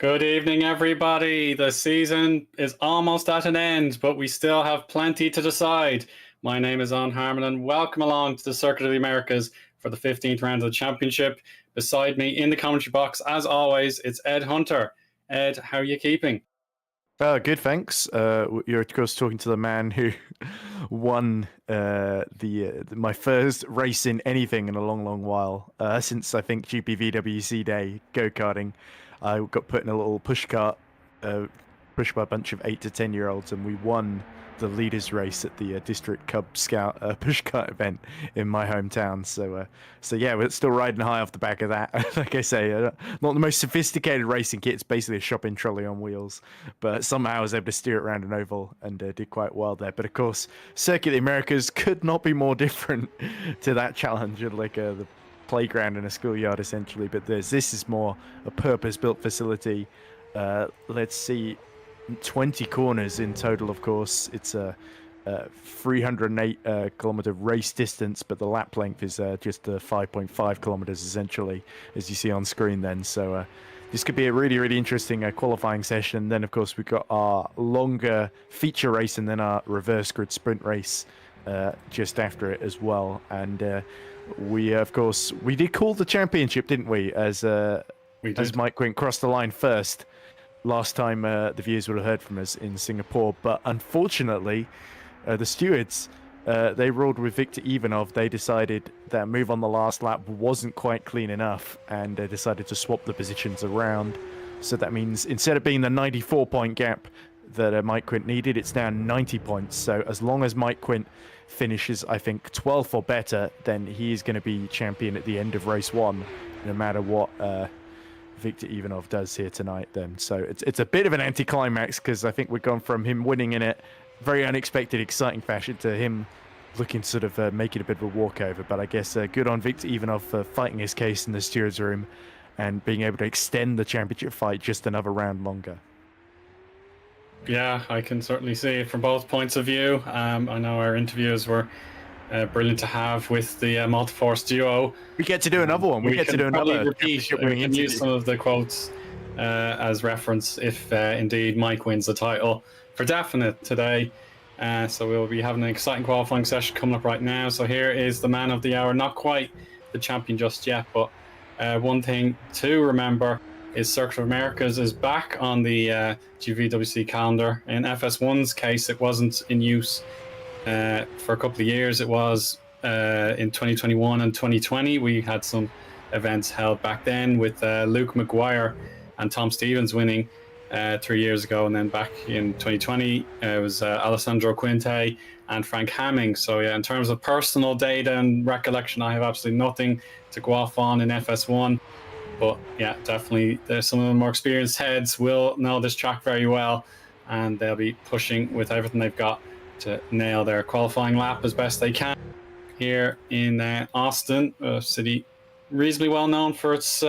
Good evening, everybody. The season is almost at an end, but we still have plenty to decide. My name is Eoin Harmon, and welcome along to the Circuit of the Americas for the 15th round of the championship. Beside me in the commentary box, as always, it's Ed Hunter. Ed, how are you keeping? Good, thanks. You're of course talking to the man who won my first race in anything in a long, long while. Since I think GPVWC day go-karting, I got put in a little pushcart, pushed by a bunch of 8 to 10-year-olds, and we won the leaders race at the District Cub Scout pushcart event in my hometown. So yeah, we're still riding high off the back of that. Like I say, not the most sophisticated racing kit. It's basically a shopping trolley on wheels, but somehow I was able to steer it around an oval and did quite well there. But of course, Circuit of the Americas could not be more different to that challenge, like the playground in a schoolyard essentially. But this is more a purpose-built facility. Let's see. 20 corners in total, of course. It's a 308 kilometer race distance, but the lap length is just 5.5 kilometers essentially, as you see on screen then. So this could be a really, really interesting qualifying session. Then, of course, we've got our longer feature race and then our reverse grid sprint race just after it as well. And we, of course, we did call the championship, didn't we? As Mike Quinn crossed the line first. Last time the viewers would have heard from us in Singapore, but unfortunately, the stewards, they ruled with Victor Ivanov. They decided that move on the last lap wasn't quite clean enough, and they decided to swap the positions around. So that means instead of being the 94-point gap that Mike Quint needed, it's now 90 points. So as long as Mike Quint finishes, I think, 12th or better, then he is going to be champion at the end of race one, no matter what Victor Ivanov does here tonight then. So it's a bit of an anticlimax, because I think we've gone from him winning in it very unexpected, exciting fashion to him looking sort of making a bit of a walkover. But I guess good on Victor Ivanov for fighting his case in the stewards room and being able to extend the championship fight just another round longer. Yeah, I can certainly see it from both points of view. I know our interviews were brilliant to have with the Multiforce duo. We get to do another one. We get to do another. We can use some of the quotes as reference if indeed Mike wins the title for definite today. So we'll be having an exciting qualifying session coming up right now. So here is the man of the hour. Not quite the champion just yet, but one thing to remember is Circuit of Americas is back on the GPVWC calendar. In FS1's case, it wasn't in use for a couple of years. It was in 2021 and 2020. We had some events held back then with Luke McGuire and Tom Stevens winning 3 years ago, and then back in 2020 it was Alessandro Quinte and Frank Hamming. So yeah, in terms of personal data and recollection, I have absolutely nothing to go off on in FS1, but yeah, definitely there's some of the more experienced heads will know this track very well, and they'll be pushing with everything they've got to nail their qualifying lap as best they can here in Austin, a city reasonably well known for its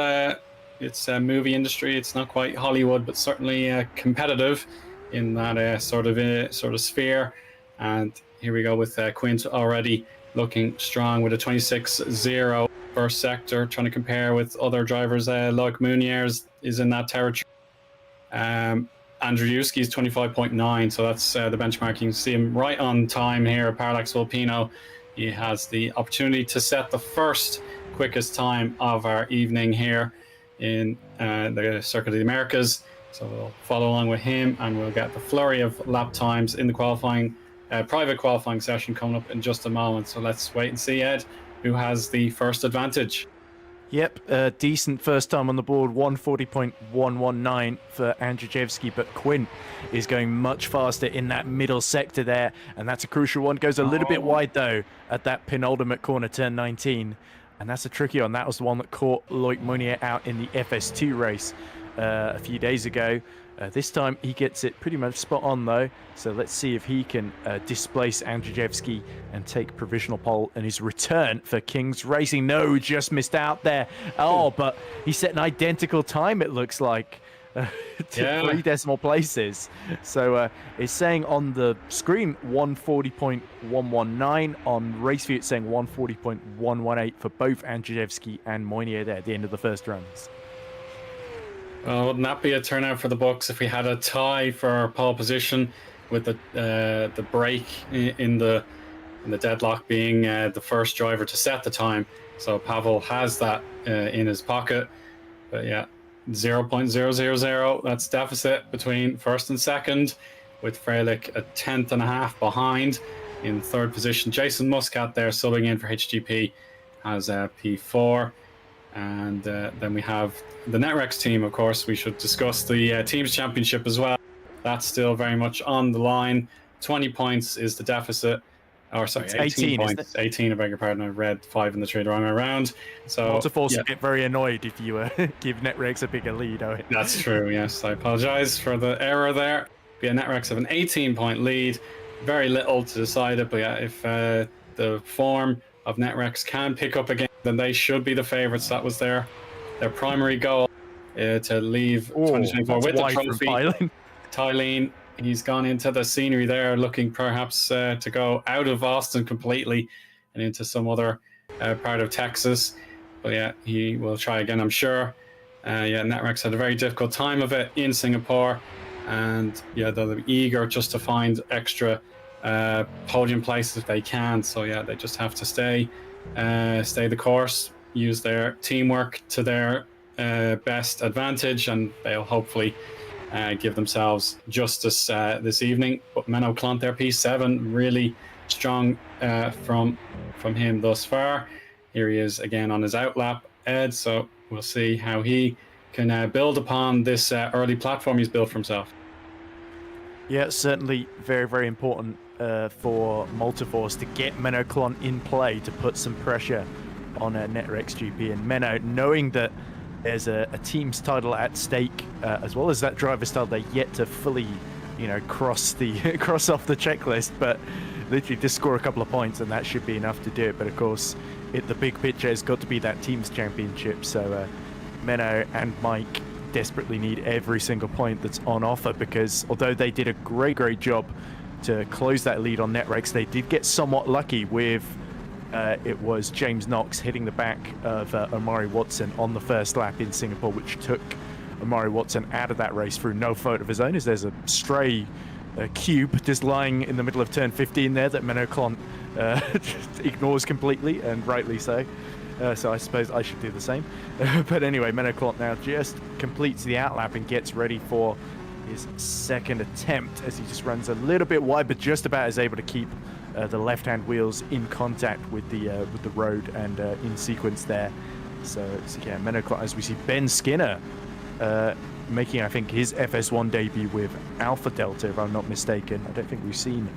movie industry. It's not quite Hollywood, but certainly competitive in that sort of sphere. And here we go with Quint already looking strong with a 26.0 first sector, trying to compare with other drivers. Like Muniers is in that territory. Andrzejewski's 25.9, so that's the benchmark. You can see him right on time here at Parallax Filipino. He has the opportunity to set the first quickest time of our evening here in the Circuit of the Americas. So we'll follow along with him, and we'll get the flurry of lap times in the qualifying, private qualifying session coming up in just a moment. So let's wait and see, Ed, who has the first advantage. Yep, decent first time on the board, 140.119 for Andrzejewski, but Quint is going much faster in that middle sector there, and that's a crucial one. Goes a little bit wide, though, at that penultimate corner, turn 19, and that's a tricky one. That was the one that caught Loic Meunier out in the FS2 race a few days ago. This time he gets it pretty much spot on, though, so let's see if he can displace Andrzejewski and take provisional pole in his return for King's Racing. No, just missed out there. Oh, but he set an identical time, it looks like, to 3 decimal places. So it's saying on the screen 140.119. On RaceView it's saying 140.118 for both Andrzejewski and Meunier there at the end of the first runs. Well, wouldn't that be a turnout for the Bucks if we had a tie for pole position, with the break in the deadlock being the first driver to set the time? So Pavel has that in his pocket. But yeah, 0.000. That's deficit between first and second, with Freilich a tenth and a half behind in third position. Jason Muscat there subbing in for HGP has P4. And then we have the Netrex team, of course. We should discuss the Teams Championship as well. That's still very much on the line. 20 points is the deficit. Or sorry, 18 points. 18, I beg your pardon. I read 5 in the trade the wrong way around. So Multiforce would get very annoyed if you give Netrex a bigger lead, Eoin. That's true, yes. I apologize for the error there. But yeah, Netrex have an 18-point lead. Very little to decide it, but yeah, if the form of Netrex can pick up again, then they should be the favourites. That was their primary goal, to leave 2024 with the trophy. Tylene, he's gone into the scenery there, looking perhaps to go out of Austin completely and into some other part of Texas. But yeah, he will try again, I'm sure. Yeah, Netrex had a very difficult time of it in Singapore, and yeah, they'll be eager just to find extra podium places if they can. So yeah, they just have to stay the course, use their teamwork to their best advantage, and they'll hopefully give themselves justice this evening. But Menno Clont there, P7, really strong from him thus far. Here he is again on his outlap, Ed. So we'll see how he can build upon this early platform he's built for himself. Yeah, certainly very, very important for Multiforce to get Menno Clont in play to put some pressure on Netrex GP. And Menno, knowing that there's a team's title at stake, as well as that driver's title, they're yet to fully, cross off the checklist, but literally just score a couple of points and that should be enough to do it. But of course, the big picture has got to be that team's championship. So Menno and Mike desperately need every single point that's on offer, because although they did a great job to close that lead on Netrex, they did get somewhat lucky with it was James Knox hitting the back of Omari Watson on the first lap in Singapore, which took Omari Watson out of that race through no fault of his own, as there's a stray cube just lying in the middle of turn 15 there that Menno Clont just ignores completely, and rightly so. So I suppose I should do the same. But anyway, Menno Clont now just completes the outlap and gets ready for his second attempt, as he just runs a little bit wide, but just about is able to keep the left-hand wheels in contact with the road and in sequence there. So yeah, Menno Clont, as we see Ben Skinner making, I think, his FS1 debut with Alpha Delta, if I'm not mistaken. I don't think we've seen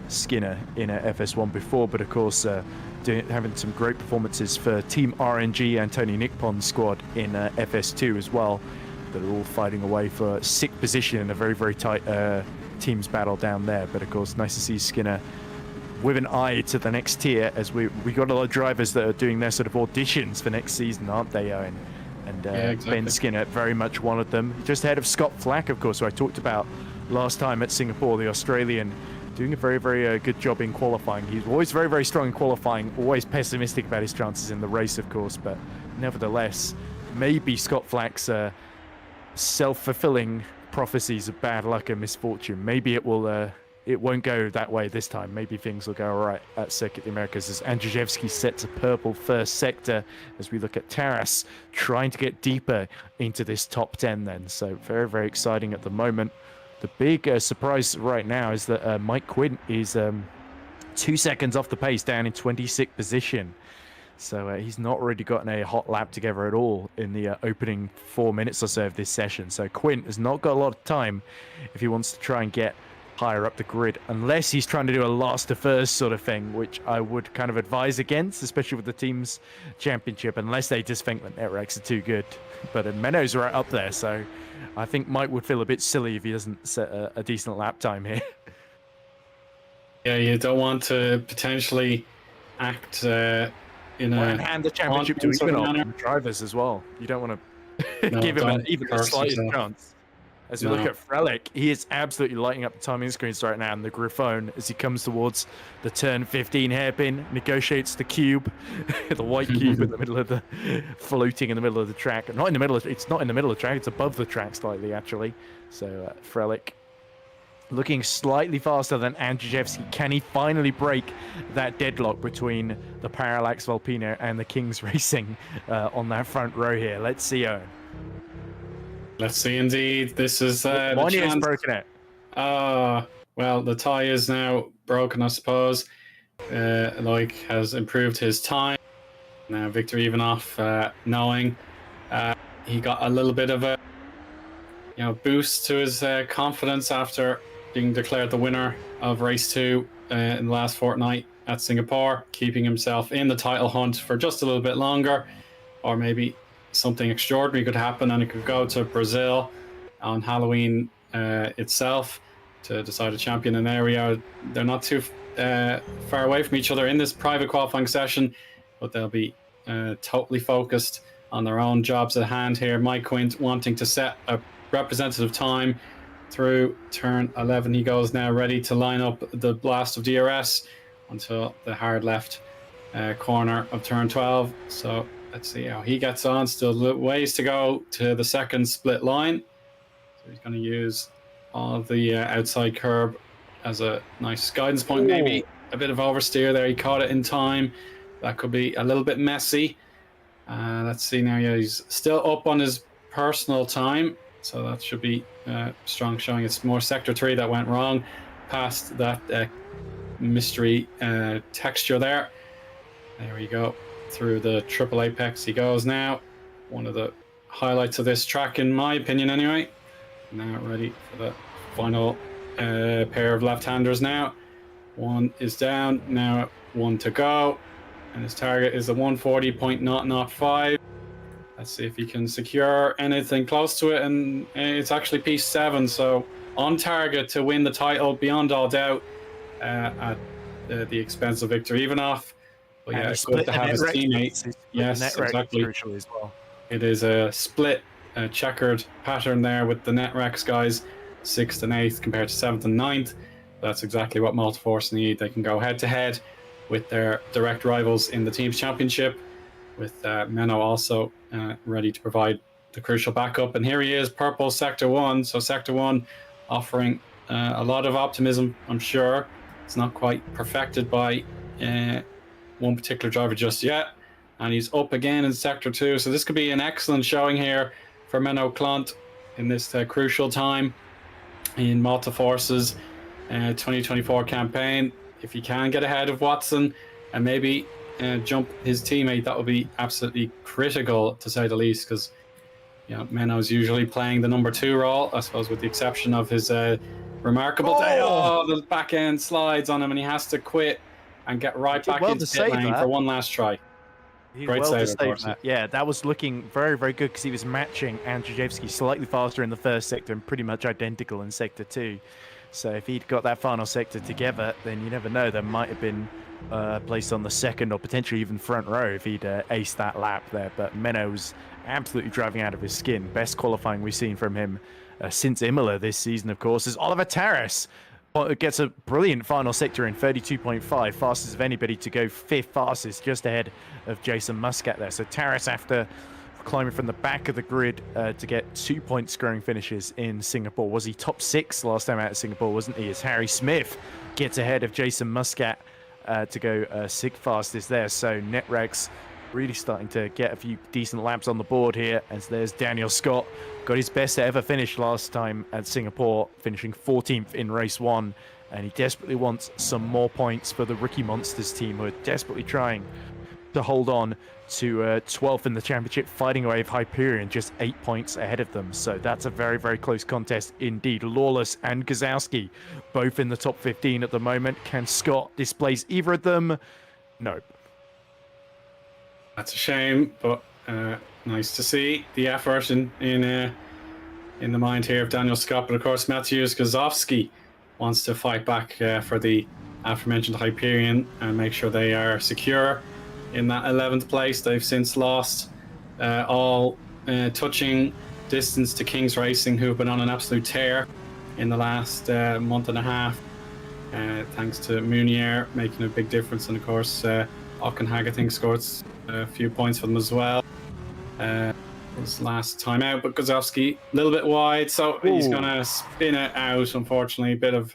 Skinner in a FS1 before, but of course having some great performances for Team RNG and Tony Nickpon's squad in FS2 as well, that are all fighting away for 6th position in a very tight teams battle down there. But of course, nice to see Skinner with an eye to the next tier, as we got a lot of drivers that are doing their sort of auditions for next season, aren't they, Eoin? And yeah, exactly. Ben Skinner, very much one of them. Just ahead of Scott Flack, of course, who I talked about last time at Singapore, the Australian, doing a very good job in qualifying. He's always very strong in qualifying, always pessimistic about his chances in the race, of course, but nevertheless, maybe Scott Flack's self-fulfilling prophecies of bad luck and misfortune, maybe it won't go that way this time. Maybe things will go all right at Circuit of the Americas, as Andrzejewski sets a purple first sector, as we look at Taras trying to get deeper into this top 10 then. So very exciting at the moment. The big surprise right now is that Mike Quinn is 2 seconds off the pace, down in 26th position. So he's not really gotten a hot lap together at all in the opening 4 minutes or so of this session. So Quinn has not got a lot of time if he wants to try and get higher up the grid, unless he's trying to do a last to first sort of thing, which I would kind of advise against, especially with the team's championship, unless they just think that Netrex are too good. But Menno's right up there, so I think Mike would feel a bit silly if he doesn't set a decent lap time here. Yeah, you don't want to potentially act in and hand the championship to even drivers as well. You don't want to give him even the slightest chance. As we look at Frelick, he is absolutely lighting up the timing screens right now, and the Griffon, as he comes towards the turn 15 hairpin, negotiates the cube, the white cube in the middle of the, floating in the middle of the track. Not in the middle, it's not in the middle of the track, it's above the track slightly, actually. So Frelick looking slightly faster than Andrzejewski. Can he finally break that deadlock between the Parallax Volpino and the Kings Racing on that front row here? Let's see, Eoin. Let's see, indeed. This is the One chance. has broken it. Well, the tie is now broken, I suppose. Like has improved his time. Now, Viktor Ivanov, knowing he got a little bit of a boost to his confidence after being declared the winner of race 2 in the last fortnight at Singapore, keeping himself in the title hunt for just a little bit longer, or maybe something extraordinary could happen and it could go to Brazil on Halloween itself to decide a champion in area. They're not too far away from each other in this private qualifying session, but they'll be totally focused on their own jobs at hand here. Mike Quint wanting to set a representative time through turn 11. He goes now ready to line up the blast of DRS until the hard left corner of turn 12. So let's see how he gets on. Still ways to go to the second split line. So he's going to use all of the outside curb as a nice guidance point. Ooh. Maybe a bit of oversteer there. He caught it in time. That could be a little bit messy. Let's see now. Yeah, he's still up on his personal time. So that should be strong showing. It's more Sector 3 that went wrong. Past that mystery texture there. There we go. Through the triple apex he goes now. One of the highlights of this track, in my opinion anyway. Now ready for the final pair of left-handers now. One is down, now one to go. And his target is a 140.005. Let's see if he can secure anything close to it. And it's actually P7, so on target to win the title beyond all doubt at the expense of Viktor Ivanov. But yeah, it's good to have his teammate. Yes, exactly. Crucial as well. It is a split, checkered pattern there with the Netrex guys, 6th and 8th compared to 7th and 9th. That's exactly what Multiforce need. They can go head to head with their direct rivals in the team's championship, with Menno also ready to provide the crucial backup. And here he is, purple Sector 1. So Sector 1 offering a lot of optimism, I'm sure. It's not quite perfected by one particular driver just yet, and he's up again in Sector 2, so this could be an excellent showing here for Menno Klont in this crucial time in Multiforce's 2024 campaign. If he can get ahead of Watson and maybe jump his teammate, that would be absolutely critical, to say the least, because Menno's usually playing the number 2 role, I suppose, with the exception of his remarkable the back end slides on him, and he has to quit and get right back into pit lane for one last try. Great save, of course. Yeah, that was looking very, very good because he was matching Andrzejewski slightly faster in the first sector and pretty much identical in Sector 2. So if he'd got that final sector together, then you never know. There might have been placed on the second or potentially even front row if he'd aced that lap there. But Menno's absolutely driving out of his skin. Best qualifying we've seen from him since Imola this season, of course, is Oliver Tarras. It gets a brilliant final sector in 32.5, fastest of anybody to go 5th fastest, just ahead of Jason Muscat there. So Tarras, after climbing from the back of the grid to get 2 point scoring finishes in Singapore. Was he top 6 last time out of Singapore, wasn't he? As Harry Smith gets ahead of Jason Muscat to go 6th fastest there. So Netrex really starting to get a few decent laps on the board here, as there's Daniel Scott. Got his best ever finish last time at Singapore, finishing 14th in race 1, and he desperately wants some more points for the Ricky Monsters team, who are desperately trying to hold on to 12th in the championship, fighting away with Hyperion just 8 points ahead of them. So that's a very, very close contest indeed. Lawless and Gazowski both in the top 15 at the moment. Can Scott displace either of them? Nope. That's a shame, but nice to see the effort in the mind here of Daniel Scott. But of course, Mateusz Gazowski wants to fight back for the aforementioned Hyperion and make sure they are secure in that 11th place. They've since lost all touching distance to Kings Racing, who have been on an absolute tear in the last month and a half, thanks to Munier making a big difference. And of course, Ockenhag, I think, scored a few points for them as well. His last time out, but Guzovsky a little bit wide, so he's going to spin it out, unfortunately. A bit of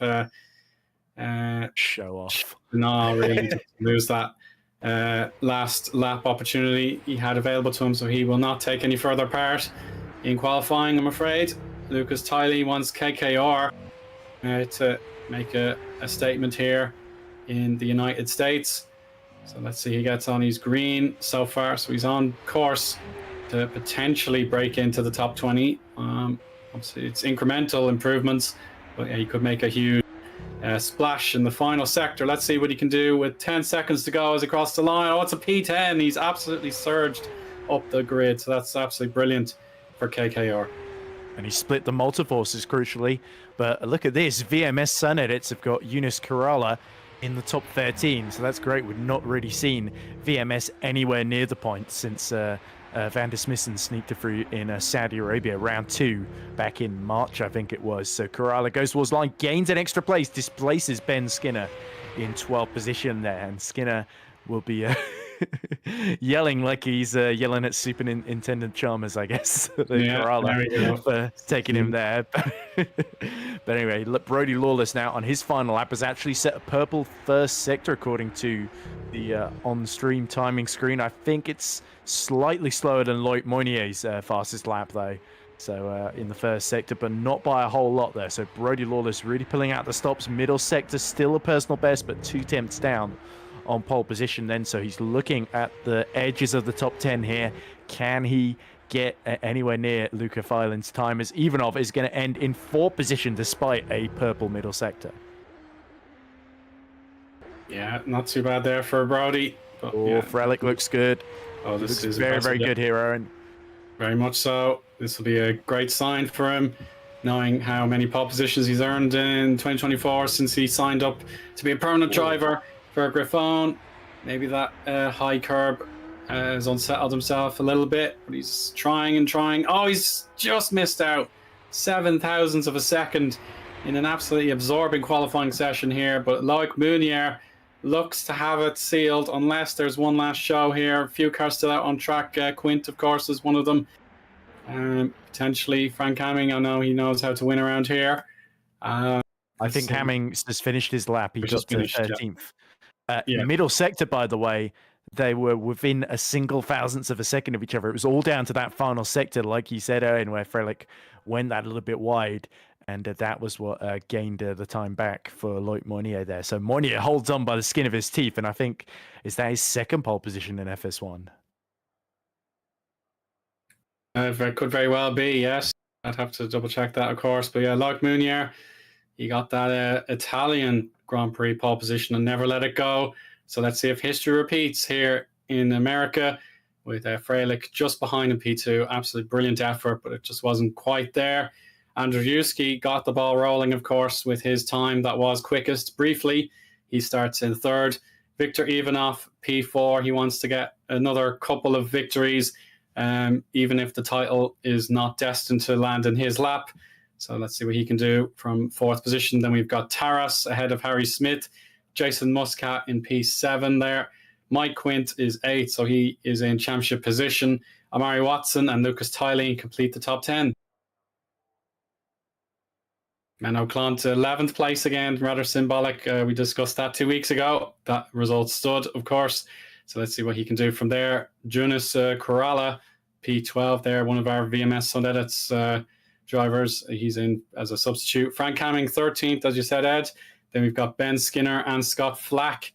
show off. No, really, to lose that last lap opportunity he had available to him, so he will not take any further part in qualifying, I'm afraid. Lucas Tiley wants KKR to make a statement here in the United States. So let's see, he gets on his green so far, so he's on course to potentially break into the top 20. Obviously, it's incremental improvements, but yeah, he could make a huge splash in the final sector. Let's see what he can do with 10 seconds to go as he crosses the line. Oh, it's a P10. He's absolutely surged up the grid, so that's absolutely brilliant for KKR. And he split the multiforces, crucially. But look at this. VMS Sun Edits have got Eunice Kerala in the top 13, so that's great. We've not really seen VMS anywhere near the point since Van der Smissen sneaked through in Saudi Arabia, round 2 back in March, I think it was. So Kerala goes towards line, gains an extra place, displaces Ben Skinner in 12th position there, and Skinner will be yelling like he's yelling at Superintendent Chalmers, I guess. Kerala for taking him there. But anyway, look, Brody Lawless now on his final lap has actually set a purple first sector according to the on-stream timing screen. I think it's slightly slower than Loic Moynier's fastest lap though. So in the first sector, but not by a whole lot there. So Brody Lawless really pulling out the stops. Middle sector still a personal best, but 2 tenths down on pole position then. So he's looking at the edges of the top 10 here. Can he get anywhere near Luca Filan's time, as Ivanov is going to end in 4th position despite a purple middle sector? Yeah, not too bad there for Brody. But, Frelick looks good. Oh, this is very, very good here, Eoin. Very much so. This will be a great sign for him, knowing how many pole positions he's earned in 2024 since he signed up to be a permanent driver for Griffon. Maybe that high curb has unsettled himself a little bit, but he's trying and trying. Oh, he's just missed out 0.007 of a second in an absolutely absorbing qualifying session here. But Loic Mounier looks to have it sealed unless there's one last show here. A few cars still out on track. Quint, of course, is one of them. Potentially Frank Hamming. I know he knows how to win around here. I think Hamming has finished his lap. He got to 13th. Yeah. Middle sector, by the way, they were within a single thousandth of a second of each other. It was all down to that final sector, like you said, Eoin, where Frelick went that a little bit wide, and that was what gained the time back for Loic Mounier there. So Mounier holds on by the skin of his teeth, and I think, is that his second pole position in FS1? It could very well be, yes. I'd have to double check that, of course. But yeah, Loic Mounier, he got that Italian Grand Prix pole position and never let it go. So let's see if history repeats here in America with Frelick just behind in P2. Absolutely brilliant effort, but it just wasn't quite there. Andrzejewski got the ball rolling, of course, with his time that was quickest. Briefly, he starts in 3rd. Victor Ivanov, P4. He wants to get another couple of victories, even if the title is not destined to land in his lap. So let's see what he can do from 4th position. Then we've got Taras ahead of Harry Smith. Jason Muscat in P7 there. Mike Quint is 8th, so he is in championship position. Amari Watson and Lucas Tiley complete the top 10. Menno Clont 11th place again, rather symbolic. We discussed that 2 weeks ago. That result stood, of course. So let's see what he can do from there. Jonas Kerala, P12 there, one of our VMS Sun Edits drivers. He's in as a substitute. Frank Hamming 13th, as you said, Ed. Then we've got Ben Skinner and Scott Flack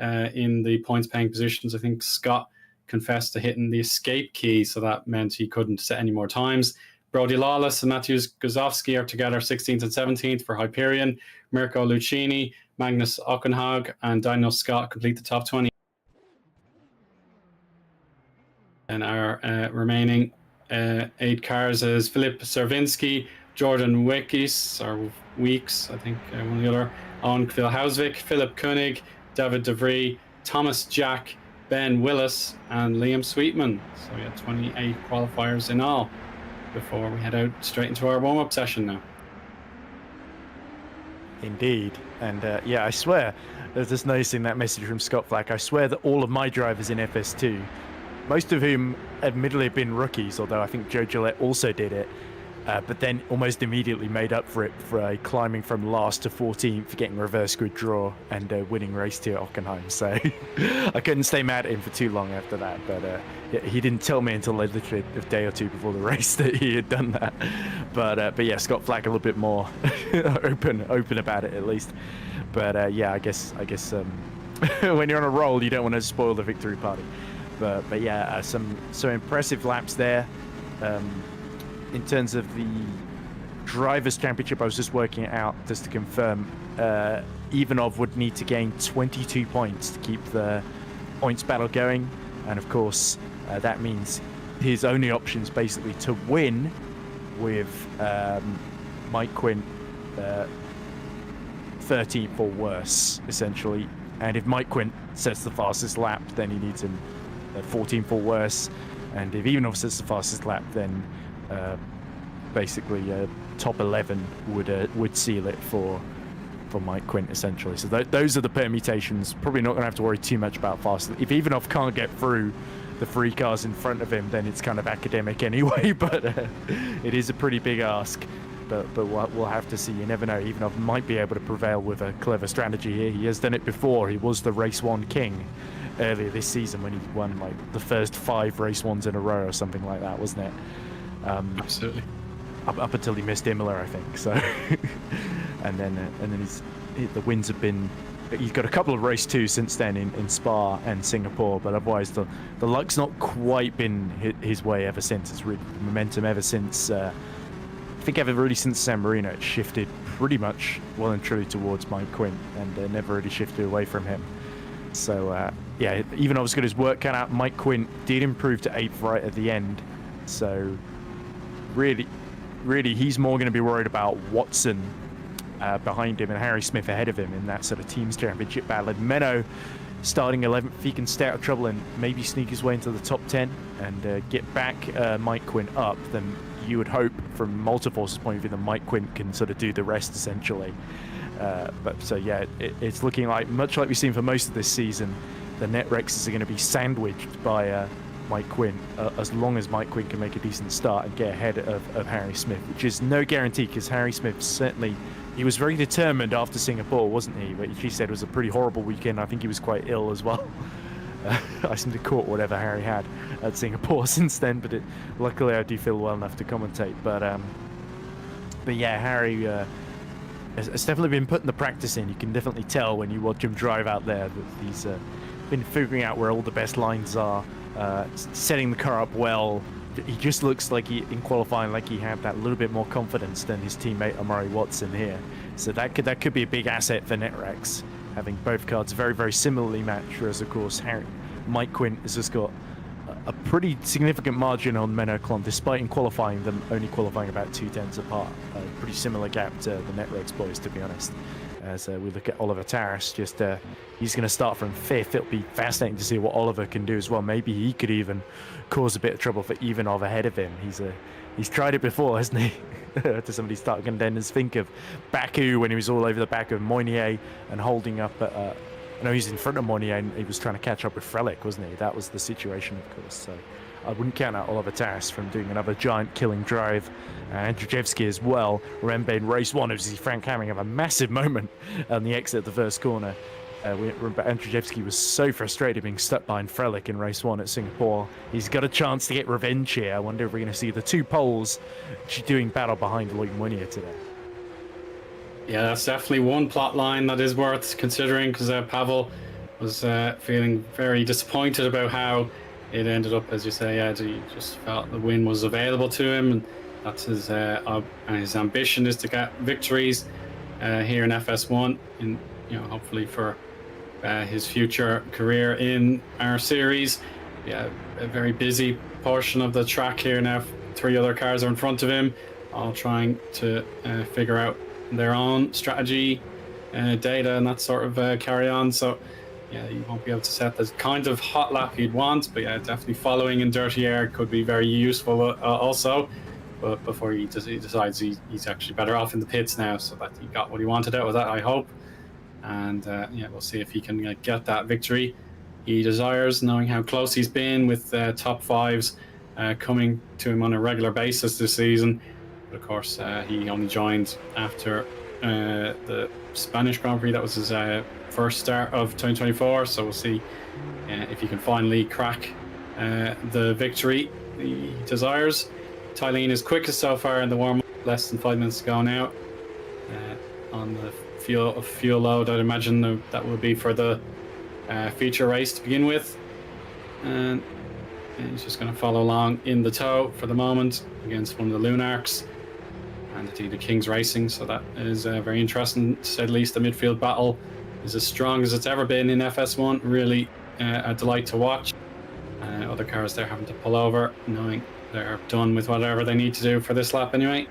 in the points-paying positions. I think Scott confessed to hitting the escape key, so that meant he couldn't set any more times. Brody Lawless and Matthews Guzovsky are together 16th and 17th for Hyperion. Mirko Lucchini, Magnus Ockenhag, and Daniel Scott complete the top 20. And our remaining 8 cars is Filip Servinski, Jordan Weeks, I think one or the other, on Phil Hausvik, Philip Koenig, David DeVries, Thomas Jack, Ben Willis, and Liam Sweetman. So yeah, 28 qualifiers in all. before we head out straight into our warm-up session now. Indeed. And yeah, I swear, I was just noticing that message from Scott Flack. I swear that all of my drivers in FS2, most of whom admittedly have been rookies, although I think Joe Gillette also did it, but then almost immediately made up for it for climbing from last to 14th, getting reverse grid draw and winning race 2 at Hockenheim. So I couldn't stay mad at him for too long after that. But yeah, he didn't tell me until literally a day or two before the race that he had done that. But yeah, Scott Flack a little bit more open about it at least. But yeah, I guess when you're on a roll, you don't want to spoil the victory party. But yeah, some impressive laps there. In terms of the Drivers' Championship, I was just working it out just to confirm. Ivanov would need to gain 22 points to keep the points battle going. And of course, that means his only options basically to win with Mike Quint 13th or worse, essentially. And if Mike Quint sets the fastest lap, then he needs him 14th or worse. And if Ivanov sets the fastest lap, then basically top 11 would seal it for Mike Quint, essentially. So those are the permutations. Probably not going to have to worry too much about fast. If Ivanov can't get through the 3 cars in front of him, then it's kind of academic anyway. But it is a pretty big ask. But we'll have to see. You never know. Ivanov might be able to prevail with a clever strategy here. He has done it before. He was the race 1 king earlier this season when he won like the first 5 race 1s in a row or something like that, wasn't it? Absolutely. Up until he missed Imola, I think. So, and then the wins have been. He's got a couple of race 2s since then in Spa and Singapore, but otherwise the luck's not quite been his way ever since. It's really momentum ever since. I think ever really since San Marino, it shifted pretty much well and truly towards Mike Quint, and never really shifted away from him. So yeah, even though I was good his work cut out, Mike Quint did improve to 8th right at the end. So really, he's more going to be worried about Watson behind him and Harry Smith ahead of him in that sort of teams championship battle. And Menno starting 11th, he can stay out of trouble and maybe sneak his way into the top 10 and get back Mike Quint up, then you would hope from Multiforce's point of view that Mike Quint can sort of do the rest essentially. But so yeah, it's looking like, much like we've seen for most of this season, the Netrexes are going to be sandwiched by Mike Quint as long as Mike Quint can make a decent start and get ahead of Harry Smith, which is no guarantee because Harry Smith certainly, he was very determined after Singapore, wasn't he? But she said it was a pretty horrible weekend. I think he was quite ill as well. I seem to caught whatever Harry had at Singapore since then, but luckily I do feel well enough to commentate. But yeah, Harry has definitely been putting the practice in. You can definitely tell when you watch him drive out there that he's been figuring out where all the best lines are, setting the car up well. He just looks like in qualifying like he had that little bit more confidence than his teammate Amari Watson here. So that could be a big asset for Netrex, having both cards very, very similarly matched, whereas of course Mike Quint has just got a pretty significant margin on Menno Klon, despite in qualifying them only qualifying about 2/10 apart. A pretty similar gap to the Netrex boys, to be honest. As we look at Oliver Taras, he's going to start from 5th. It'll be fascinating to see what Oliver can do as well. Maybe he could even cause a bit of trouble for Ivanov ahead of him. He's tried it before, hasn't he? To somebody start contenders. Think of Baku when he was all over the back of Moynier and holding up. I know he's in front of Moynier and he was trying to catch up with Frelick, wasn't he? That was the situation, of course. So I wouldn't count out Oliver Taras from doing another giant killing drive. Andrzejewski as well. Remember in race 1, obviously Frank Hamming have a massive moment on the exit of the first corner. Andrzejewski was so frustrated being stuck behind Frelick in race 1 at Singapore. He's got a chance to get revenge here. I wonder if we're going to see the 2 poles doing battle behind Loic Moynier today. Yeah, that's definitely one plot line that is worth considering, because Pavel was feeling very disappointed about how it ended up, as you say. He just felt the win was available to him, and that's his ambition is to get victories here in FS1, and hopefully for his future career in our series. Yeah, a very busy portion of the track here now. 3 other cars are in front of him, all trying to figure out their own strategy, data, and that sort of carry on. So yeah, you won't be able to set the kind of hot lap you'd want, but yeah, definitely following in dirty air could be very useful also. but before he decides he's actually better off in the pits now, so that he got what he wanted out of that, I hope. And yeah, we'll see if he can get that victory he desires, knowing how close he's been with top fives coming to him on a regular basis this season. But of course, he only joined after the Spanish Grand Prix. That was his first start of 2024. So we'll see if he can finally crack the victory he desires. Tylene is quickest so far in the warm-up, less than 5 minutes to go now. On the fuel load, I'd imagine that would be for the feature race to begin with. And he's just going to follow along in the tow for the moment against one of the Lunarks and indeed the King's Racing. So that is very interesting, to say the least. The midfield battle is as strong as it's ever been in FS1. Really a delight to watch. Other cars there having to pull over, knowing they're done with whatever they need to do for this lap anyway.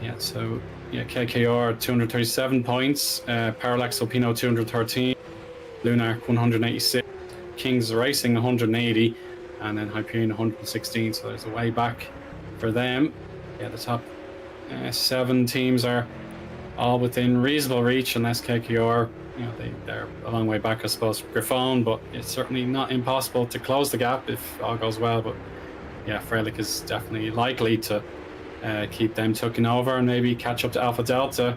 Yeah, so yeah, KKR 237 points, Parallax Alpino 213, Lunark 186, King's Racing 180, and then Hyperion 116. So there's a way back for them. Yeah, the top 7 teams are all within reasonable reach, unless KKR, they're a long way back, I suppose, for Griffon, but it's certainly not impossible to close the gap if all goes well. But yeah, Freilich is definitely likely to keep them tucking over and maybe catch up to Alpha Delta,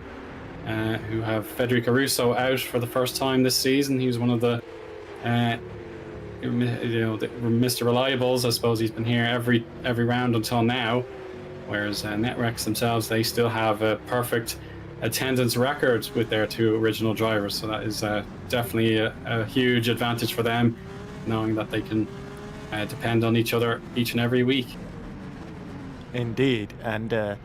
who have Federico Russo out for the first time this season. He was one of the Mr. Reliables. I suppose he's been here every round until now, whereas Netrex themselves, they still have a perfect attendance record with their 2 original drivers. So that is definitely a huge advantage for them, knowing that they can depend on each other each and every week. Indeed. And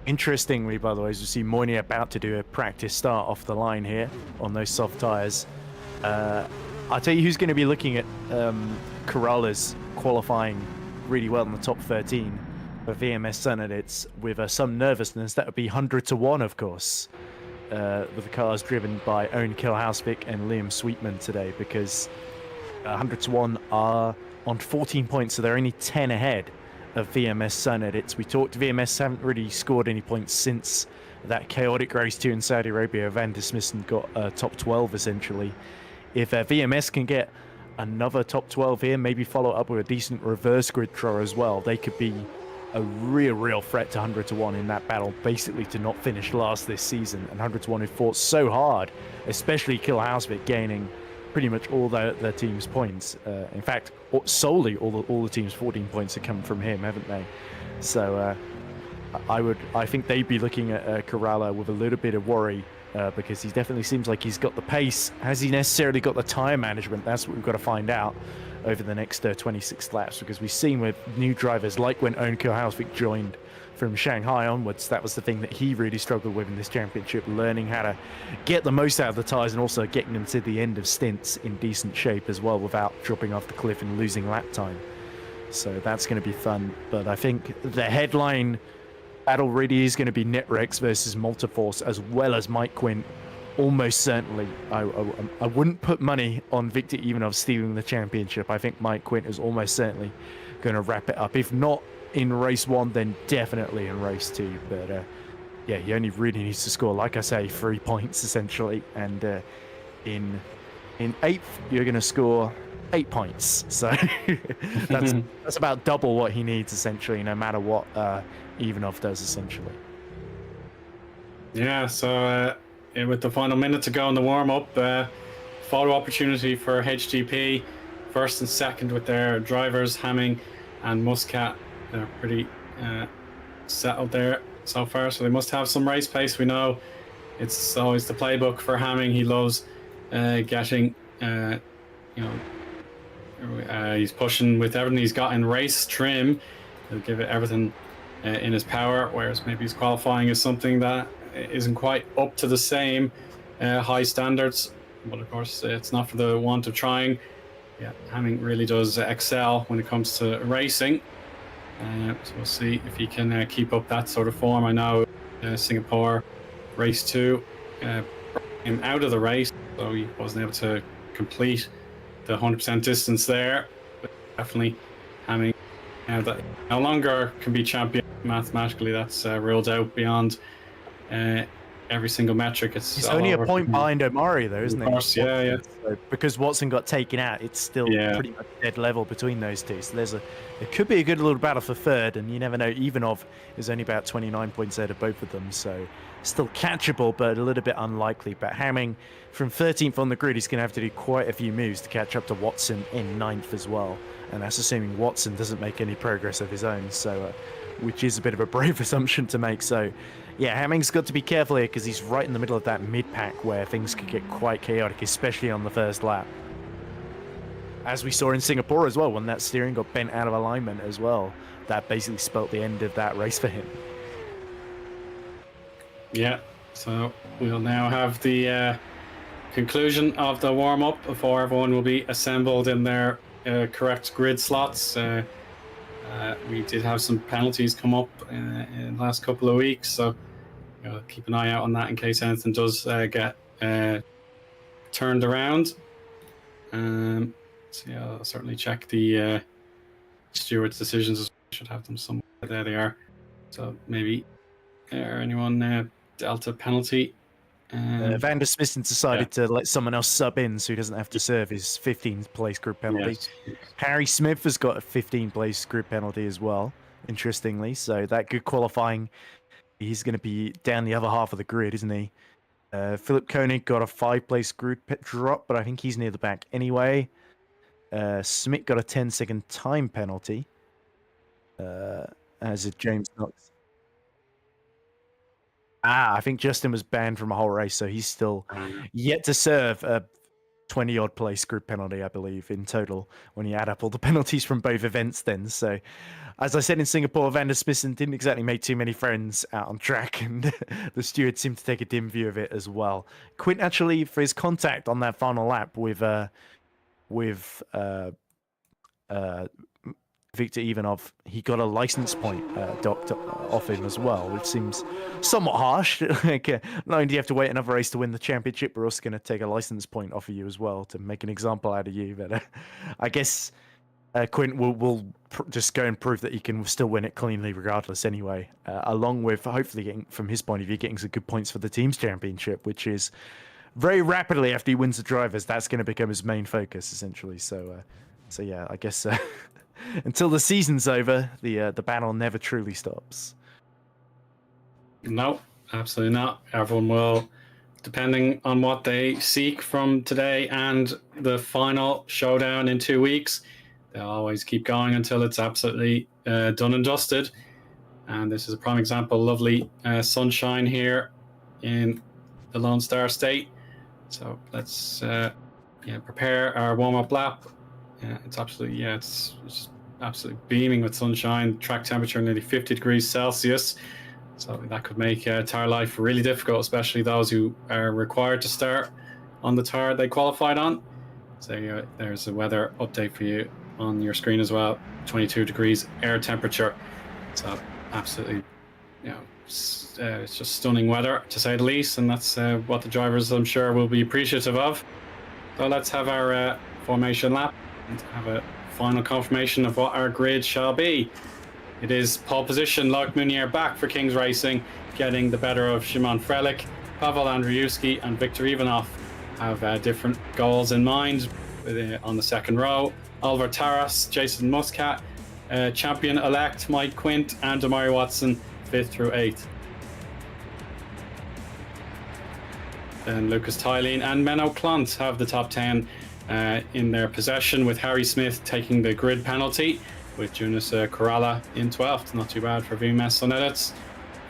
interestingly, by the way, as you see Moynier about to do a practice start off the line here on those soft tyres. I'll tell you who's going to be looking at Corrales qualifying really well in the top 13 for VMS Sunedits with some nervousness. That would be 100 to 1, of course, with the cars driven by Eoin Kilhausvik and Liam Sweetman today, because 100 to 1 are on 14 points, so they're only 10 ahead of VMS Sunedits. We talked, VMS haven't really scored any points since that chaotic race 2 in Saudi Arabia. Van der Smissen got top 12 essentially. If VMS can get another top 12 here, maybe follow up with a decent reverse grid draw as well, they could be a real threat to 100 to 1 in that battle, basically to not finish last this season. And 100 to 1 who fought so hard, especially Kilhausvik gaining pretty much all their team's points. In fact, solely all the team's 14 points have come from him, haven't they? So I think they'd be looking at Corrales with a little bit of worry, because he definitely seems like he's got the pace. Has he necessarily got the tyre management? That's what we've got to find out over the next 26 laps, because we've seen with new drivers, like when Eoin Kilhausvik joined from Shanghai onwards, that was the thing that he really struggled with in this championship, learning how to get the most out of the tyres and also getting them to the end of stints in decent shape as well without dropping off the cliff and losing lap time. So that's going to be fun. But I think the headline battle really is going to be Netrex versus Multiforce, as well as Mike Quinn. Almost certainly, I wouldn't put money on Victor Ivanov stealing the championship. I think Mike Quinn is almost certainly going to wrap it up. If not in race 1, then definitely in race 2. But yeah, he only really needs to score, like I say, 3 points essentially. And in 8th, you're going to score 8 points. So that's about double what he needs essentially, no matter what Ivanov does essentially. Yeah, so with the final minute to go in the warm-up, photo opportunity for HGP, first and second with their drivers, Hamming and Muscat. They're pretty settled there so far, so they must have some race pace. We know it's always the playbook for Hamming. He loves getting, he's pushing with everything he's got in race trim. He'll give it everything in his power, whereas maybe his qualifying is something that isn't quite up to the same high standards. But of course, it's not for the want of trying. Yeah, Hamming really does excel when it comes to racing. So we'll see if he can keep up that sort of form. I know Singapore race 2 him out of the race, so he wasn't able to complete the 100% distance there. But definitely Hamming that no longer can be champion mathematically. That's ruled out beyond every single metric. He's only a point behind Omari, though, isn't he? Of course, yeah. So because Watson got taken out, it's still pretty much dead level between those two. So it could be a good little battle for third, and you never know. Ivanov is only about 29 points out of both of them, so still catchable, but a little bit unlikely. But Hamming from 13th on the grid, he's going to have to do quite a few moves to catch up to Watson in 9th as well, and that's assuming Watson doesn't make any progress of his own. So, which is a bit of a brave assumption to make. So. Yeah, Hamming's got to be careful here because he's right in the middle of that mid-pack where things could get quite chaotic, especially on the first lap. As we saw in Singapore as well, when that steering got bent out of alignment as well, that basically spelt the end of that race for him. Yeah, so we'll now have the conclusion of the warm-up before everyone will be assembled in their correct grid slots. We did have some penalties come up in the last couple of weeks, so keep an eye out on that in case anything does get turned around. So yeah, I'll certainly check the stewards' decisions. Should have them somewhere. There they are. So maybe anyone dealt a penalty. Van der Smith decided to let someone else sub in so he doesn't have to serve his 15th place group penalty. Yes. Harry Smith has got a 15th place group penalty as well, interestingly. So that good qualifying, he's going to be down the other half of the grid, isn't he? Philip Koenig got a 5-place group drop, but I think he's near the back anyway. Smith got a 10-second time penalty. As did James Knox. I think Justin was banned from a whole race, so he's still yet to serve a 20-odd place group penalty, I believe, in total, when you add up all the penalties from both events then. So, as I said in Singapore, Van der Spissen didn't exactly make too many friends out on track, and the stewards seemed to take a dim view of it as well. Quint, actually, for his contact on that final lap with Victor Ivanov, he got a license point docked off him as well, which seems somewhat harsh. Like, not only do you have to wait another race to win the championship, we're also going to take a license point off of you as well to make an example out of you. But I guess Quint will just go and prove that he can still win it cleanly regardless anyway, along with hopefully getting, from his point of view, getting some good points for the team's championship, which is very rapidly after he wins the drivers, that's going to become his main focus essentially. So yeah, I guess until the season's over, the battle never truly stops. No, absolutely not. Everyone will, depending on what they seek from today and the final showdown in 2 weeks, they'll always keep going until it's absolutely done and dusted. And this is a prime example. Lovely sunshine here in the Lone Star State. So let's prepare our warm-up lap. It's absolutely, it's just absolutely beaming with sunshine. Track temperature nearly 50 degrees Celsius. So that could make tire life really difficult, especially those who are required to start on the tire they qualified on. So there's a weather update for you on your screen as well. 22 degrees air temperature. So absolutely, it's just stunning weather to say the least, and that's what the drivers, I'm sure, will be appreciative of. So let's have our formation lap and have a final confirmation of what our grid shall be. It is pole position, Loic Meunier back for Kings Racing, getting the better of Szymon Frelich. Pavel Andrzejewski and Victor Ivanov have different goals in mind on the second row. Oliver Taras, Jason Muscat, champion-elect Mike Quint, and Omari Watson, 5th through 8th. Then Lucas Tylene and Menno Clont have the top 10 in their possession, with Harry Smith taking the grid penalty, with Jonas Corrala in 12th. Not too bad for VMS on edits.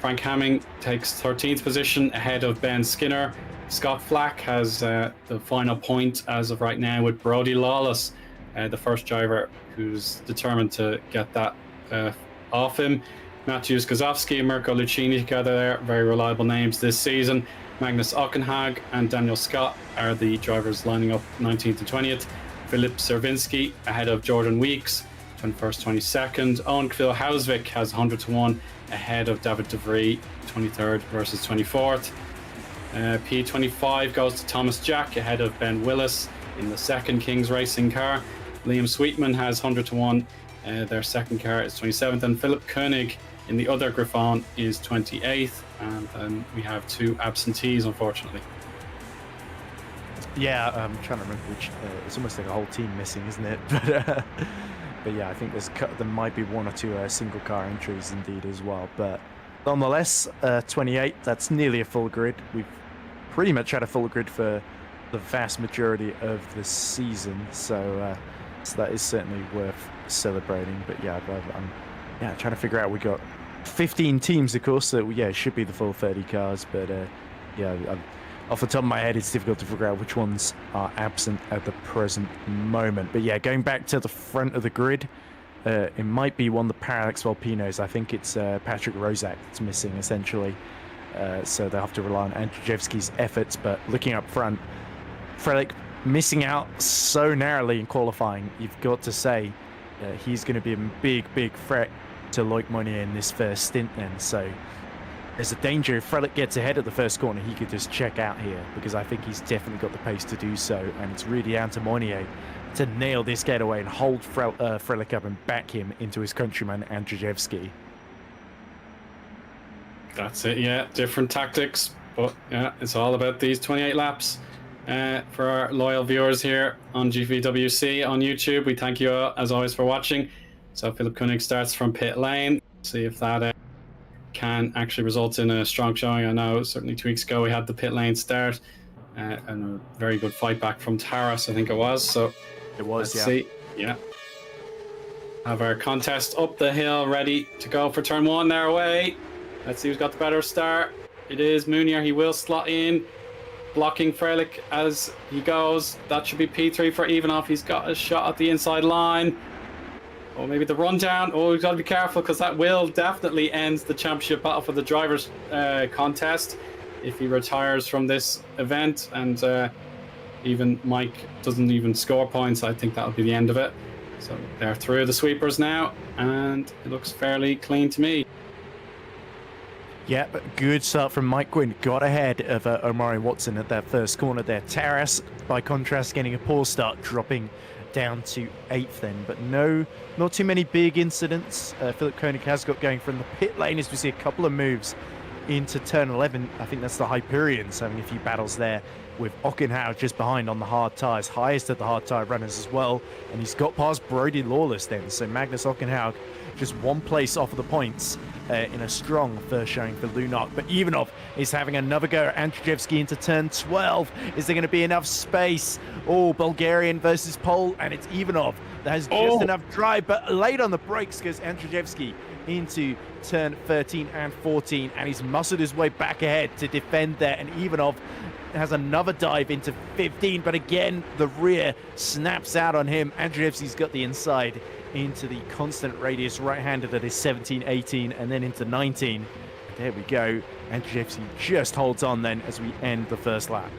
Frank Hamming takes 13th position ahead of Ben Skinner. Scott Flack has the final point as of right now, with Brody Lawless, the first driver who's determined to get that off him. Matthews Kozowski and Mirko Lucchini together there, very reliable names this season. Magnus Ockenhag and Daniel Scott are the drivers lining up 19th and 20th. Philip Servinski ahead of Jordan Weeks, 21st, 22nd. Owen Kvil Hausvik has 100 to 1 ahead of David De Vries, 23rd versus 24th. P25 goes to Thomas Jack ahead of Ben Willis in the second Kings Racing car. Liam Sweetman has 100 to 1 Their second car is 27th, and Philip Koenig in the other Griffon is 28th. And then we have 2 absentees, unfortunately. Yeah, I'm trying to remember which. It's almost like a whole team missing, isn't it? But yeah, I think there might be 1 or 2 single car entries indeed as well. But nonetheless, 28. That's nearly a full grid. We've pretty much had a full grid for the vast majority of the season, so that is certainly worth celebrating. But yeah, I'm trying to figure out. We got 15 teams, of course, so yeah, it should be the full 30 cars. But off the top of my head, it's difficult to figure out which ones are absent at the present moment. But yeah, going back to the front of the grid, it might be one of the Parallax Volpinos. I think it's Patrick Rozak that's missing, essentially. So they'll have to rely on Andrzejewski's efforts. But looking up front, Frelick missing out so narrowly in qualifying. You've got to say he's going to be a big threat to Loic Monnier in this first stint then. So there's a danger if Frelick gets ahead of the first corner, he could just check out here, because I think he's definitely got the pace to do so. And it's really down to Monnier to nail this getaway and hold Frelick up and back him into his countryman Andrzejewski. That's it, yeah. Different tactics, but yeah, it's all about these 28 laps. For our loyal viewers here on GPVWC on YouTube, we thank you all, as always, for watching. So Philip Koenig starts from pit lane. See if that can actually result in a strong showing. I know certainly 2 weeks ago we had the pit lane start and a very good fight back from Taras, I think it was. So it was, let's see. Yeah. Have our contest up the hill ready to go for turn 1 there away. Let's see who's got the better start. It is Munier. He will slot in, blocking Frelick as he goes. That should be P3 for Eoin. He's got a shot at the inside line. Or maybe the rundown. Oh, we've got to be careful, because that will definitely end the championship battle for the drivers' contest if he retires from this event. And even Mike doesn't even score points. I think that'll be the end of it. So they're through the sweepers now, and it looks fairly clean to me. Yeah, but good start from Mike Quinn. Got ahead of Omari Watson at that first corner there. Taras, by contrast, getting a poor start, dropping down to 8th then. But not too many big incidents. Philip Koenig has got going from the pit lane as we see a couple of moves into turn 11. I think that's the Hyperions having a few battles there, with Ockenhau just behind on the hard tyres, highest of the hard tyre runners as well. And he's got past Brody Lawless then. So Magnus Ockenhau just 1 place off of the points in a strong first showing for Lunark. But Eoin is having another go at Andrzejewski into turn 12. Is there going to be enough space? Oh, Bulgarian versus Pole, and it's Eoin that has just enough drive, but late on the brakes goes Andrzejewski into turn 13 and 14, and he's muscled his way back ahead to defend there. And Eoin has another dive into 15, but again the rear snaps out on him. Andrzejewski's got the inside into the constant radius right-hander that is 17, 18, and then into 19. There we go. Andrzejewski just holds on then as we end the first lap.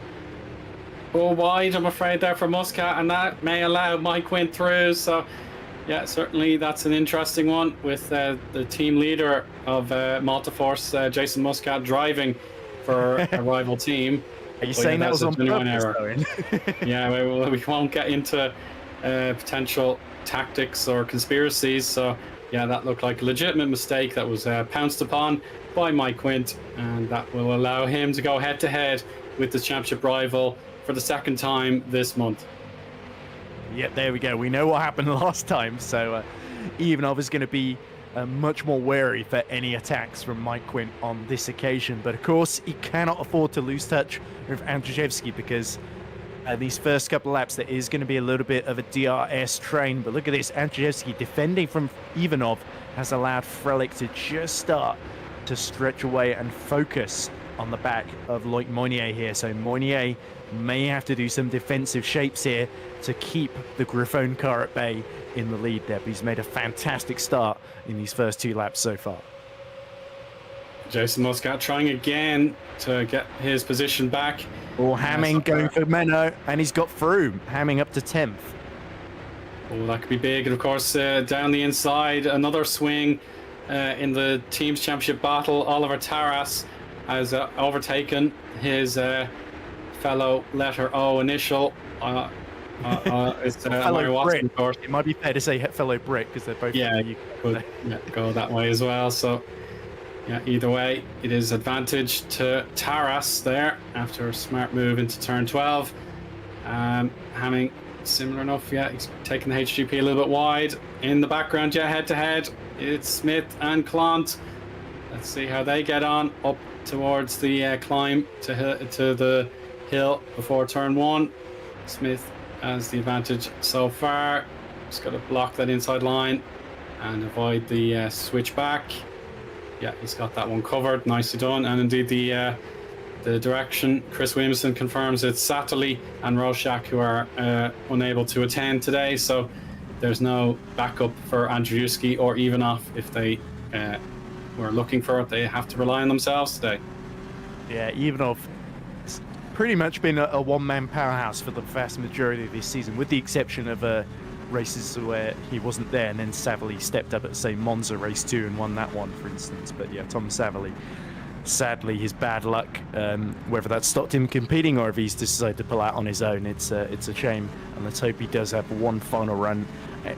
Go wide, I'm afraid, there for Muscat, and that may allow Mike Quinn through. So yeah, certainly that's an interesting one, with the team leader of Malta Force, Jason Muscat, driving for a rival team. Are you saying that was on purpose? Yeah, we won't get into potential tactics or conspiracies. So yeah, that looked like a legitimate mistake that was pounced upon by Mike Quint, and that will allow him to go head to head with the championship rival for the second time this month. Yep, there we go. We know what happened last time, so Eoin is going to be much more wary for any attacks from Mike Quinn on this occasion. But of course, he cannot afford to lose touch with Andrzejewski, because these first couple of laps, there is going to be a little bit of a DRS train. But look at this, Andrzejewski defending from Eoin has allowed Frelick to just start to stretch away and focus on the back of Loic Monnier here. So Monnier may have to do some defensive shapes here to keep the Griffon car at bay in the lead there. But he's made a fantastic start in these first 2 laps so far. Jason Muscat trying again to get his position back. Oh, Hamming going for Menno, and he's got Froome. Hamming up to 10th. Oh, that could be big. And of course, down the inside, another swing in the team's championship battle. Oliver Taras has overtaken his fellow letter O initial It's Fellow Mary Brit. Watson, of course. It might be fair to say fellow Brit because they're both Yeah, from the UK. could go that way as well. So, yeah, either way, it is advantage to Taras there after a smart move into turn 12. Hamming, similar enough, yeah, he's taking the HGP a little bit wide. In the background, yeah, head to head, it's Smith and Clant. Let's see how they get on up towards the climb to the hill before turn 1. Smith has the advantage so far. Just got to block that inside line and avoid the switch back. Yeah, he's got that one covered. Nicely done. And indeed, the direction, Chris Williamson confirms it's Satterley and Roshak who are unable to attend today. So there's no backup for Andrzejewski or Ivanov if they were looking for it. They have to rely on themselves today. Yeah, Ivanov has pretty much been a one-man powerhouse for the vast majority of this season, with the exception of races where he wasn't there, and then Savelli stepped up at, say, Monza race 2 and won that one, for instance. But yeah, Tom Savelli, sadly, his bad luck, whether that stopped him competing or if he's decided to pull out on his own, it's a shame. And let's hope he does have one final run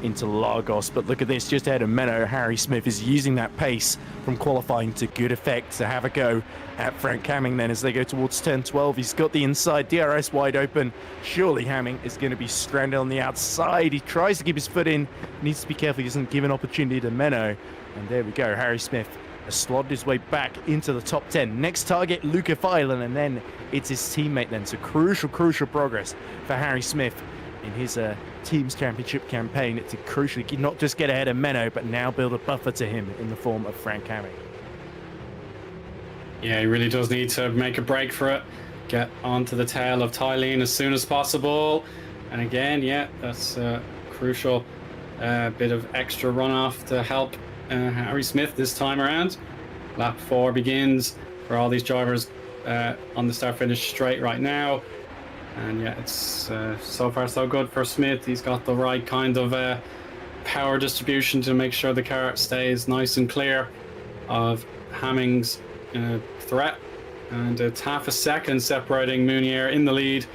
into Lagos. But look at this, just ahead of Menno, Harry Smith is using that pace from qualifying to good effect to have a go at Frank Hamming then as they go towards turn 12. He's got the inside, DRS wide open. Surely Hamming is going to be stranded on the outside. He tries to keep his foot in, needs to be careful he doesn't give an opportunity to Menno. And there we go, Harry Smith has slotted his way back into the top 10. Next target, Luca Filan, and then it's his teammate then. So crucial progress for Harry Smith in his team's championship campaign to crucially not just get ahead of Menno, but now build a buffer to him in the form of Frank Hamming. Yeah, he really does need to make a break for it. Get onto the tail of Tylene as soon as possible. And again, yeah, that's a crucial bit of extra runoff to help Harry Smith this time around. Lap 4 begins for all these drivers on the start-finish straight right now. And yeah, it's so far so good for Smith. He's got the right kind of power distribution to make sure the car stays nice and clear of Hamming's threat. And it's half a second separating Munier in the lead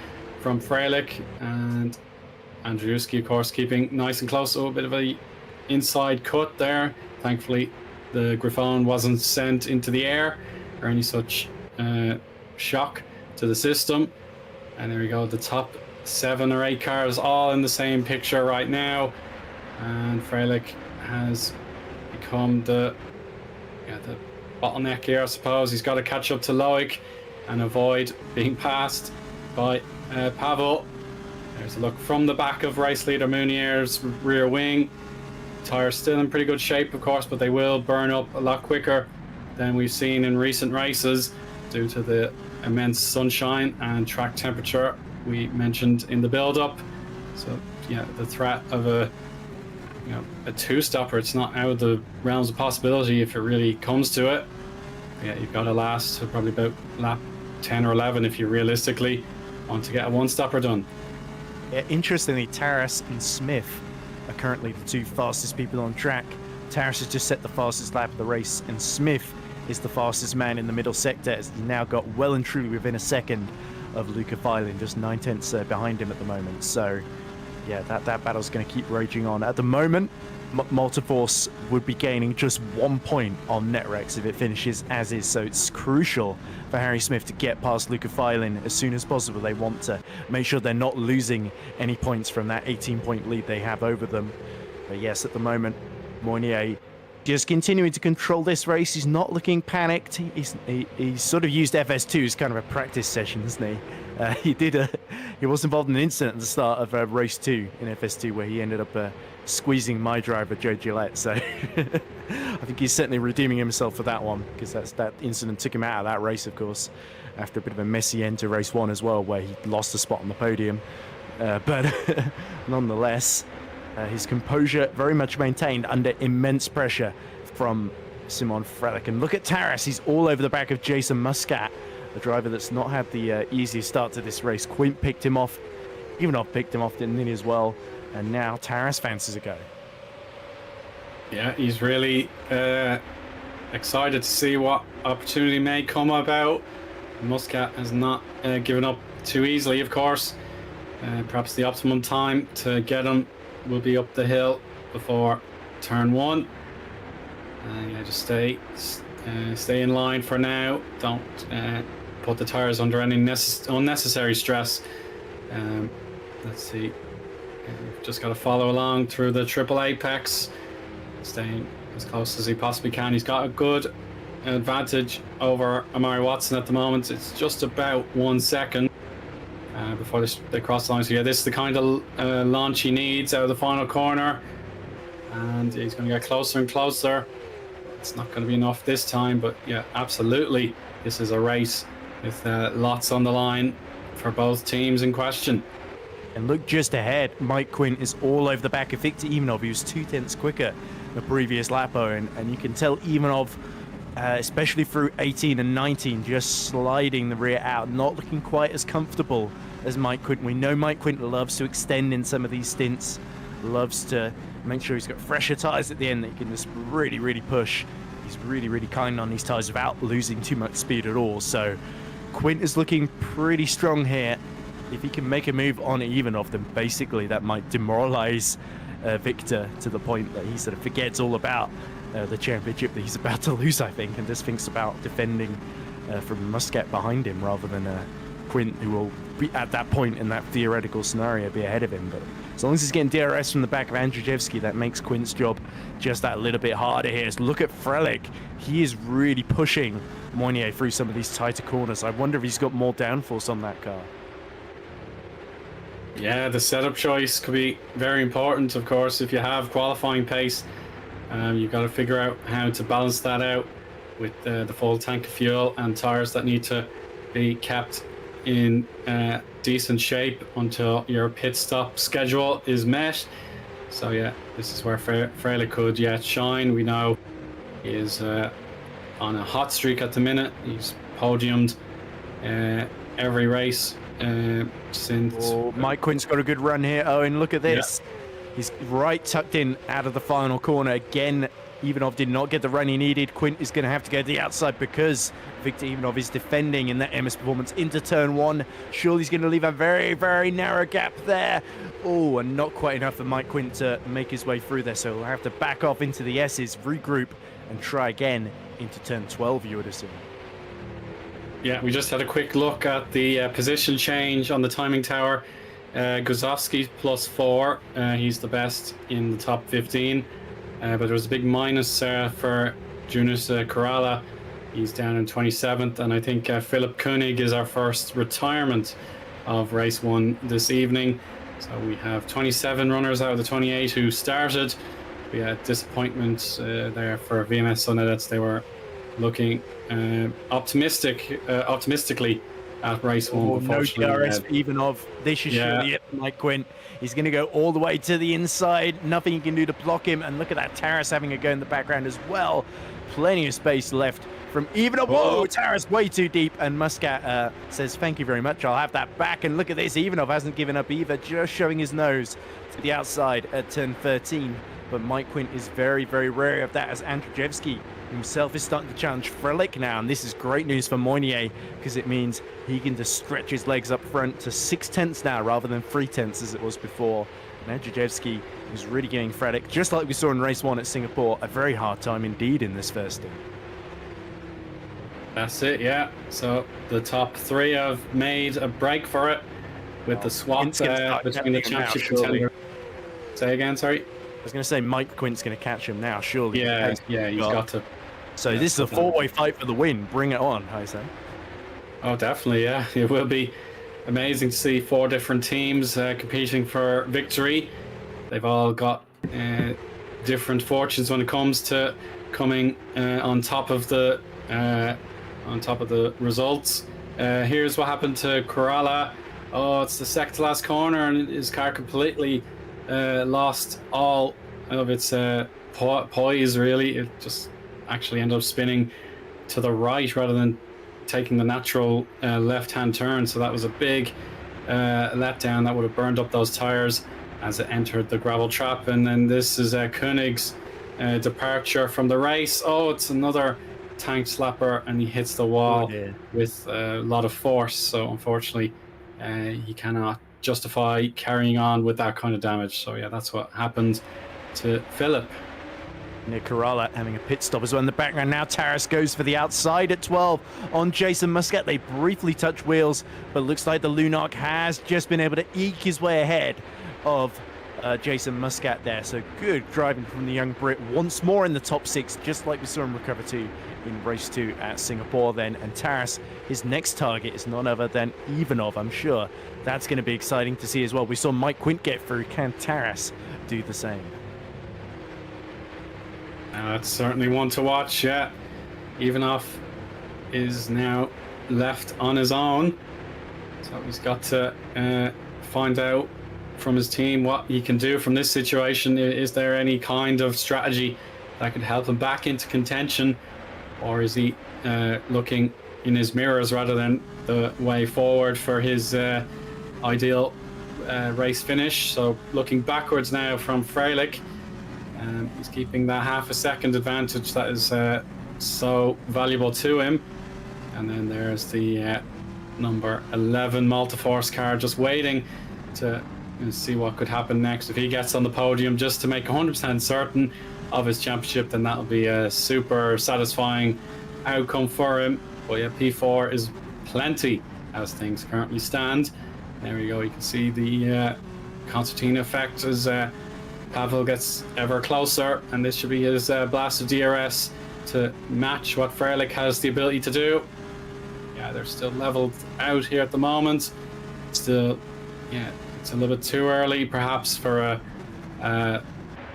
from Freilich, and Andrzejewski, of course, keeping nice and close. Oh, a bit of a inside cut there. Thankfully, the Griffon wasn't sent into the air or any such shock to the system. And there we go, the top 7 or 8 cars all in the same picture right now. And Freilich has become the bottleneck here, I suppose. He's got to catch up to Loic and avoid being passed by Pavel. There's a look from the back of race leader Munier's rear wing. Tyres still in pretty good shape, of course, but they will burn up a lot quicker than we've seen in recent races due to the immense sunshine and track temperature we mentioned in the build-up. So yeah, the threat of a two-stopper, it's not out of the realms of possibility if it really comes to it. Yeah, you've got to last to probably about lap 10 or 11 if you realistically want to get a one-stopper done. Yeah, interestingly, Taras and Smith are currently the 2 fastest people on track. Taras has just set the fastest lap of the race, and Smith is the fastest man in the middle sector, as he's now got well and truly within a second of Luca Filan, just 9/10 behind him at the moment. So yeah, that battle's going to keep raging on. At the moment, Multiforce would be gaining just 1 point on Netrex if it finishes as is, so it's crucial for Harry Smith to get past Luca Filan as soon as possible. They want to make sure they're not losing any points from that 18-point lead they have over them. But yes, at the moment, Moynier just continuing to control this race. He's not looking panicked. He's sort of used FS2 as kind of a practice session, isn't he? He was involved in an incident at the start of race 2 in FS2 where he ended up squeezing my driver, Joe Gillette. So I think he's certainly redeeming himself for that one, because that incident took him out of that race, of course, after a bit of a messy end to race 1 as well, where he lost a spot on the podium. But nonetheless, his composure very much maintained under immense pressure from Simon Freilich. And look at Taras, he's all over the back of Jason Muscat, a driver that's not had the easiest start to this race. Quint picked him off, Ivanov picked him off, didn't he, as well? And now Taras fancies a go. Yeah, he's really excited to see what opportunity may come about. Muscat has not given up too easily, of course. Perhaps the optimum time to get him will be up the hill before turn 1. Yeah, just stay in line for now. Don't put the tires under any unnecessary stress. Let's see. Just got to follow along through the triple apex, staying as close as he possibly can. He's got a good advantage over Amari Watson at the moment. It's just about 1 second before they cross the line. So yeah, this is the kind of launch he needs out of the final corner, and he's going to get closer and closer. It's not going to be enough this time, but yeah, absolutely, this is a race with lots on the line for both teams in question. And look just ahead, Mike Quint is all over the back of Victor Ivanov. He was 2/10 quicker the previous lap, and you can tell Ivanov, especially through 18 and 19, just sliding the rear out, not looking quite as comfortable as Mike Quint. We know Mike Quint loves to extend in some of these stints, loves to make sure he's got fresher tyres at the end that he can just really, really push. He's really, really kind on these tyres without losing too much speed at all. So Quint is looking pretty strong here. If he can make a move on Ivanov, then basically that might demoralize Victor to the point that he sort of forgets all about the championship that he's about to lose, I think, and just thinks about defending from Muscat behind him rather than Quint, who will be at that point in that theoretical scenario be ahead of him. But as long as he's getting DRS from the back of Andrzejewski, that makes Quint's job just that little bit harder here. So look at Frelich. He is really pushing Moynier through some of these tighter corners. I wonder if he's got more downforce on that car. Yeah, the setup choice could be very important, of course. If you have qualifying pace, you've got to figure out how to balance that out with the full tank of fuel and tires that need to be kept in decent shape until your pit stop schedule is met. So yeah, this is where Frelich could yet shine. We know he is on a hot streak at the minute. He's podiumed every race since. Mike Quint's got a good run here. Eoin, look at this. Yeah. He's right tucked in out of the final corner. Again, Ivanov did not get the run he needed. Quint is going to have to go to the outside because Victor Ivanov is defending in that MS performance into turn 1. Surely he's going to leave a very, very narrow gap there. Oh, and not quite enough for Mike Quint to make his way through there. So he'll have to back off into the S's, regroup, and try again into turn 12, you would assume. Yeah, we just had a quick look at the position change on the timing tower. Guzovski's +4. He's the best in the top 15. But there was a big minus for Jonas Korala. He's down in 27th. And I think Philip Koenig is our first retirement of race 1 this evening. So we have 27 runners out of the 28 who started. We had disappointment there for VMS Sonedets. They were looking optimistically at race 1. No DRS for Ivanov. This is surely it for Mike Quint. He's going to go all the way to the inside. Nothing you can do to block him. And look at that, Taras having a go in the background as well. Plenty of space left from Ivanov. Whoa, Taras way too deep. And Muscat says, thank you very much. I'll have that back. And look at this. Ivanov hasn't given up either, just showing his nose to the outside at turn 13. But Mike Quint is very, very wary of that as Andrzejewski himself is starting to challenge Frelich now. And this is great news for Moynier because it means he can just stretch his legs up front to 6/10 now rather than 3/10 as it was before. And Andrzejewski is really giving Frelich, just like we saw in race 1 at Singapore, a very hard time indeed in this first stint. That's it, yeah. So the top 3 have made a break for it with the swap between the championship contender. Say again, sorry? I was going to say Mike Quint's going to catch him now, surely. Yeah, he's got to. So this is a 4-way fight for the win. Bring it on, Jose. Oh, definitely, yeah. It will be amazing to see 4 different teams competing for victory. They've all got different fortunes when it comes to coming on top of the results. Here's what happened to Korala. Oh, it's the second to last corner, and his car completely lost all of its poise, really. It just actually ended up spinning to the right rather than taking the natural left-hand turn. So that was a big letdown. That would have burned up those tires as it entered the gravel trap. And then this is Koenig's departure from the race. Oh, it's another tank slapper, and he hits the wall with a lot of force. So unfortunately, he cannot justify carrying on with that kind of damage. So yeah, that's what happened to Philip. Nick Corrala having a pit stop as well in the background. Now Taras goes for the outside at 12 on Jason Muscat. They briefly touch wheels, but looks like the Lunark has just been able to eke his way ahead of Jason Muscat there. So good driving from the young Brit once more in the top 6, just like we saw him recover to in race 2 at Singapore then. And Taras, his next target is none other than Ivanov. I'm sure that's going to be exciting to see as well. We saw Mike Quint get through. Can Taras do the same? That's certainly one to watch, yeah. Ivanov is now left on his own. So he's got to find out from his team what he can do from this situation. Is there any kind of strategy that could help him back into contention? Or is he looking in his mirrors rather than the way forward for his ideal race finish? So looking backwards now from Freilich. He's keeping that half a second advantage that is so valuable to him. And then there's the number 11 Multiforce car just waiting to see what could happen next. If he gets on the podium just to make 100% certain of his championship, then that'll be a super satisfying outcome for him. But yeah, P4 is plenty as things currently stand. There we go, you can see the concertina effect as Pavel gets ever closer, and this should be his blast of DRS to match what Freilich has the ability to do. Yeah, they're still leveled out here at the moment. Still, yeah, it's a little bit too early perhaps for a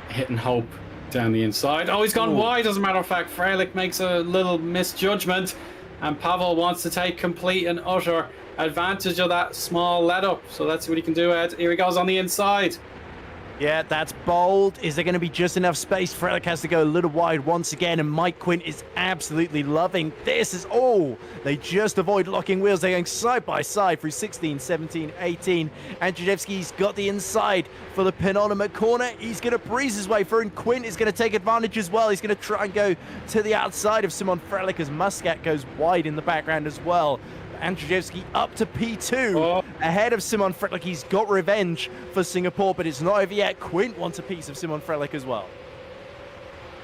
hit and hope down the inside. Oh, he's gone wide, as a matter of fact. Freilich makes a little misjudgment, and Pavel wants to take complete and utter advantage of that small let up. So let's see what he can do, Ed. Here he goes on the inside. Yeah, that's bold. Is there going to be just enough space? Freilich has to go a little wide once again, and Mike Quint is absolutely loving this. They just avoid locking wheels. They're going side by side through 16, 17, 18. Andrzejewski's got the inside for the penultimate corner. He's going to breeze his way through, and Quint is going to take advantage as well. He's going to try and go to the outside of Simon Freilich as Muscat goes wide in the background as well. Andrzejewski up to P2 ahead of Simon Freilich. He's got revenge for Singapore, but it's not over yet. Quint wants a piece of Simon Freilich as well.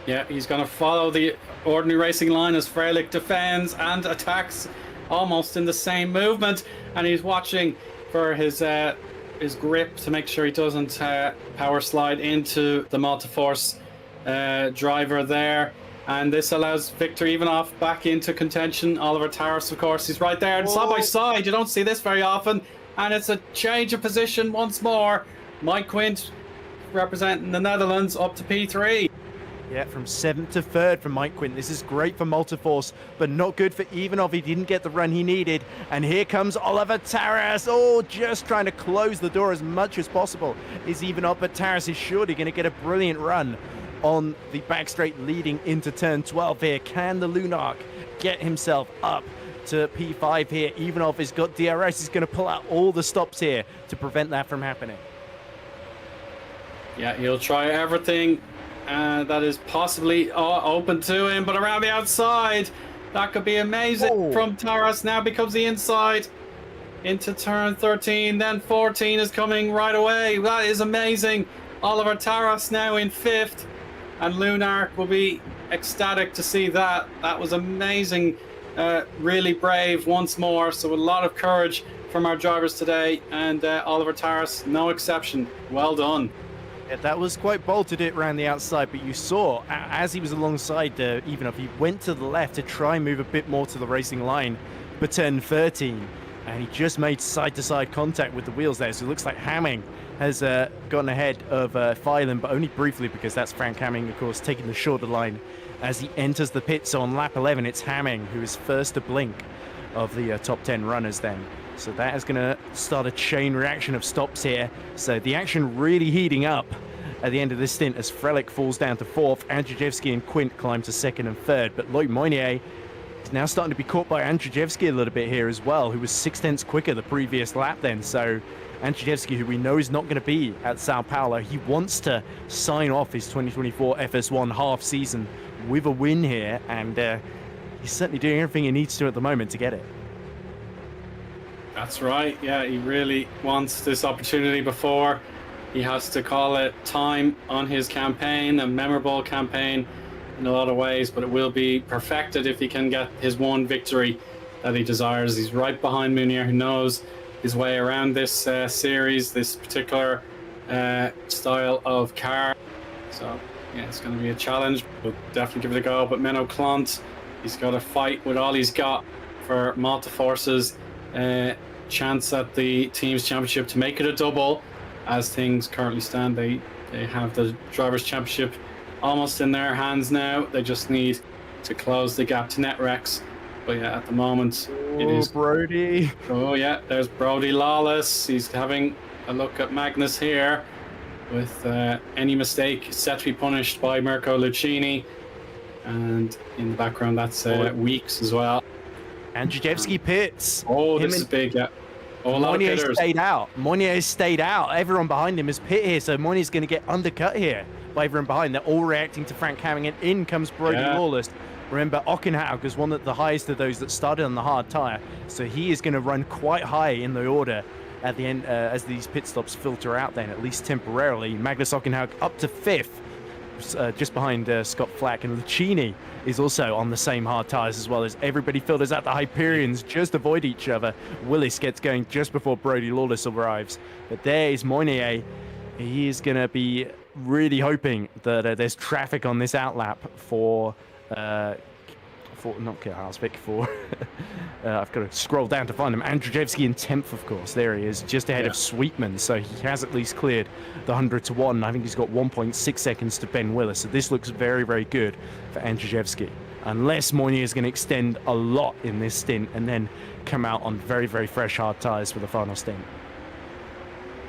Yeah, he's going to follow the ordinary racing line as Freilich defends and attacks almost in the same movement, and he's watching for his grip to make sure he doesn't power slide into the Multiforce driver there. And this allows Victor Ivanov back into contention. Oliver Taras, of course, he's right there. And side by side, you don't see this very often. And it's a change of position once more. Mike Quint representing the Netherlands up to P3. Yeah, from 7th to 3rd for Mike Quint. This is great for Multiforce, but not good for Ivanov. He didn't get the run he needed. And here comes Oliver Taras. Just trying to close the door as much as possible is Ivanov, but Taras is surely going to get a brilliant run on the back straight leading into turn 12 here. Can the Lunark get himself up to P5 here? Ivanov has got DRS. He's going to pull out all the stops here to prevent that from happening. Yeah, he'll try everything that is possibly open to him, but around the outside, that could be amazing from Taras. Now becomes the inside into turn 13, then 14 is coming right away. That is amazing. Oliver Taras now in 5th. And Lunark will be ecstatic to see that. That was amazing. Really brave once more. So a lot of courage from our drivers today. And Oliver Taras, no exception. Well done. Yeah, that was quite bold to do it around the outside. But you saw, as he was alongside Ivanov, he went to the left to try and move a bit more to the racing line for turn 13. And he just made side-to-side contact with the wheels there. So it looks like Hamming has gotten ahead of Phelan, but only briefly, because that's Frank Hamming, of course, taking the shorter line as he enters the pit. So on lap 11, it's Hamming who is first to blink of the top 10 runners then. So that is going to start a chain reaction of stops here. So the action really heating up at the end of this stint as Freilich falls down to 4th. Andrzejewski and Quint climb to 2nd and 3rd. But Loic Moynier is now starting to be caught by Andrzejewski a little bit here as well, who was 6/10 quicker the previous lap then. So Andrzejewski, who we know is not going to be at Sao Paulo, he wants to sign off his 2024 FS1 half season with a win here, and he's certainly doing everything he needs to at the moment to get it. That's right. Yeah, he really wants this opportunity before he has to call it time on his campaign, a memorable campaign in a lot of ways, but it will be perfected if he can get his one victory that he desires. He's right behind Munier, who knows his way around this series, this particular style of car. So, yeah, it's going to be a challenge. We'll definitely give it a go. But Menno Clont, he's got to fight with all he's got for Malta Force's chance at the team's championship to make it a double. As things currently stand, they have the Drivers' Championship almost in their hands now. They just need to close the gap to Netrex. But yeah, at the moment, it is Brody. Oh yeah, there's Brody Lawless. He's having a look at Magnus here, with any mistake set to be punished by Mirko Lucchini. And in the background, that's Weeks as well. Andrzejewski pits. Oh, this is big, yeah. Oh, a lot of Monnier hitters. stayed out. Monnier stayed out. Everyone behind him is pit here, so Monnier's going to get undercut here by everyone behind. They're all reacting to Frank Hamming, and in comes Brody Lawless. Remember, Ockenhaug was one of the highest of those that started on the hard tyre, so he is going to run quite high in the order at the end as these pit stops filter out then, at least temporarily. Magnus Ockenhaug up to 5th, just behind Scott Flack, and Lucchini is also on the same hard tyres as well as everybody filters out. The Hyperions just avoid each other. Willis gets going just before Brody Lawless arrives. But there is Moynier. He is going to be really hoping that there's traffic on this outlap for not Kierhalsvik, for I've got to scroll down to find him. Andrzejewski in 10th, of course. There he is, just ahead of Sweetman. So he has at least cleared the 100 to 1. I think he's got 1.6 seconds to Ben Willis. So this looks very, very good for Andrzejewski. Unless Moynier is going to extend a lot in this stint and then come out on very, very fresh hard tyres for the final stint.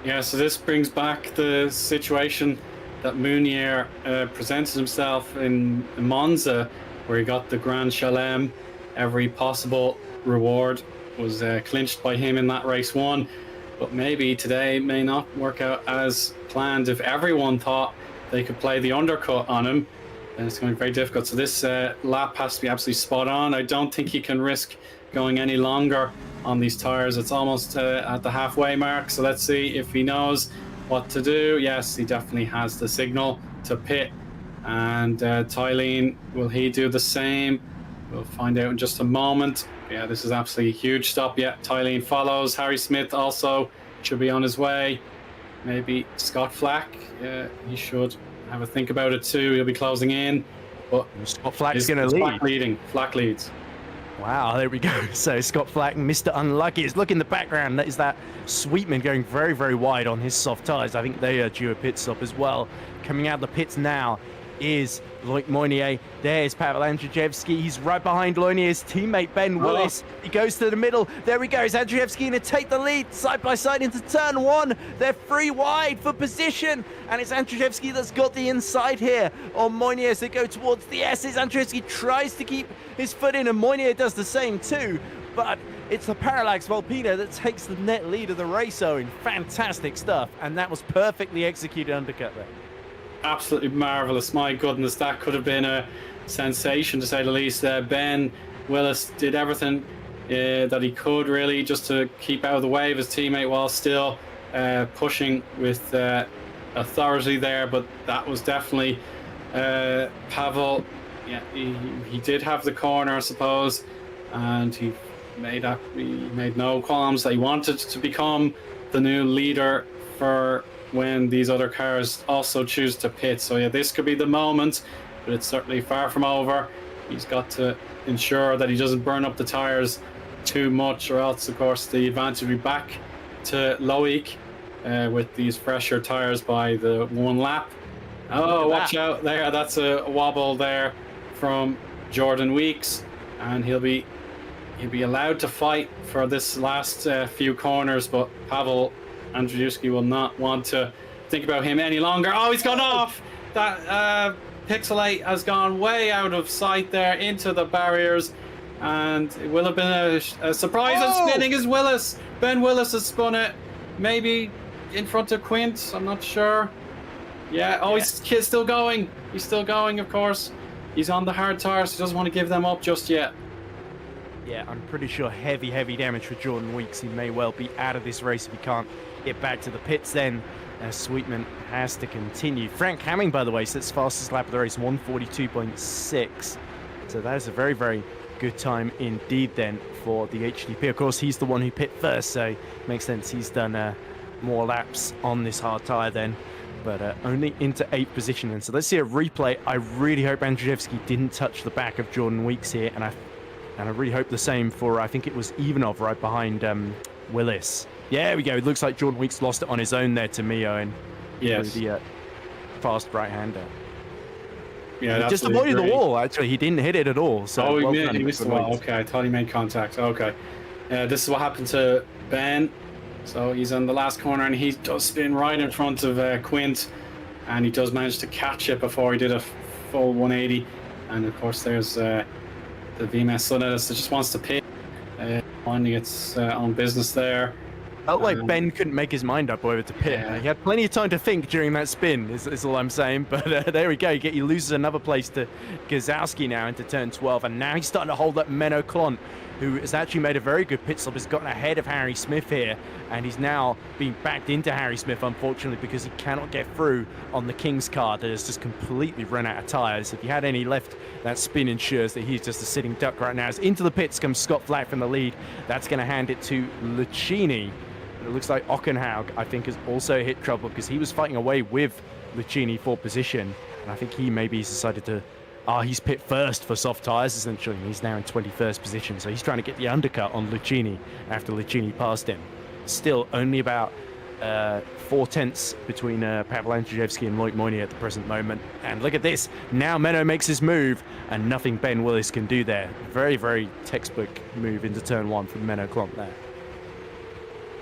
Yeah, so this brings back the situation that Munier presented himself in Monza, where he got the Grand Chelem. Every possible reward was clinched by him in that race one. But maybe today may not work out as planned. If everyone thought they could play the undercut on him, then it's going to be very difficult. So this lap has to be absolutely spot on. I don't think he can risk going any longer on these tyres. It's almost at the halfway mark. So let's see if he knows what to do. Yes, he definitely has the signal to pit. And Tylene, will he do the same? We'll find out in just a moment. Yeah, this is absolutely a huge stop. Yeah, Tylene follows. Harry Smith also should be on his way. Maybe Scott Flack. He should have a think about it too. He'll be closing in. But Scott Flack's going to lead. Flack leads. Wow, there we go. So Scott Flack, Mr. Unlucky. It's look in the background. That is that Sweetman going very, very wide on his soft tyres. I think they are due a pit stop as well. Coming out the pits now is Loic Moynier. There's Pavel Andrzejewski. He's right behind Loinier's teammate Ben Willis. He goes to the middle. There he goes. Andrzejewski going to take the lead side by side into turn 1. They're free wide for position, and it's Andrzejewski that's got the inside here on Moynier as they go towards the S's. Andrzejewski tries to keep his foot in, and Moynier does the same too, but it's the Parallax Volpino that takes the net lead of the race, Eoin. Fantastic stuff, and that was perfectly executed undercut there. Absolutely marvelous. My goodness, that could have been a sensation to say the least. Ben Willis did everything that he could, really, just to keep out of the way of his teammate while still pushing with authority there. But that was definitely Pavel. Yeah, he did have the corner, I suppose, and he made no qualms that he wanted to become the new leader for when these other cars also choose to pit. So yeah, this could be the moment, but it's certainly far from over. He's got to ensure that he doesn't burn up the tyres too much, or else, of course, the advantage will be back to Loic with these fresher tyres by the one lap. Oh, watch out there. That's a wobble there from Jordan Weeks, and he'll be allowed to fight for this last few corners, but Pavel Andrzejewski will not want to think about him any longer. Oh, he's gone off! That Pixelate has gone way out of sight there into the barriers, and it will have been a surprise. And spinning is Willis. Ben Willis has spun it, maybe in front of Quint. I'm not sure. Yeah. Oh, he's still going. He's still going, of course. He's on the hard tires. He doesn't want to give them up just yet. Yeah, I'm pretty sure heavy damage for Jordan Weeks. He may well be out of this race if he can't get back to the pits then. Sweetman has to continue. Frank Hamming, by the way, sets fastest lap of the race, 142.6. So that is a very good time indeed then for the HDP. Of course, he's the one who pit first, so it makes sense he's done more laps on this hard tyre then. But only into 8th position. And so let's see a replay. I really hope Andrzejewski didn't touch the back of Jordan Weeks here, and I really hope the same for, I think it was Ivanov right behind Willis. Yeah, there we go. It looks like Jordan Weeks lost it on his own there to me, Eoin. Yes. The fast right-hander. Yeah, he just avoided the wall, actually. He didn't hit it at all. So he missed the wall. Okay, I thought he made contact. Okay. This is what happened to Ben. So he's on the last corner, and he does spin right in front of Quint, and he does manage to catch it before he did a full 180. And, of course, there's the VMS Sunedis that just wants to pit. Finally gets on business there. Felt like Ben couldn't make his mind up whether to pit. Yeah. He had plenty of time to think during that spin, is all I'm saying. But there we go. He loses another place to Gazowski now into turn 12. And now he's starting to hold up Menno Klont, who has actually made a very good pit stop, has gotten ahead of Harry Smith here. And he's now being backed into Harry Smith, unfortunately, because he cannot get through on the King's car that has just completely run out of tyres. If he had any left, that spin ensures that he's just a sitting duck right now. As into the pits comes Scott Flack from the lead. That's going to hand it to Lucchini. It looks like Ockenhaug, I think, has also hit trouble because he was fighting away with Lucchini for position. And I think he maybe has decided to... he's pit first for soft tyres, essentially, and he's now in 21st position. So he's trying to get the undercut on Lucchini after Lucchini passed him. Still only about 4/10 between Pavel Andrzejewski and Loic Moynier at the present moment. And look at this. Now Menno makes his move, and nothing Ben Willis can do there. Very textbook move into turn 1 from Menno Klont there.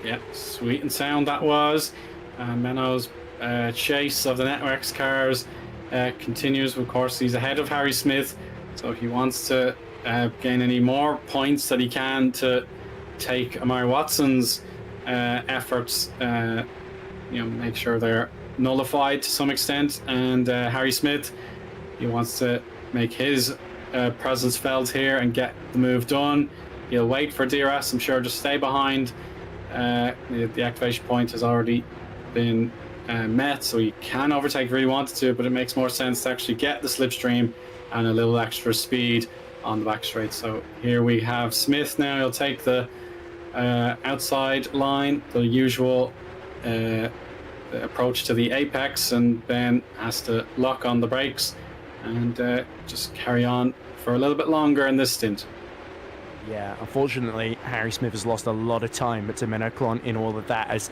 Yeah, sweet and sound that was. Menno's chase of the Networks cars continues. Of course, he's ahead of Harry Smith, so he wants to gain any more points that he can to take Amari Watson's efforts, make sure they're nullified to some extent. And Harry Smith, he wants to make his presence felt here and get the move done. He'll wait for DRS, I'm sure, to stay behind. The activation point has already been met, so he can overtake if he really wanted to, but it makes more sense to actually get the slipstream and a little extra speed on the back straight. So here we have Smith now. He'll take the outside line, the usual approach to the apex, and Ben has to lock on the brakes and just carry on for a little bit longer in this stint. Yeah, unfortunately, Harry Smith has lost a lot of time to Menno Klont in all of that, as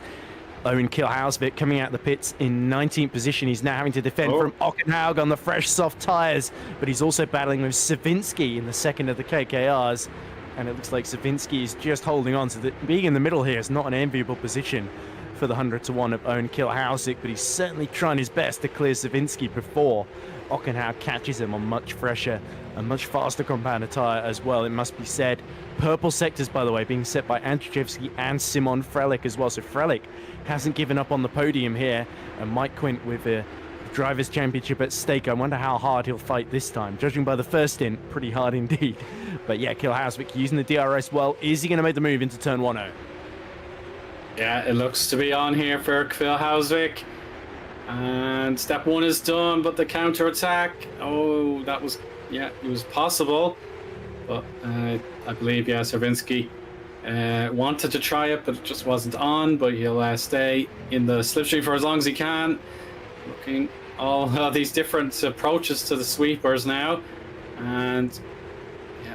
Owen Kilhausvik coming out the pits in 19th position. He's now having to defend from Ockenhaug on the fresh soft tyres, but he's also battling with Savinski in the second of the KKRs. And it looks like Savinski is just holding on. So that being in the middle here is not an enviable position for the 100-1 of Owen Kilhausvik, but he's certainly trying his best to clear Savinski before Ockenhaug catches him on much fresher and much faster compounder tyre as well, it must be said. Purple sectors, by the way, being set by Andrzejewski and Simon Frelich as well. So Frelich hasn't given up on the podium here, and Mike Quint with a Drivers' Championship at stake. I wonder how hard he'll fight this time. Judging by the first stint, pretty hard indeed. But yeah, Kilhausvik using the DRS well. Is he going to make the move into turn 1-0? Yeah, it looks to be on here for Kilhausvik. And step 1 is done, but the counter attack, that was, it was possible. But I believe, Savinski wanted to try it, but it just wasn't on. But he'll stay in the slipstream for as long as he can. Looking all these different approaches to the sweepers now. And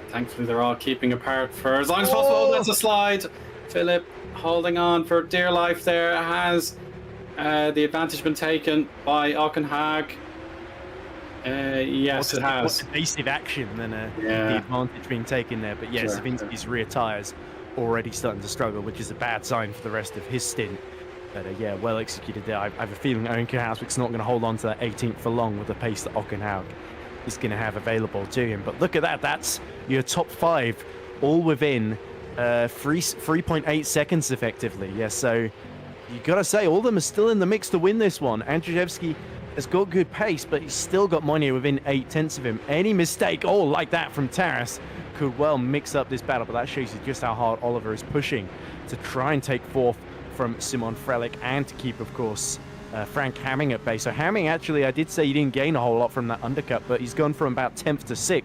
thankfully they're all keeping apart for as long as possible. That's a slide. Philip holding on for dear life there. Has the advantage been taken by Ockenhaug? Yes, it has. What evasive action than the advantage being taken there. But yes, Savinski's rear tyres already starting to struggle, which is a bad sign for the rest of his stint. But well executed there. I have a feeling Owen Kilhausvik's not going to hold on to that 18th for long with the pace that Ockenhaug is going to have available to him. But look at that. That's your top 5 all within 3.8 seconds effectively. Yes, so you got to say all of them are still in the mix to win this one. Andrzejewski has got good pace, but he's still got Moynier within 0.8 of him. Any mistake, like that from Taras, could well mix up this battle, but that shows you just how hard Oliver is pushing to try and take fourth from Simon Frelick and to keep, of course, Frank Hamming at bay. So Hamming, actually, I did say he didn't gain a whole lot from that undercut, but he's gone from about 10th to 6th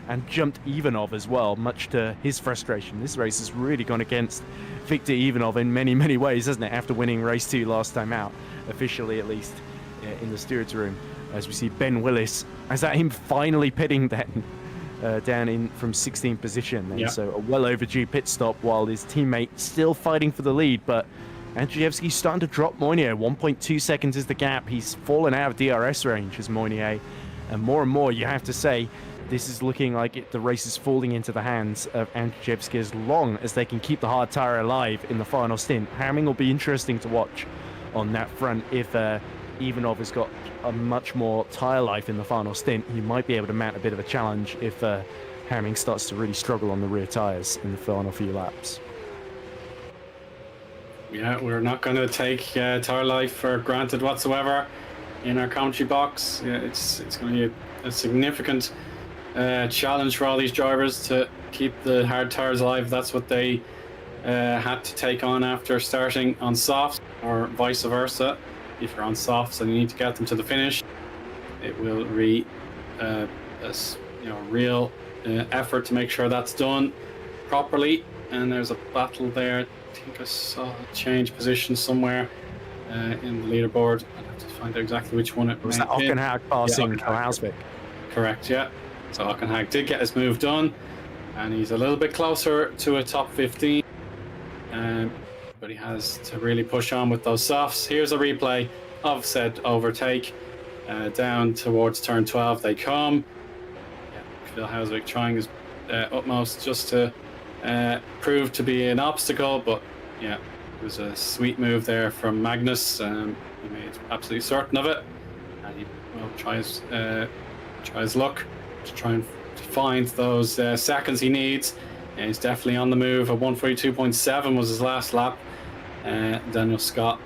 and jumped Ivanov as well, much to his frustration. This race has really gone against Viktor Ivanov in many, many ways, hasn't it? After winning race 2 last time out, officially at least, in the steward's room. As we see Ben Willis, is that him finally pitting then? Down in from 16th position then. So a well overdue pit stop while his teammate still fighting for the lead, but Andrzejewski's starting to drop Moynier. 1.2 seconds is the gap. He's fallen out of DRS range as Moynier, and more you have to say this is looking like the race is falling into the hands of Andrzejewski as long as they can keep the hard tire alive in the final stint. Hamming will be interesting to watch on that front. If Ivanov has got a much more tire life in the final stint, he might be able to mount a bit of a challenge if Hamming starts to really struggle on the rear tires in the final few laps. Yeah, we're not going to take tire life for granted whatsoever in our commentary box. Yeah, it's going to be a significant challenge for all these drivers to keep the hard tires alive. That's what they had to take on after starting on softs, or vice versa. If you're on softs and you need to get them to the finish, it will be a real effort to make sure that's done properly. And there's a battle there. I think I saw a change position somewhere in the leaderboard. I'll have to find out exactly which one it was. That Ockenhag passing Hausvik. Correct, yeah. So Ockenhag did get his move done, and he's a little bit closer to a top 15. But he has to really push on with those softs. Here's a replay of said overtake. Down towards turn 12 they come. Phil Hausvik trying his utmost just to prove to be an obstacle, but yeah, it was a sweet move there from Magnus. He made absolutely certain of it, and he will try his luck to try and find those seconds he needs. And he's definitely on the move. A 142.7 was his last lap. Daniel Scott,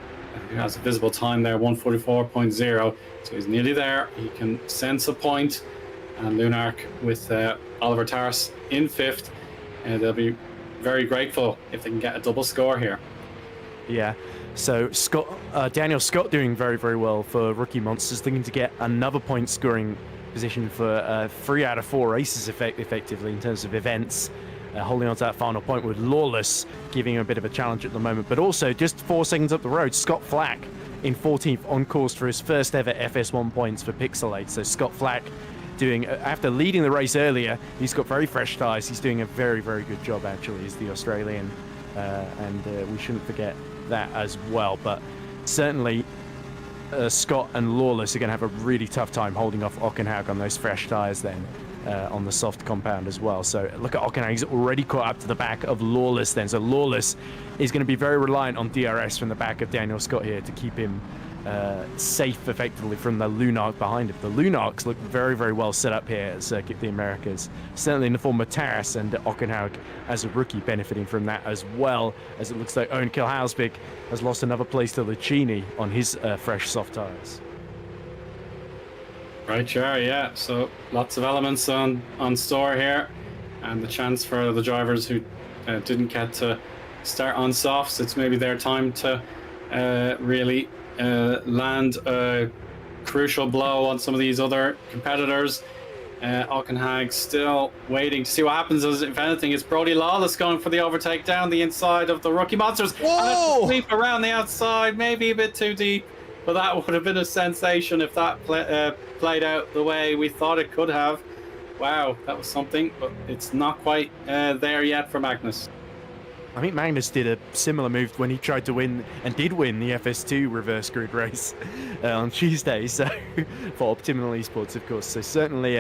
who has a visible time there, 144.0, so he's nearly there. He can sense a point, and Lunark with Oliver Tars in 5th. They'll be very grateful if they can get a double score here. Yeah, so Daniel Scott doing very, very well for Rookie Monsters, looking to get another point scoring position for 3 out of 4 races effectively in terms of events. Holding on to that final point with Lawless giving him a bit of a challenge at the moment, but also just 4 seconds up the road, Scott Flack in 14th on course for his first ever FS1 points for Pixelate. So Scott Flack doing, after leading the race earlier, he's got very fresh tyres. He's doing a very, very good job actually as the Australian, and we shouldn't forget that as well. But certainly Scott and Lawless are going to have a really tough time holding off Ockenhag on those fresh tyres then. On the soft compound as well. So look at Ockenhag, he's already caught up to the back of Lawless then. So Lawless is going to be very reliant on DRS from the back of Daniel Scott here to keep him safe effectively from the Lunark behind him. The Lunarks look very, very well set up here at Circuit of the Americas. Certainly in the form of Taras, and Ockenhag as a rookie benefiting from that as well, as it looks like Eoin Kilhausvik has lost another place to Lucchini on his fresh soft tyres. Right, sure, yeah. So lots of elements on store here, and the chance for the drivers who didn't get to start on softs. It's maybe their time to really land a crucial blow on some of these other competitors. Ockenhag still waiting to see what happens. As if anything, it's Brody Lawless going for the overtake down the inside of the Rookie Monsters. Whoa! And a sweep around the outside, maybe a bit too deep. But that would have been a sensation if that played out the way we thought it could have. Wow, that was something, but it's not quite there yet for Magnus. I think Magnus did a similar move when he tried to win, and did win, the FS2 reverse grid race on Tuesday, so for Optimal Esports, of course. So certainly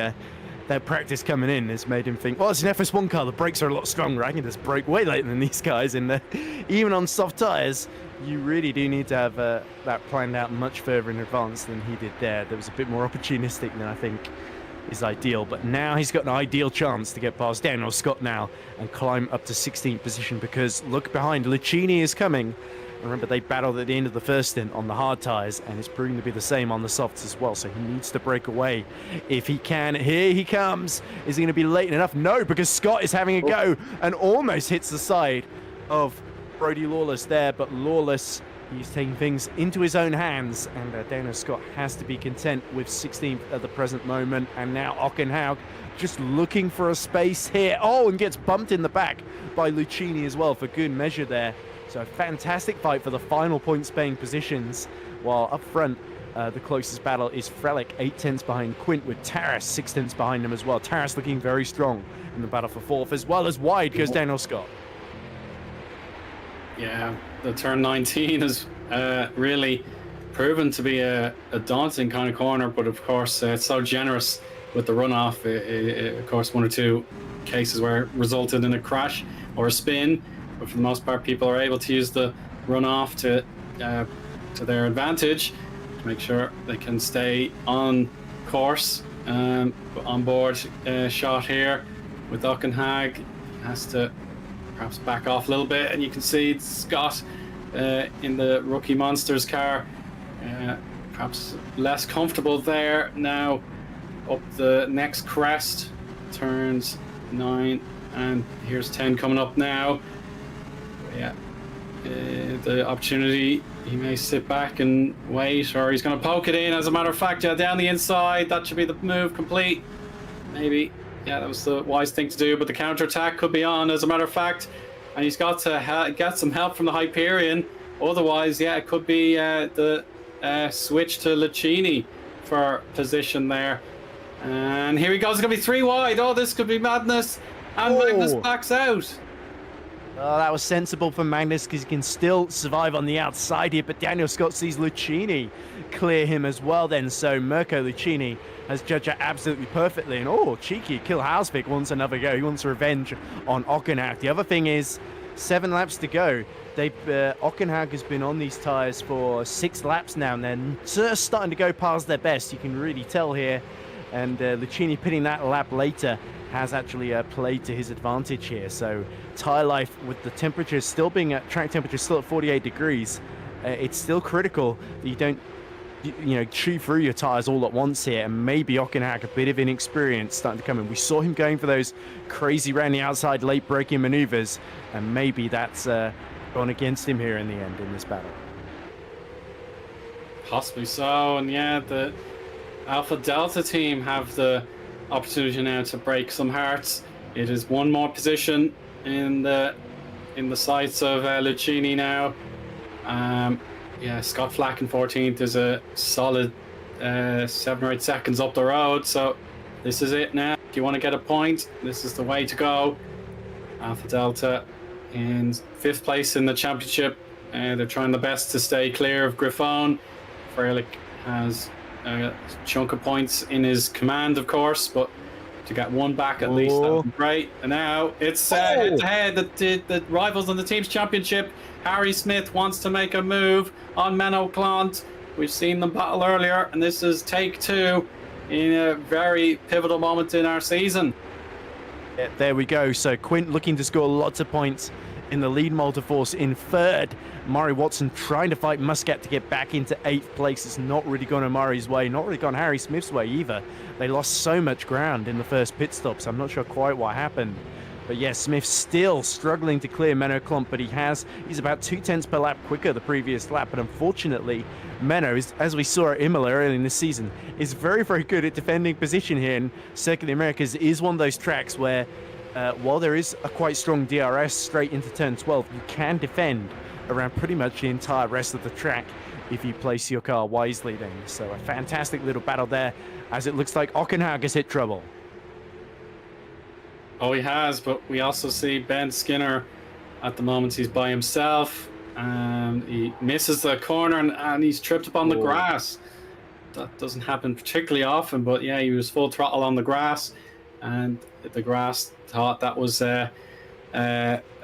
that practice coming in has made him think, well, it's an FS1 car, the brakes are a lot stronger, I can just brake way later than these guys, and even on soft tyres, you really do need to have that planned out much further in advance than he did there. That was a bit more opportunistic than I think is ideal, but now he's got an ideal chance to get past Daniel Scott now and climb up to 16th position, because look behind, Lucchini is coming, Remember, they battled at the end of the first stint on the hard tyres, and it's proving to be the same on the softs as well. So he needs to break away if he can. Here he comes. Is he going to be late enough? No, because Scott is having a go and almost hits the side of Brodie Lawless there. But Lawless, he's taking things into his own hands, and Daniel Scott has to be content with 16th at the present moment. And now Ockenhaug just looking for a space here. Oh, and gets bumped in the back by Lucchini as well for good measure there. So a fantastic fight for the final points-paying positions, while up front, the closest battle is Frelick, 8 tenths behind Quint, with Taras 6 tenths behind him as well. Taras looking very strong in the battle for 4th, as well as wide goes Daniel Scott. Yeah, the turn 19 has really proven to be a daunting kind of corner, but of course it's so generous with the runoff. Of course, 1 or 2 cases where it resulted in a crash or a spin, but for the most part, people are able to use the runoff to their advantage to make sure they can stay on course. On board shot here with Ockenhaug. He has to perhaps back off a little bit, and you can see Scott in the Rookie Monsters car, perhaps less comfortable there. Now up the next crest, turns 9, and here's 10 coming up now. Yeah, the opportunity, he may sit back and wait, or he's going to poke it in. As a matter of fact, yeah, down the inside, that should be the move complete. Maybe, yeah, that was the wise thing to do, but the counter-attack could be on, as a matter of fact, and he's got to get some help from the Hyperion. Otherwise, yeah, it could be the switch to Lucchini for position there. And here he goes, it's going to be 3 wide. Oh, this could be madness. And Magnus backs out. Oh, that was sensible for Magnus, because he can still survive on the outside here, but Daniel Scott sees Lucchini clear him as well then. So Mirko Lucchini has judged it absolutely perfectly. And oh, cheeky, Kill Hausvik wants another go. He wants revenge on Ockenhaug. The other thing is, 7 laps to go. Ockenhaug has been on these tyres for 6 laps now, and they're just starting to go past their best. You can really tell here. And Lucchini pitting that lap later has actually played to his advantage here. So tyre life, with the temperatures still being at track temperature still at 48 degrees, it's still critical that you don't chew through your tyres all at once here. And maybe Ockenhaug, a bit of inexperience starting to come in. We saw him going for those crazy round the outside late braking maneuvers, and maybe that's gone against him here in the end in this battle. Possibly so. And yeah, the Alpha Delta team have the opportunity now to break some hearts. It is 1 more position in the sights of Lucchini now. Yeah, Scott Flack in 14th is a solid 7 or 8 seconds up the road. So this is it now. If you want to get a point, this is the way to go. Alpha Delta in 5th place in the championship. They're trying the best to stay clear of Griffon. Frelick has a chunk of points in his command, of course, but to get 1 back at least, that would be great. And now it's head-to-head, the rivals in the team's championship. Harry Smith wants to make a move on Menno Clant. We've seen them battle earlier, and this is take 2 in a very pivotal moment in our season. Yeah, there we go. So Quint looking to score lots of points in the lead multiforce in 3rd. Murray Watson trying to fight Muscat to get back into 8th place. It's not really gone Murray's way, not really gone Harry Smith's way either. They lost so much ground in the first pit stop, so I'm not sure quite what happened. But yeah, Smith still struggling to clear Menno Klomp, but he's about 2 tenths per lap quicker the previous lap. But unfortunately, Menno, as we saw at Imola early in the season, is very, very good at defending position here. And Circuit of the Americas is one of those tracks where while there is a quite strong DRS straight into turn 12, you can defend around pretty much the entire rest of the track if you place your car wisely then. So a fantastic little battle there, as it looks like Ockenhaug has hit trouble. Oh, he has, but we also see Ben Skinner at the moment. He's by himself, and he misses the corner, and he's tripped up on the grass. That doesn't happen particularly often, but yeah, he was full throttle on the grass, and the grass thought that was a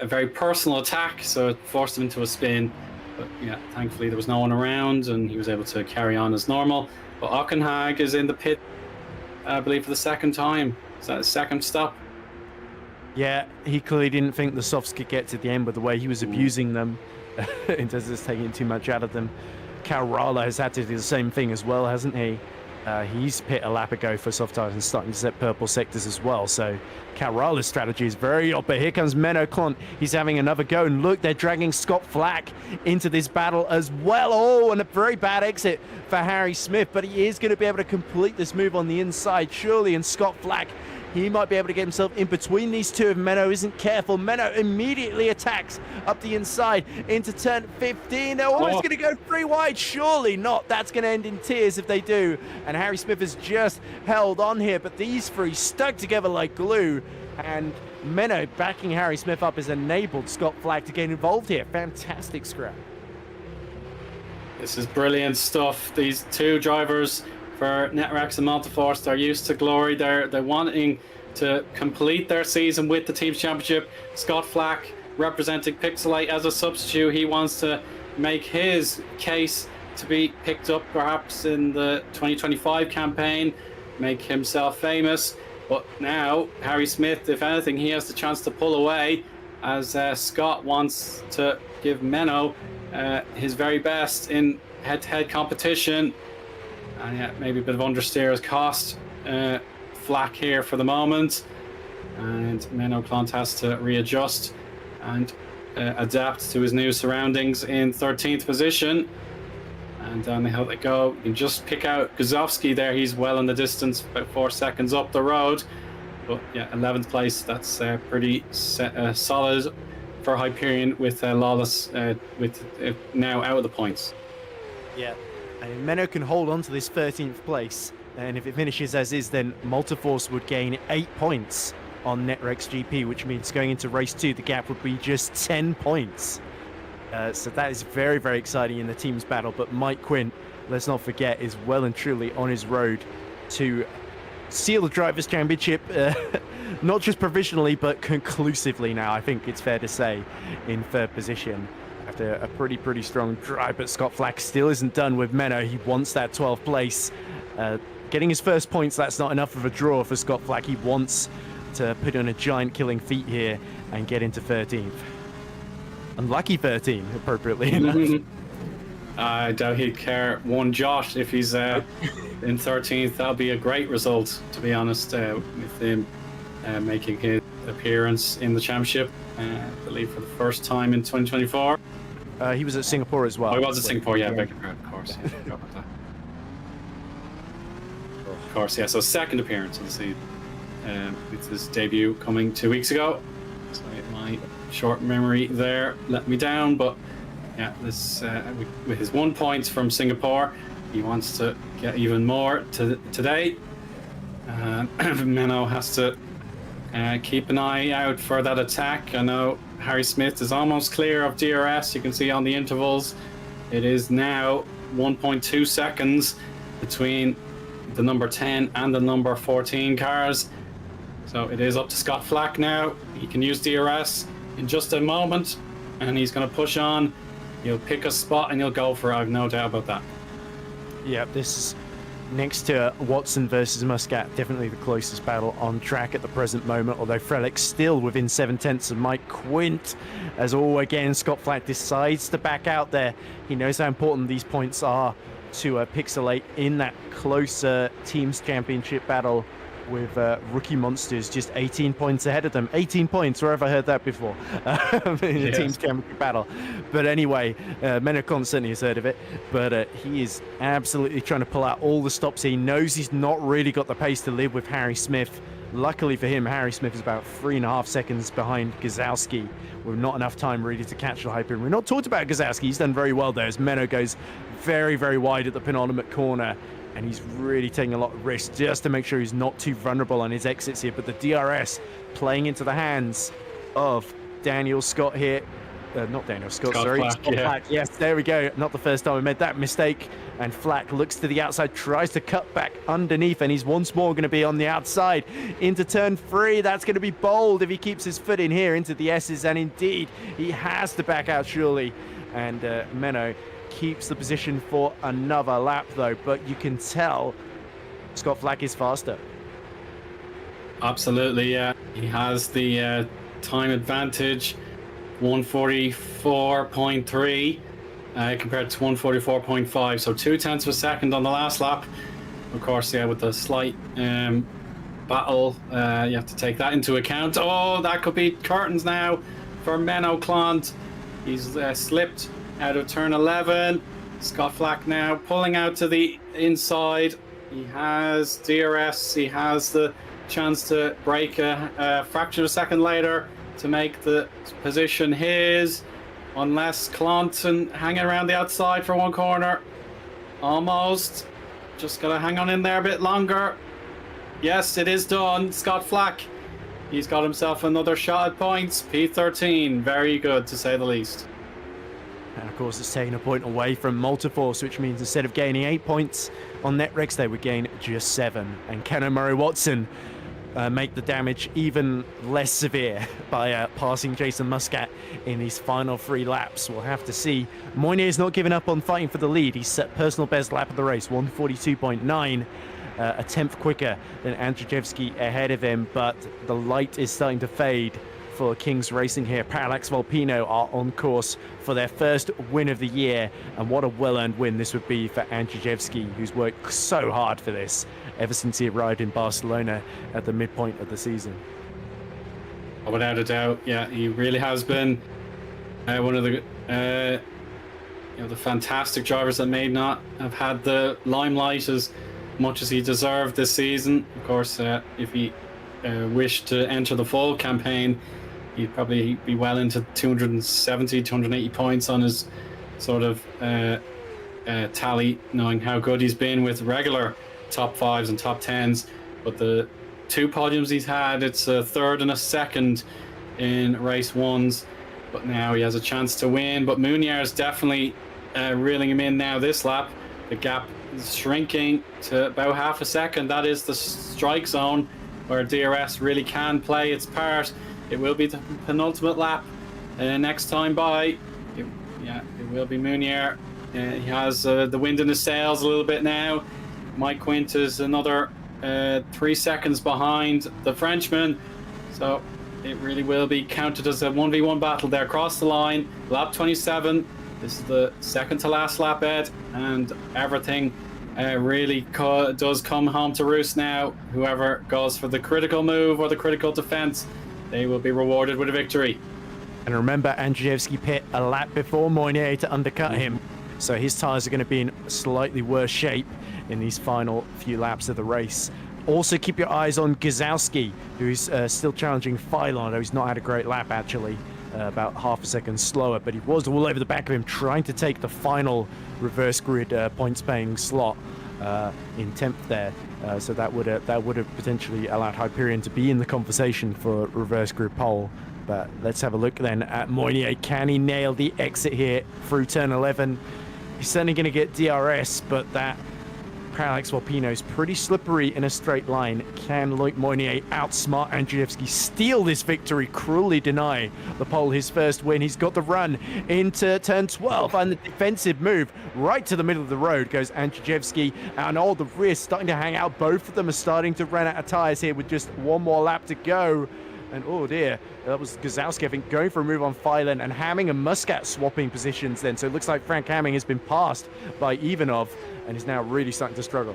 very personal attack, so it forced him into a spin. But yeah, thankfully there was no one around, and he was able to carry on as normal. But Ockenhaug is in the pit, I believe, for the 2nd time. Is that his 2nd stop? Yeah, he clearly didn't think the softs could get to the end with the way he was abusing them. in terms of just taking too much out of them. Carrala has had to do the same thing as well, hasn't he? He's pit a lap ago for soft tires and starting to set purple sectors as well. So Carrala's strategy is very up. But here comes Menno Clont. He's having another go. And look, they're dragging Scott Flack into this battle as well. Oh, and a very bad exit for Harry Smith. But he is going to be able to complete this move on the inside, surely. And Scott Flack, he might be able to get himself in between these two if Menno isn't careful. Menno immediately attacks up the inside into turn 15. They're almost going to go 3 wide. Surely not. That's going to end in tears if they do. And Harry Smith has just held on here, but these three stuck together like glue. And Menno backing Harry Smith up has enabled Scott Flack to get involved here. Fantastic scrap. This is brilliant stuff. These two drivers for Netrex and Monteforce, they're used to glory. They're wanting to complete their season with the team's championship. Scott Flack representing Pixelite as a substitute. He wants to make his case to be picked up perhaps in the 2025 campaign, make himself famous. But now Harry Smith, if anything, he has the chance to pull away, as Scott wants to give Menno his very best in head-to-head competition. And yeah, maybe a bit of understeer has cost Flack here for the moment. And Menno Clont has to readjust and adapt to his new surroundings in 13th position. And down the hill they go. You can just pick out Guzowski there. He's well in the distance, about 4 seconds up the road. But yeah, 11th place, that's pretty solid for Hyperion with Lawless now out of the points. Yeah. And Menno can hold on to this 13th place, and if it finishes as is, then Multiforce would gain 8 points on Netrex GP, which means going into race 2, the gap would be just 10 points. So that is very, very exciting in the team's battle. But Mike Quinn, let's not forget, is well and truly on his road to seal the Drivers' Championship, not just provisionally, but conclusively now, I think it's fair to say, in 3rd position. After a pretty strong drive, but Scott Flack still isn't done with Menno. He wants that 12th place. Getting his first points, that's not enough of a draw for Scott Flack. He wants to put on a giant killing feat here and get into 13th. Unlucky 13, appropriately enough. I doubt he'd care one jot if he's in 13th. That'll be a great result, to be honest, with him making his appearance in the championship, I believe for the first time in 2024. He was at Singapore as well. Oh, he was at Singapore, yeah, beg your pardon, of course. Yeah, forgot about that. Of course, yeah, so 2nd appearance of the season, with his debut coming 2 weeks ago. So my short memory there let me down, but yeah, this with his 1 point from Singapore, he wants to get even more today. Menno has to keep an eye out for that attack. I know Harry Smith is almost clear of DRS. You can see on the intervals, it is now 1.2 seconds between the number 10 and the number 14 cars. So it is up to Scott Flack now. He can use DRS in just a moment, and he's going to push on. He'll pick a spot and he'll go for it. I've no doubt about that. Yeah, this is next to Watson versus Muscat, definitely the closest battle on track at the present moment, although Frelick still within 7/10 of Mike Quint. As all again, Scott Flack decides to back out there. He knows how important these points are to Pixelate in that closer teams championship battle with rookie monsters just 18 points ahead of them. 18 points, where have I heard that before? In the team's championship battle. But anyway, Menno Clont certainly has heard of it, but he is absolutely trying to pull out all the stops. He knows he's not really got the pace to live with Harry Smith. Luckily for him, Harry Smith is about 3.5 seconds behind Guzowski, with not enough time really to catch the Hyperion. We've not talked about Guzowski. He's done very well there as Menno goes very, very wide at the penultimate corner. And he's really taking a lot of risk just to make sure he's not too vulnerable on his exits here. But the DRS playing into the hands of Daniel Scott here. Not Daniel Scott, sorry. Flack, Scott Flack. Yes, there we go. Not the first time we made that mistake. And Flack looks to the outside, tries to cut back underneath, and he's once more going to be on the outside into turn 3. That's going to be bold if he keeps his foot in here into the S's. And indeed, he has to back out surely. And Menno keeps the position for another lap though, but you can tell Scott Flack is faster. Absolutely, yeah. He has the time advantage. 144.3 compared to 144.5. So 0.2 of a second on the last lap. Of course, yeah, with the slight battle, you have to take that into account. Oh, that could be curtains now for Menno Clont. He's slipped out of turn 11. Scott Flack now pulling out to the inside. He has DRS. He has the chance to break a fraction of a second later to make the position his. Unless Clonton hanging around the outside for one corner. Almost. Just got to hang on in there a bit longer. Yes, it is done. Scott Flack. He's got himself another shot at points. P13. Very good, to say the least. And of course, it's taking a point away from Multiforce, which means instead of gaining 8 points on Netrex, they would gain just 7. And can Murray Watson make the damage even less severe by passing Jason Muscat in these final 3 laps? We'll have to see. Moynier is not giving up on fighting for the lead. He's set personal best lap of the race, 142.9. A tenth quicker than Andrzejewski ahead of him, but the light is starting to fade for Kings Racing here. Parallax Volpino are on course for their first win of the year, and what a well-earned win this would be for Andrzejewski, who's worked so hard for this ever since he arrived in Barcelona at the midpoint of the season. Without a doubt, yeah, he really has been one of the the fantastic drivers that may not have had the limelight as much as he deserved this season. Of course, if he wished to enter the full campaign, he'd probably be well into 270, 280 points on his sort of tally, knowing how good he's been with regular top 5s and top 10s. But the 2 podiums he's had, it's a third and a second in race 1s. But now he has a chance to win. But Mounier is definitely reeling him in now this lap. The gap is shrinking to about half a second. That is the strike zone where DRS really can play its part. It will be the penultimate lap next time by. It will be Mounier. He has the wind in his sails a little bit now. Mike Quint is another 3 seconds behind the Frenchman. So it really will be counted as a 1v1 battle there across the line. Lap 27. This is the second to last lap, Ed, and everything really does come home to roost now. Whoever goes for the critical move or the critical defense, they will be rewarded with a victory. And remember, Andrzejewski pit a lap before Moynier to undercut him, so his tyres are going to be in slightly worse shape in these final few laps of the race. Also keep your eyes on Gazowski, who's still challenging Phylon, though he's not had a great lap actually. About half a second slower, but he was all over the back of him trying to take the final reverse grid points paying slot in 10th there. So that would have potentially allowed Hyperion to be in the conversation for reverse grid pole. But let's have a look then at Moynier. Can he nail the exit here through turn 11? He's certainly going to get DRS, but that Parallax Volpino is pretty slippery in a straight line. Can Loic Moynier outsmart Andrzejewski, steal this victory, cruelly deny the pole his first win? He's got the run into turn 12, and the defensive move right to the middle of the road goes Andrzejewski, and all the rear starting to hang out. Both of them are starting to run out of tyres here with just one more lap to go. And oh dear, that was Gazowski, I think, going for a move on Phylon, and Hamming and Muscat swapping positions then. So it looks like Frank Hamming has been passed by Ivanov and is now really starting to struggle.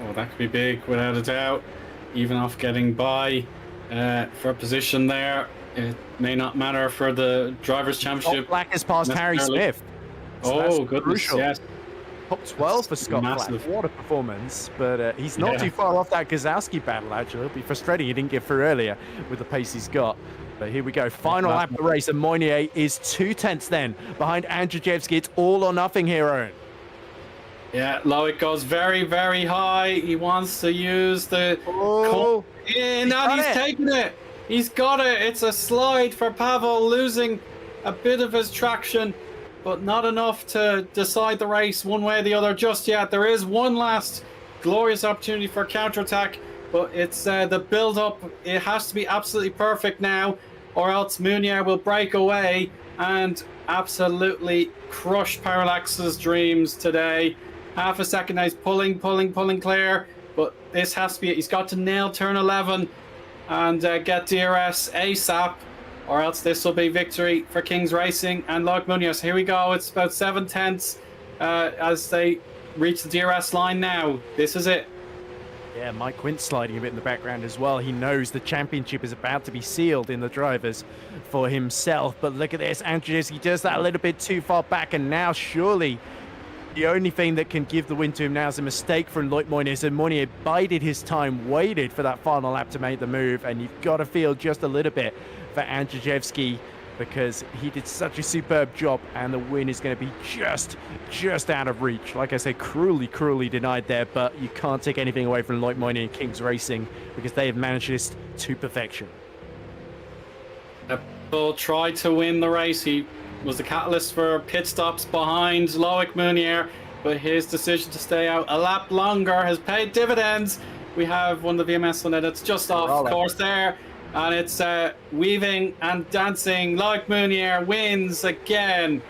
Oh, that could be big, without a doubt. Ivanov getting by for a position there. It may not matter for the Drivers' Championship. Scott Black has passed Harry Smith. So goodness, crucial. yes. Top 12 for Scott massive. Black. What a performance. But he's not too far off that Gazowski battle, actually. It'll be frustrating he didn't get through earlier with the pace he's got. But here we go. Final lap of the race, and Moynier is 2/10 then behind Andrzejewski. It's all or nothing here, Eoin. Yeah, Loic goes very, very high. He wants to use the... and he's taken it. He's got it. It's a slide for Pavel, losing a bit of his traction, but not enough to decide the race one way or the other just yet. There is one last glorious opportunity for counterattack, but it's the build-up. It has to be absolutely perfect now, or else Mounier will break away and absolutely crush Parallax's dreams today. Half a second now, he's pulling clear, but this has to be it. He's got to nail turn 11 and get DRS ASAP. or else this will be victory for Kings Racing and Loic Munoz. Here we go. It's about 7/10 as they reach the DRS line now. This is it. Yeah, Mike Quint sliding a bit in the background as well. He knows the championship is about to be sealed in the drivers for himself. But look at this. Andrzejewski does that a little bit too far back. And now surely the only thing that can give the win to him now is a mistake from Loic Munoz. And Munoz bided his time, waited for that final lap to make the move. And you've got to feel just a little bit for Andrzejewski, because he did such a superb job, and the win is going to be just out of reach. Like I say, cruelly denied there, but you can't take anything away from Loic Munoz and Kings Racing, because they have managed this to perfection. Will tried to win the race. He was the catalyst for pit stops behind Loic Munoz, but his decision to stay out a lap longer has paid dividends. We have one of the VMS on it. It's just off course there. And it's weaving and dancing. Loic Munoz wins again.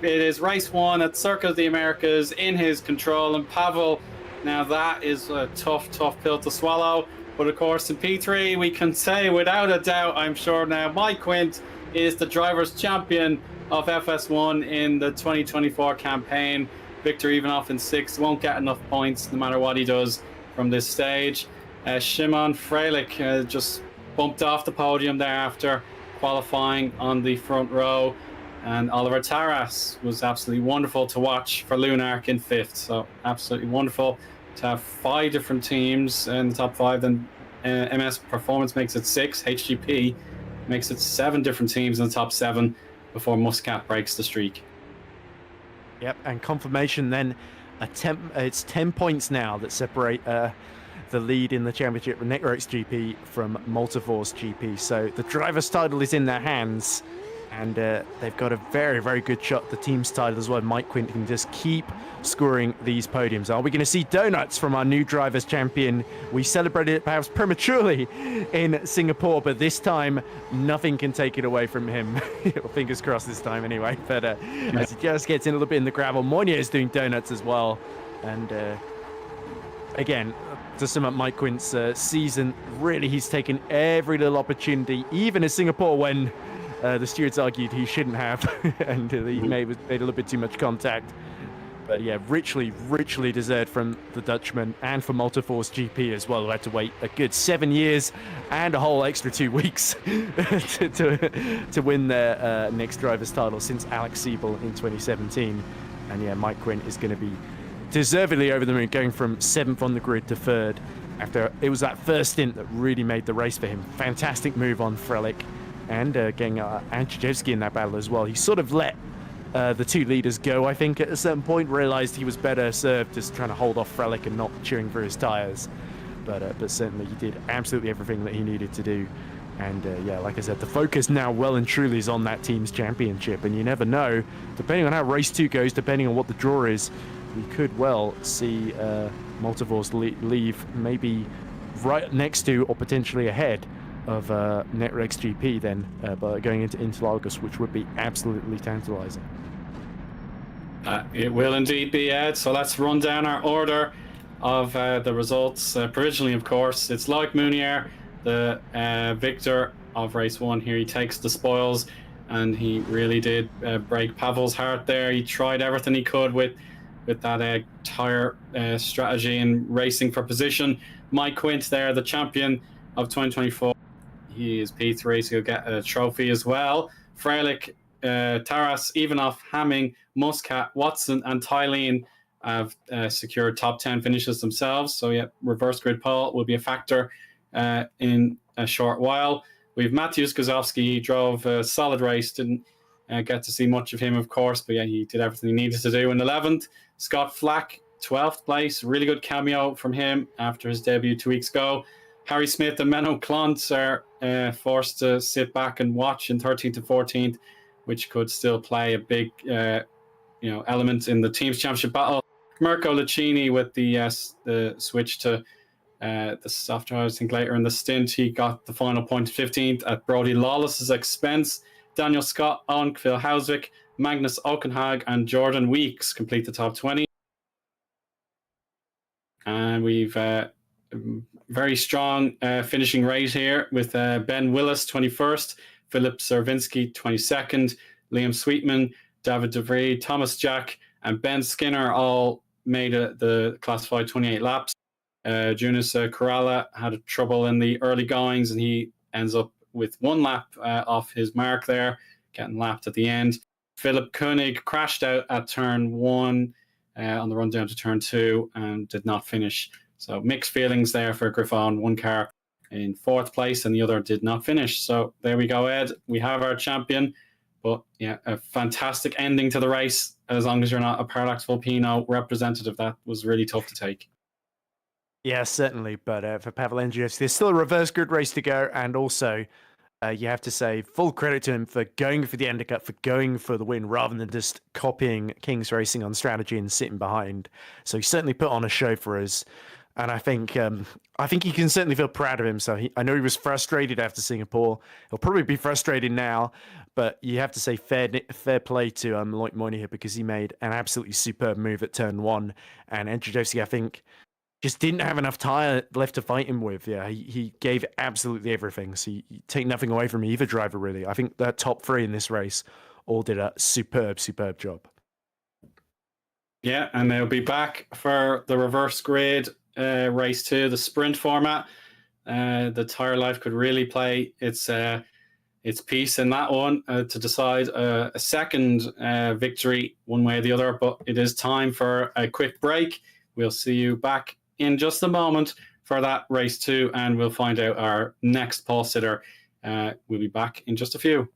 It is race 1 at Circuit of the Americas in his control. And Pavel, now that is a tough pill to swallow. But of course, in P3, we can say without a doubt, I'm sure now, Mike Quint is the driver's champion of FS1 in the 2024 campaign. Victor Ivanov in 6th. Won't get enough points no matter what he does from this stage. Szymon Freilich just bumped off the podium there after qualifying on the front row, and Oliver Taras was absolutely wonderful to watch for Lunark in 5th. So absolutely wonderful to have 5 different teams in the top 5. Then MS Performance makes it 6, HGP makes it 7 different teams in the top 7 before Muscat breaks the streak. Yep, and confirmation then, it's 10 points now that separate the lead in the championship with Networks GP from Multiforce GP. So the driver's title is in their hands, and they've got a very good shot at the team's title as well. Mike Quint can just keep scoring these podiums. Are we going to see donuts from our new driver's champion? We celebrated it perhaps prematurely in Singapore, but this time nothing can take it away from him. Fingers crossed this time anyway. But as he just gets in a little bit in the gravel, Monia is doing donuts as well. And again, to sum up Mike Quint's season, really he's taken every little opportunity, even in Singapore when the stewards argued he shouldn't have, and he made a little bit too much contact. But yeah, richly deserved from the Dutchman and for Multiforce GP as well, who had to wait a good 7 years and a whole extra 2 weeks to win their next driver's title since Alex Siebel in 2017. And yeah, Mike Quint is going to be deservedly over the moon, going from 7th on the grid to 3rd after it was that first stint that really made the race for him. Fantastic move on Freilich, and getting Andrzejewski in that battle as well. He sort of let the 2 leaders go, I think, at a certain point, realized he was better served just trying to hold off Freilich and not cheering for his tires. But certainly he did absolutely everything that he needed to do. And yeah, like I said, the focus now well and truly is on that team's championship. And you never know, depending on how race 2 goes, depending on what the draw is, we could well see Multiforce leave maybe right next to or potentially ahead of Netrex GP then by going into Interlagos, which would be absolutely tantalizing. It will indeed be, Ed. So let's run down our order of the results. Provisionally, of course, it's Loic Munoz, the victor of race 1 here. He takes the spoils, and he really did break Pavel's heart there. He tried everything he could with that tire strategy and racing for position. Mike Quint there, the champion of 2024. He is P3, so he'll get a trophy as well. Freilich, Taras, Ivanov, Hamming, Muscat, Watson, and Tylene have secured top 10 finishes themselves. So yeah, reverse grid pole will be a factor in a short while. We have Mateusz Gazowski. He drove a solid race. Didn't get to see much of him, of course, but yeah, he did everything he needed to do in 11th. Scott Flack, 12th place. Really good cameo from him after his debut 2 weeks ago. Harry Smith and Menno Klontz are forced to sit back and watch in 13th to 14th, which could still play a big element in the team's championship battle. Mirko Lucchini with the switch to the soft tires, I think later in the stint, he got the final point 15th at Brody Lawless's expense. Daniel Scott, Phil Hauswick, Magnus Okenhag, and Jordan Weeks complete the top 20. And we've very strong finishing rate here with Ben Willis 21st, Philip Servinski 22nd, Liam Sweetman, David DeVries, Thomas Jack, and Ben Skinner all made the classified 28 laps. Jonas Corrala had trouble in the early goings, and he ends up with 1 lap off his mark there, getting lapped at the end. Philip Koenig crashed out at turn 1 on the run down to turn 2 and did not finish. So mixed feelings there for Griffon. One car in 4th place and the other did not finish. So there we go, Ed. We have our champion. But yeah, a fantastic ending to the race. As long as you're not a Parallax Volpino representative, that was really tough to take. Yeah, certainly. But for Pavel Andrievsky, there's still a reverse grid race to go. And also, you have to say full credit to him for going for the undercut, for going for the win, rather than just copying King's Racing on strategy and sitting behind. So he certainly put on a show for us. And I think you can certainly feel proud of him. So I know he was frustrated after Singapore. He'll probably be frustrated now. But you have to say fair play to Loic Moynihan here, because he made an absolutely superb move at turn 1. And Andrievsky, I think, just didn't have enough tyre left to fight him with. Yeah, he gave absolutely everything. So you take nothing away from either driver, really. I think the top 3 in this race all did a superb job. Yeah, and they'll be back for the reverse grid race 2, the sprint format. The tyre life could really play its piece in that one to decide a second victory one way or the other. But it is time for a quick break. We'll see you back in just a moment for that race 2, and we'll find out our next pole sitter. We'll be back in just a few.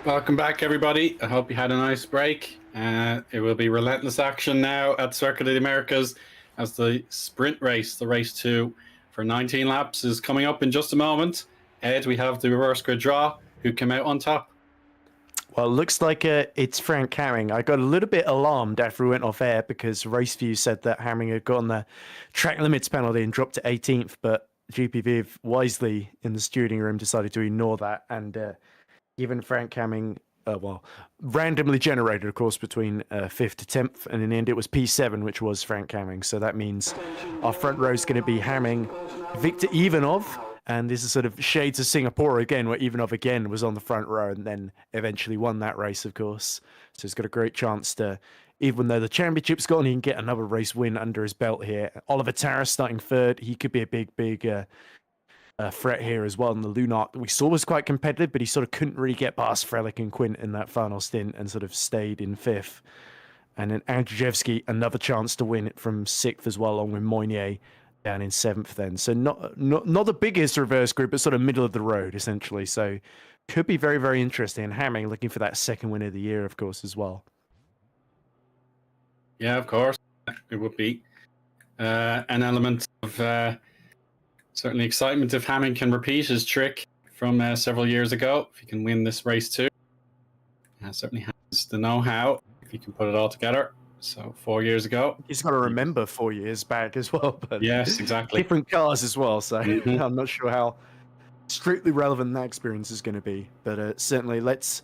Welcome back, everybody. I hope you had a nice break. It will be relentless action now at Circuit of the Americas as the sprint race, the race 2 for 19 laps, is coming up in just a moment. Ed, we have the reverse grid draw. Who came out on top? Well, it looks like it's Frank Hamming. I got a little bit alarmed after we went off air because RaceView said that Hamming had gotten the track limits penalty and dropped to 18th, but GPV wisely in the stewarding room decided to ignore that and given Frank Hamming, randomly generated, of course, between 5th to 10th, and in the end it was P7, which was Frank Hamming. So that means our front row is going to be Hamming, Victor Ivanov, And this is sort of shades of Singapore again, where Ivanov again was on the front row and then eventually won that race, of course. So he's got a great chance to, even though the championship's gone, he can get another race win under his belt here. Oliver Taras starting third. He could be a big threat here as well. And the Lunark that we saw was quite competitive, but he sort of couldn't really get past Frelich and Quint in that final stint and sort of stayed in fifth. And then Andrzejewski, another chance to win it from sixth as well, along with Moynier down in seventh then. So not the biggest reverse group, but sort of middle of the road, essentially. So could be very, very interesting. And Hamming looking for that second win of the year, of course, as well. Yeah, of course. It would be an element of certainly excitement if Hamming can repeat his trick from several years ago. If he can win this race too. Certainly has the know-how if he can put it all together. So 4 years ago. He's got to remember 4 years back as well. But yes, exactly. Different cars as well. So I'm not sure how strictly relevant that experience is going to be. But certainly let's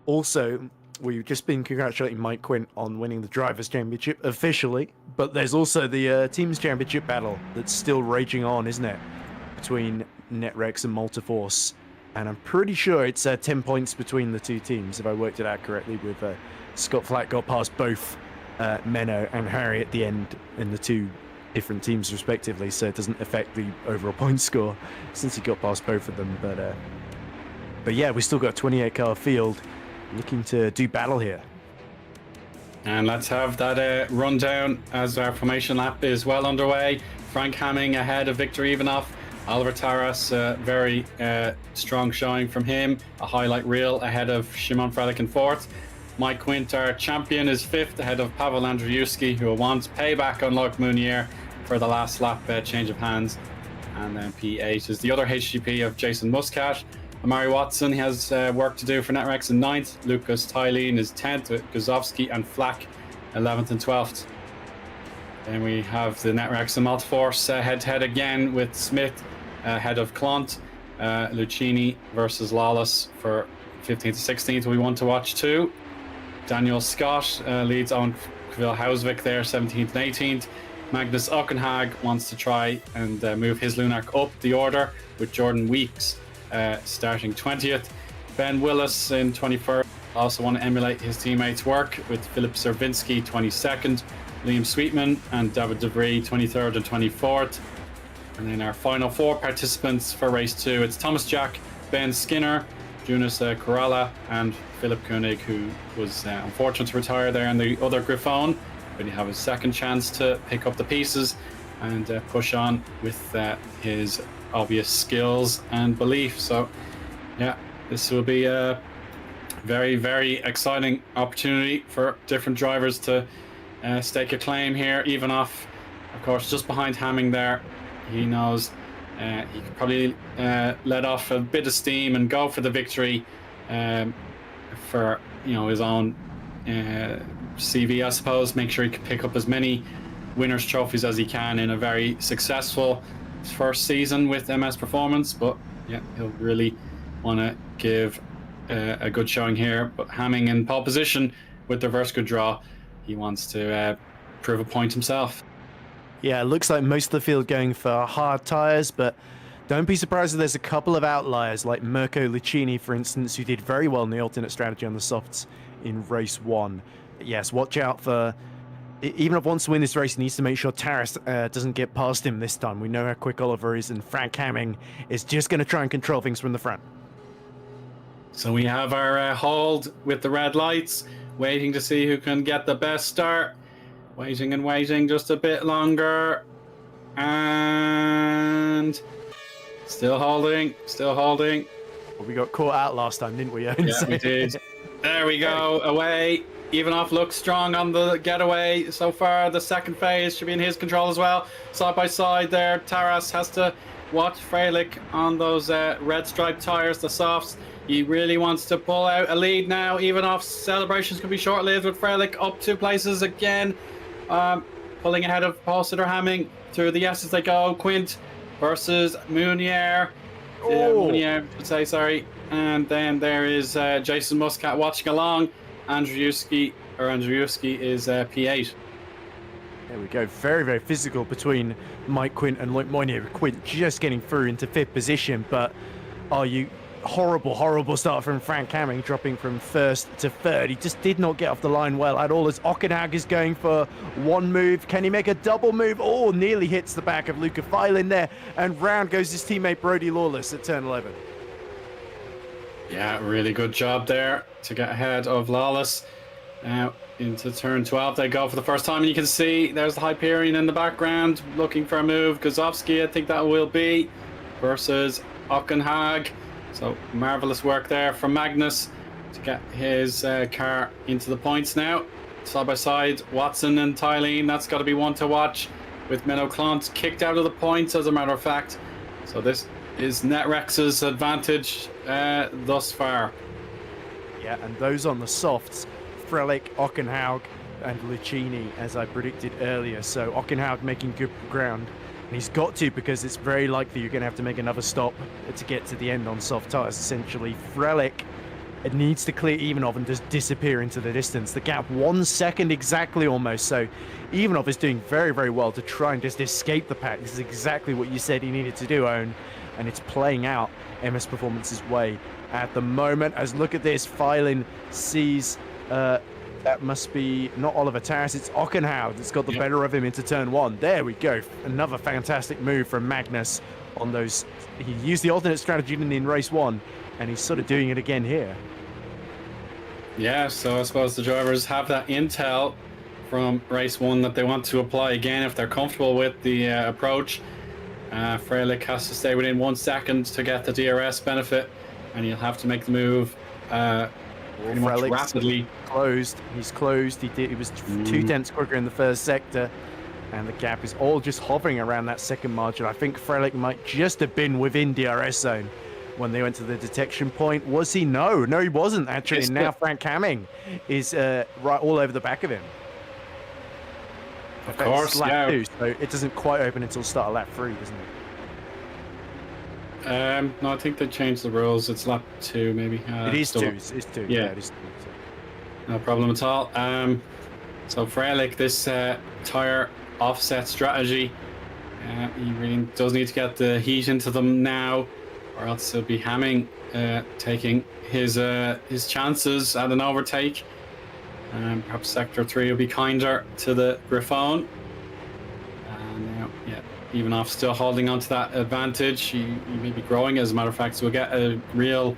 also... We've just been congratulating Mike Quint on winning the Drivers' Championship officially, but there's also the Teams' Championship battle that's still raging on, isn't it? Between Netrex and Multiforce. And I'm pretty sure it's 10 points between the two teams, if I worked it out correctly, with Scott Flack got past both Menno and Harry at the end in the two different teams respectively, so it doesn't affect the overall point score since he got past both of them. But yeah, we still got a 28-car field looking to do battle here. And let's have that rundown as our formation lap is well underway. Frank Hamming ahead of Victor Ivanov. Oliver Taras, very strong showing from him. A highlight reel ahead of Szymon Frelich in fourth. Mike Quint, our champion, is fifth ahead of Paweł Andrzejewski, who wants payback on Luc Mounier for the last lap change of hands. And then P8 is the other HGP of Jason Muscat. Amari Watson has work to do for Netrex in 9th. Lucas Tylene is 10th with Guzovsky and Flack 11th and 12th. Then we have the Netrex and Multiforce head-to-head again with Smith ahead of Clont. Lucchini versus Lawless for 15th to 16th. We want to watch too. Daniel Scott leads on Hausvik there, 17th and 18th. Magnus Ockenhag wants to try and move his Lunark up the order with Jordan Weeks starting 20th. Ben Willis in 21st. Also want to emulate his teammates' work with Philip Servinski 22nd, Liam Sweetman and David DeVries 23rd and 24th. And then our final four participants for race 2, it's Thomas Jack, Ben Skinner, Jonas Coralla and Philip Koenig, who was unfortunate to retire there in the other Griffon, but he have his second chance to pick up the pieces and push on with his obvious skills and belief. So yeah, this will be a very, very exciting opportunity for different drivers to stake a claim here. Ivanov, of course, just behind Hamming there. He knows he could probably let off a bit of steam and go for the victory for his own CV, I suppose. Make sure he can pick up as many winners' trophies as he can in a very successful first season with MS Performance. But yeah, he'll really want to give a good showing here. But Hamming in pole position with the reverse good draw, he wants to prove a point himself. Yeah, it looks like most of the field going for hard tyres, but don't be surprised if there's a couple of outliers, like Mirko Lucchini, for instance, who did very well in the alternate strategy on the softs in race 1. But yes, watch out for... Even if he wants to win this race, he needs to make sure Taras doesn't get past him this time. We know how quick Oliver is, and Frank Hamming is just going to try and control things from the front. So we have our hold with the red lights, waiting to see who can get the best start. Waiting and waiting just a bit longer. And still holding, still holding. Well, we got caught out last time, didn't we, Eoin? Yeah, we did. There we go, away. Ivanov looks strong on the getaway so far. The second phase should be in his control as well. Side by side there, Taras has to watch Frelich on those red striped tires, the softs. He really wants to pull out a lead now. Ivanov's celebrations could be short-lived with Frelich up 2 places again. Pulling ahead of Paul Sitter-Hamming through the S's they go. Quint versus Mounier. Mounier, I should say, sorry. And then there is Jason Muscat watching along. Andrzejewski is P8. There we go. Very, very physical between Mike Quint and Loic Moynier. Quint just getting through into 5th position, but horrible start from Frank Hamming, dropping from 1st to 3rd. He just did not get off the line well at all, as Ockenhaug is going for one move. Can he make a double move? Oh, nearly hits the back of Luca Filin there, and round goes his teammate Brodie Lawless at turn 11. Yeah, really good job there to get ahead of Lawless. Now into turn 12 they go for the first time, and you can see there's the Hyperion in the background looking for a move. Gazowski, I think that will be, versus Ockenhaug. So marvelous work there from Magnus to get his car into the points now. Side by side, Watson and Tylene, that's got to be one to watch, with Menno Clont kicked out of the points as a matter of fact. So this is Netrex's advantage thus far. Yeah, and those on the softs, Frelick, Ockenhaug and Lucchini, as I predicted earlier. So Ockenhaug making good ground. And he's got to, because it's very likely you're going to have to make another stop to get to the end on soft tires, essentially. Frelick, it needs to clear Ivanov and just disappear into the distance. The gap 1 second exactly almost. So Ivanov is doing very, very well to try and just escape the pack. This is exactly what you said he needed to do, Eoin. And it's playing out MS Performance's way at the moment. As look at this, Filin sees that must be not Oliver Tarras, it's Ockenhaug that's got the better of him into turn 1. There we go. Another fantastic move from Magnus on those. He used the alternate strategy in race 1, and he's sort of doing it again here. Yeah, so I suppose the drivers have that intel from race 1 that they want to apply again if they're comfortable with the approach. Frelick has to stay within 1 second to get the DRS benefit, and he'll have to make the move pretty much rapidly. He's closed. He was 2 tenths quicker in the first sector, and the gap is all just hovering around that second margin. I think Frelick might just have been within DRS zone when they went to the detection point. Was he? No, he wasn't actually. And now Frank Hamming is right all over the back of him. Of course, lap 2, so it doesn't quite open until start of lap 3, doesn't it? No, I think they changed the rules. It's lap 2, maybe. It is 2. It's 2. Yeah, it is 2. No problem at all. So Frelick, this tire offset strategy, he really does need to get the heat into them now, or else he'll be Hamming taking his chances at an overtake. Perhaps sector 3 will be kinder to the Griffon. And now, Ivanov still holding on to that advantage. He may be growing, as a matter of fact, so we'll get a real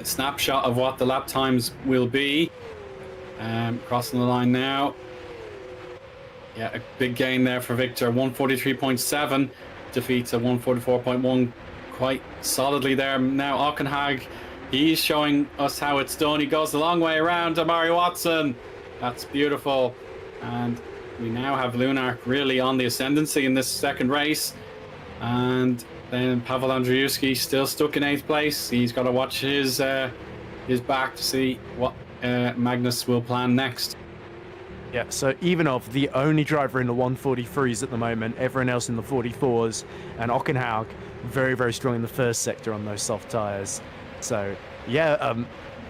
snapshot of what the lap times will be. Crossing the line now. Yeah, a big gain there for Victor. 143.7 defeats a 144.1 quite solidly there. Now Ockenhaug, he's showing us how it's done. He goes the long way around Amari Watson. That's beautiful. And we now have Lunark really on the ascendancy in this second race. And then Pavel Andriuski still stuck in 8th place. He's got to watch his back to see what Magnus will plan next. Yeah, so Ivanov, the only driver in the 143s at the moment, everyone else in the 44s, and Ockenhaug, very, very strong in the first sector on those soft tyres. So,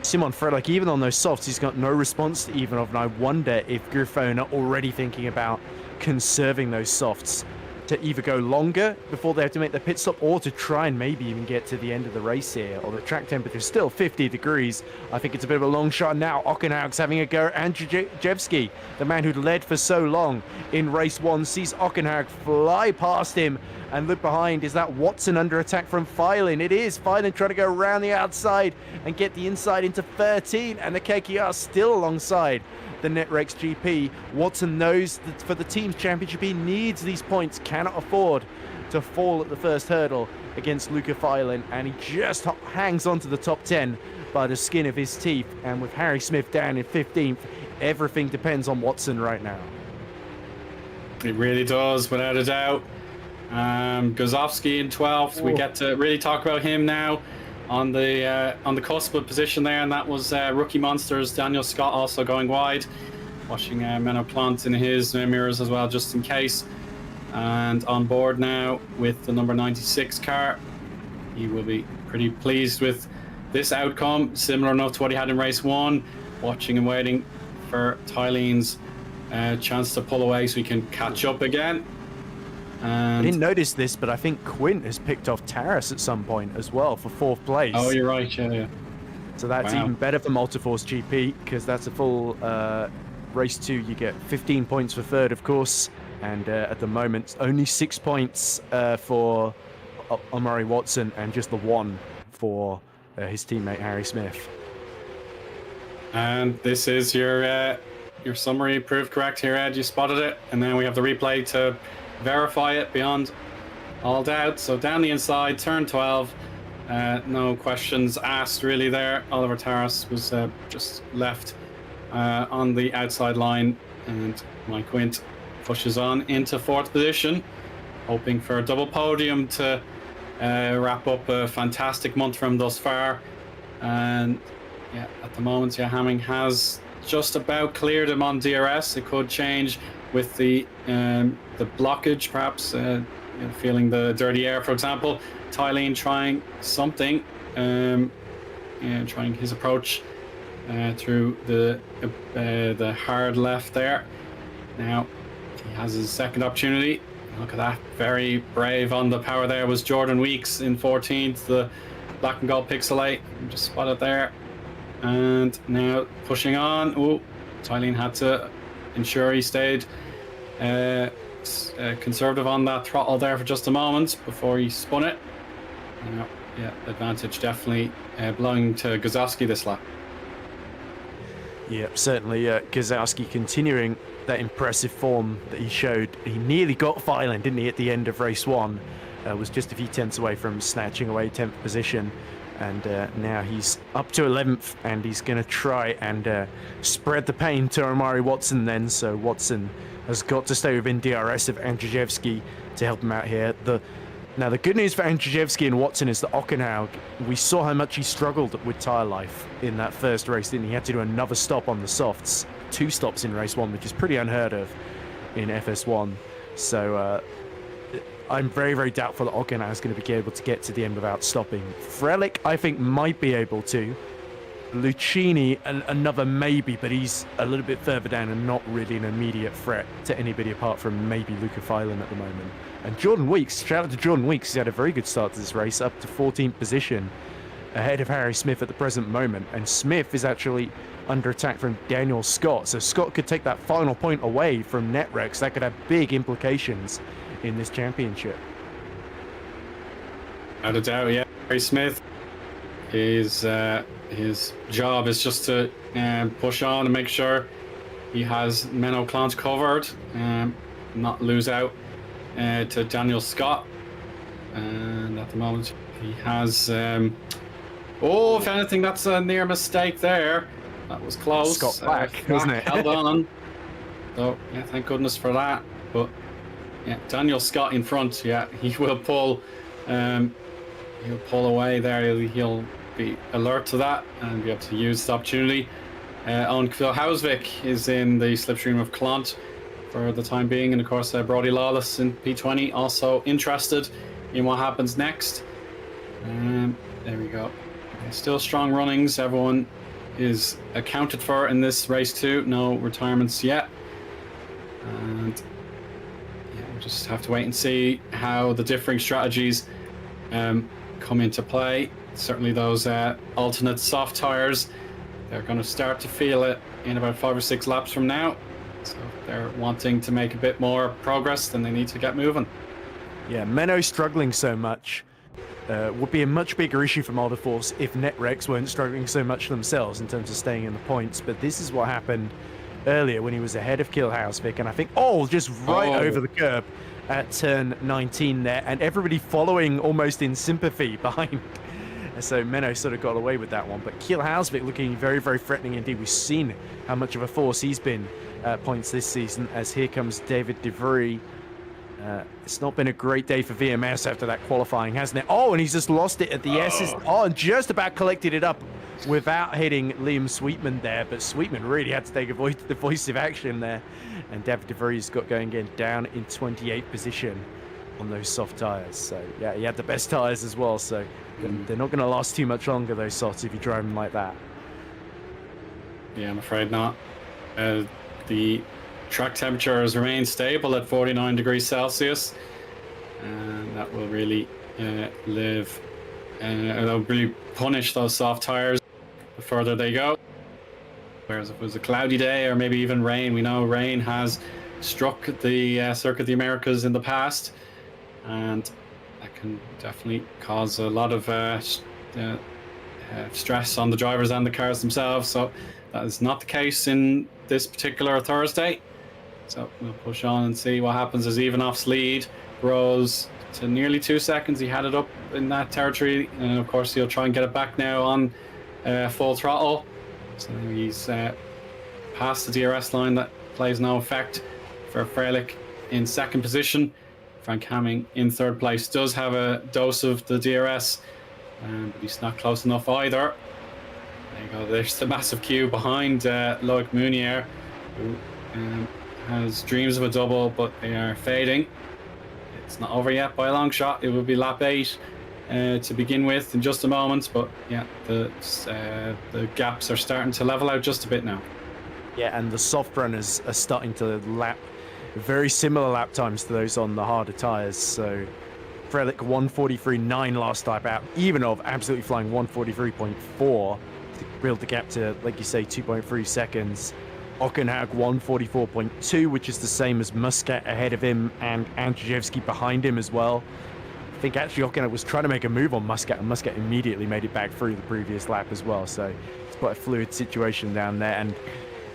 Simon Frelick, even on those softs, he's got no response to Ivanov, and I wonder if Griffon are already thinking about conserving those softs to either go longer before they have to make their pit stop, or to try and maybe even get to the end of the race here. Or the track temperature is still 50 degrees. I think it's a bit of a long shot now. Ockenhaug's having a go. Andrzejewski, the man who led for so long in race 1, sees Ockenhaug fly past him. And look behind, is that Watson under attack from Filin? It is. Filin trying to go around the outside and get the inside into 13. And the KKR still alongside the Netrex GP. Watson knows that for the team's championship, he needs these points, cannot afford to fall at the first hurdle against Luca Filin, and he just hangs on to the top 10 by the skin of his teeth. And with Harry Smith down in 15th, everything depends on Watson right now. It really does, without a doubt. Gozowski in 12th. We get to really talk about him now on the cusp of position there, and that was Rookie Monsters. Daniel Scott also going wide, watching Menno Clont in his mirrors as well, just in case. And on board now with the number 96 car. He will be pretty pleased with this outcome, similar enough to what he had in race 1, watching and waiting for Tylene's chance to pull away so he can catch up again. I And didn't notice this, but I think Quint has picked off Taras at some point as well for 4th place. oh, you're right, yeah. So that's Wow. even better for Multiforce GP, because that's a full race 2. You get 15 points for 3rd, of course, and at the moment only 6 points for Omari Watson and just the 1 for his teammate Harry Smith. And this is your summary proved correct here, Ed. You spotted it, and then we have the replay to verify it beyond all doubt. So down the inside, turn 12. No questions asked really there. Oliver Taras was just left on the outside line, and Mike Quint pushes on into 4th position, hoping for a double podium to wrap up a fantastic month from thus far. And yeah, at the moment, yeah, Hamming has just about cleared him on DRS. It could change with the blockage, perhaps. Feeling the dirty air, for example. Tylene trying something, trying his approach through the hard left there. Now he has his second opportunity. Look at that, very brave on the power there was Jordan Weeks in 14th, the black and gold pixelate. Just spotted there, and now pushing on. Oh, Tylene had to ensure he stayed conservative on that throttle there for just a moment before he spun it. Now, yeah, advantage definitely belonging to Gazowski this lap. Yeah, certainly Gazowski continuing that impressive form that he showed. He nearly got Thailand, didn't he, at the end of race 1. Was just a few tenths away from snatching away 10th position. And now he's up to 11th, and he's going to try and spread the pain to Omari Watson then. So Watson has got to stay within DRS of Andrzejewski to help him out here. Now, the good news for Andrzejewski and Watson is that Ockenhaug, we saw how much he struggled with tyre life in that first race, didn't he? He had to do another stop on the softs. 2 stops in race 1, which is pretty unheard of in FS1. So I'm very, very doubtful that Ockenhaug is going to be able to get to the end without stopping. Frelick, I think, might be able to. Lucchini, another maybe, but he's a little bit further down and not really an immediate threat to anybody apart from maybe Luca Phelan at the moment. And Jordan Weeks, shout out to Jordan Weeks, he's had a very good start to this race, up to 14th position, ahead of Harry Smith at the present moment. And Smith is actually under attack from Daniel Scott, so Scott could take that final point away from Netrex. That could have big implications in this championship. Without a doubt, yeah. Harry Smith, his job is just to push on and make sure he has Menno Clont covered, not lose out to Daniel Scott. And at the moment, he has... if anything, that's a near mistake there. That was close. Scott Black, wasn't it? Held on. So, yeah, thank goodness for that. But, yeah, Daniel Scott in front, yeah, he will pull... he'll pull away there. He'll be alert to that and be able to use the opportunity. Eoin Hausvik is in the slipstream of Clont for the time being, and of course Brody Lawless in P20 also interested in what happens next. There we go. Still strong runnings. Everyone is accounted for in this race too. No retirements yet, and yeah, we'll just have to wait and see how the differing strategies come into play. Certainly those alternate soft tires, they're going to start to feel it in about 5 or 6 laps from now. So if they're wanting to make a bit more progress, then they need to get moving. Yeah, Menno struggling so much would be a much bigger issue for Multiforce if Netrex weren't struggling so much themselves in terms of staying in the points. But this is what happened earlier when he was ahead of Kill Hausvik, and I think, just right over the curb at turn 19 there, and everybody following almost in sympathy behind. So Menno sort of got away with that one, but Kiel Hausvik looking very, very threatening indeed. We've seen how much of a force he's been at points this season, as here comes David De Vries. It's not been a great day for VMS after that qualifying, hasn't it? And he's just lost it at the S's. And just about collected it up without hitting Liam Sweetman there, but Sweetman really had to take the decisive action there. And David De Vries got going again, down in 28th position on those soft tires. So yeah, he had the best tires as well, so they're not going to last too much longer, those softs, if you drive them like that. Yeah, I'm afraid not. The track temperatures remain stable at 49 degrees Celsius, and that will really that'll really punish those soft tires the further they go. Whereas if it was a cloudy day or maybe even rain, we know rain has struck the Circuit of the Americas in the past, and that can definitely cause a lot of stress on the drivers and the cars themselves. So that is not the case in this particular Thursday. So we'll push on and see what happens as Eoin's lead rose to nearly 2 seconds. He had it up in that territory, and of course he'll try and get it back now on full throttle. So he's past the DRS line. That plays no effect for Freilich in second position. Frank Hamming in third place does have a dose of the DRS, but he's not close enough either. There you go. There's the massive queue behind Loic Meunier, who has dreams of a double, but they are fading. It's not over yet by a long shot. It will be lap 8 to begin with in just a moment, but yeah, the gaps are starting to level out just a bit now. Yeah, and the soft runners are starting to lap very similar lap times to those on the harder tyres. So Freilich 1:43.9 last lap out, Eoin absolutely flying 1:43.4 to build the gap to, like you say, 2.3 seconds. Hockenhaug 1:44.2, which is the same as Muscat ahead of him and Andrzejewski behind him as well. I think actually Hockenhaug was trying to make a move on Muscat, and Muscat immediately made it back through the previous lap as well. So it's quite a fluid situation down there. And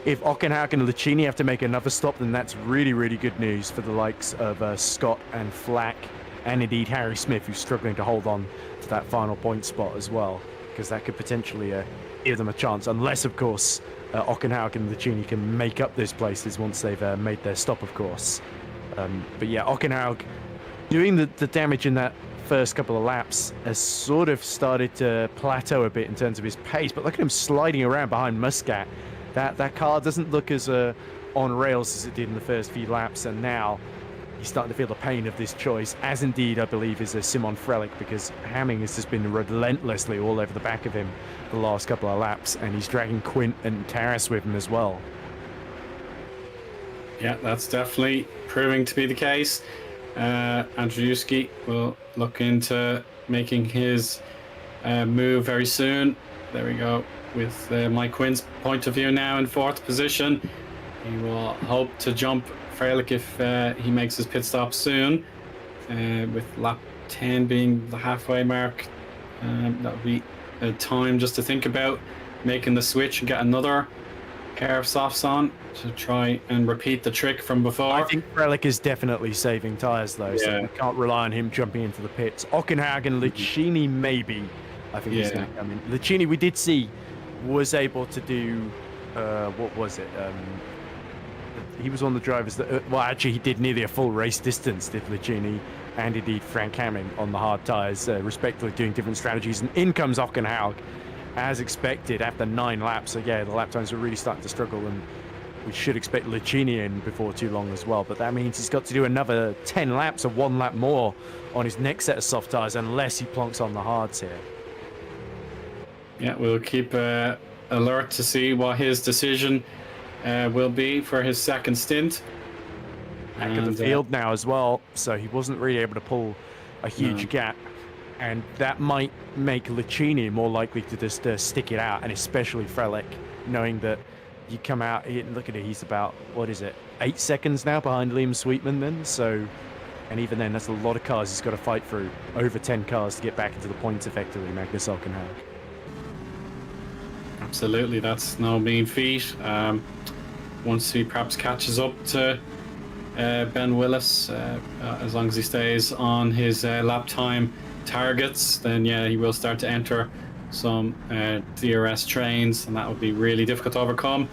if Hockenhaug and Lucchini have to make another stop, then that's really, really good news for the likes of Scott and Flack, and indeed Harry Smith, who's struggling to hold on to that final point spot as well, because that could potentially give them a chance, unless, of course, Hockenhaug and Lucchini can make up those places once they've made their stop, of course. But yeah, Hockenhaug doing the damage in that first couple of laps has sort of started to plateau a bit in terms of his pace, but look at him sliding around behind Muscat. That car doesn't look as on rails as it did in the first few laps, and now he's starting to feel the pain of this choice, as indeed I believe is Simon Freilich, because Hamming has just been relentlessly all over the back of him the last couple of laps, and he's dragging Quint and Taras with him as well. Yeah, that's definitely proving to be the case. Andrzejewski will look into making his move very soon. There we go. With Mike Quinn's point of view now in fourth position, he will hope to jump Freilich if he makes his pit stop soon, with lap 10 being the halfway mark. That would be a time just to think about making the switch and get another pair of softs on to try and repeat the trick from before. I think Freilich is definitely saving tyres though, so we can't rely on him jumping into the pits. Hockenhaug and Lucchini maybe, I think he's going to come in. Lucchini, we did see, was able to do, what was it? He was one of the drivers that, well, actually he did nearly a full race distance, did Lucchini, and indeed Frank Hamming on the hard tyres, respectively, doing different strategies. And in comes Hockenhaug, as expected, after 9 laps. So yeah, the lap times are really starting to struggle, and we should expect Lucchini in before too long as well. But that means he's got to do another 10 laps or 1 lap more on his next set of soft tyres, unless he plonks on the hards here. Yeah, we'll keep alert to see what his decision will be for his second stint. Back of the field now as well, so he wasn't really able to pull a huge gap, and that might make Lucchini more likely to just stick it out, and especially Freilich, knowing that you come out here and look at it, he's about, what is it, 8 seconds now behind Liam Sweetman then, so, and even then that's a lot of cars he's got to fight through, over 10 cars to get back into the points effectively, Magnus Hockenhaug. Absolutely, that's no mean feat. Once he perhaps catches up to Ben Willis, as long as he stays on his lap time targets, then yeah, he will start to enter some DRS trains, and that would be really difficult to overcome.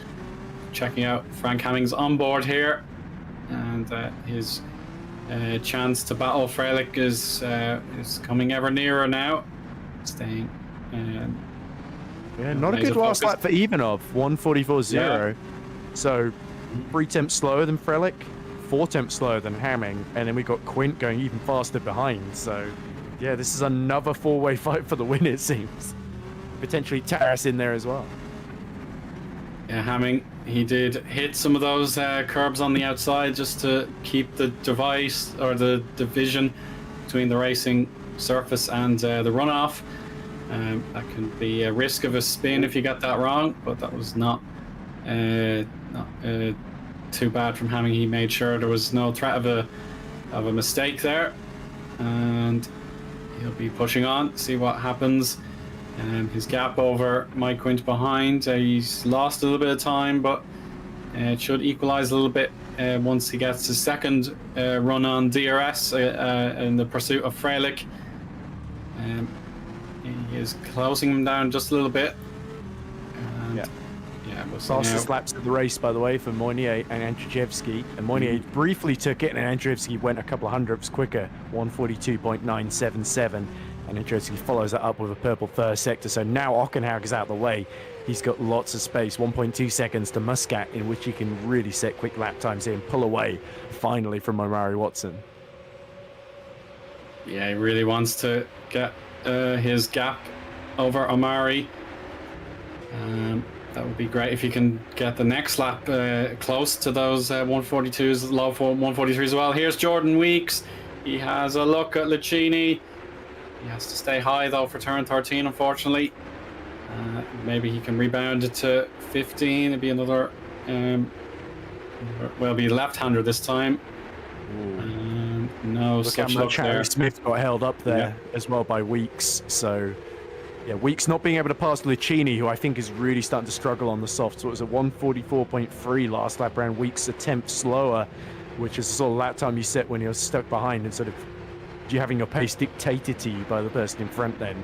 Checking out Frank Hamming's onboard here, and his chance to battle Freilich is coming ever nearer now. Staying. Yeah, not a good last lap for Eoin, 1:44.0. Yeah. So 3 tenths slower than Freilich, 4 tenths slower than Hamming, and then we got Quint going even faster behind. So yeah, this is another 4-way fight for the win, it seems. Potentially Taras in there as well. Yeah, Hamming, he did hit some of those curbs on the outside just to keep the device or the division between the racing surface and the runoff. That can be a risk of a spin if you get that wrong, but that was not too bad from Hamming. He made sure there was no threat of a mistake there, and he'll be pushing on, see what happens. His gap over Mike Quint behind, he's lost a little bit of time, but it should equalize a little bit once he gets his second run on DRS in the pursuit of Freilich. He is closing him down just a little bit. And we'll see Fastest now. laps of the race, by the way, for Moynier and Andrzejewski. And Moynier briefly took it, and Andrzejewski went a couple of hundredths quicker, 142.977. And Andrzejewski follows that up with a purple first sector. So now Ockenhaug is out of the way. He's got lots of space, 1.2 seconds to Muscat, in which he can really set quick lap times here and pull away, finally, from Omari Watson. Yeah, he really wants to get his gap over Omari. That would be great if you can get the next lap close to those 142s, low 143s as well. Here's Jordan Weeks. He has a look at Lucchini. He has to stay high though for turn 13, unfortunately. Maybe he can rebound it to 15. It'd be another, well, be left-hander this time. No Look such how luck much there. Harry Smith got held up there as well by Weeks. So, yeah, Weeks not being able to pass Lucchini, who I think is really starting to struggle on the soft. So it was a 144.3 last lap round. Weeks a tenth slower, which is the sort of lap time you set when you're stuck behind and sort of you're having your pace dictated to you by the person in front then.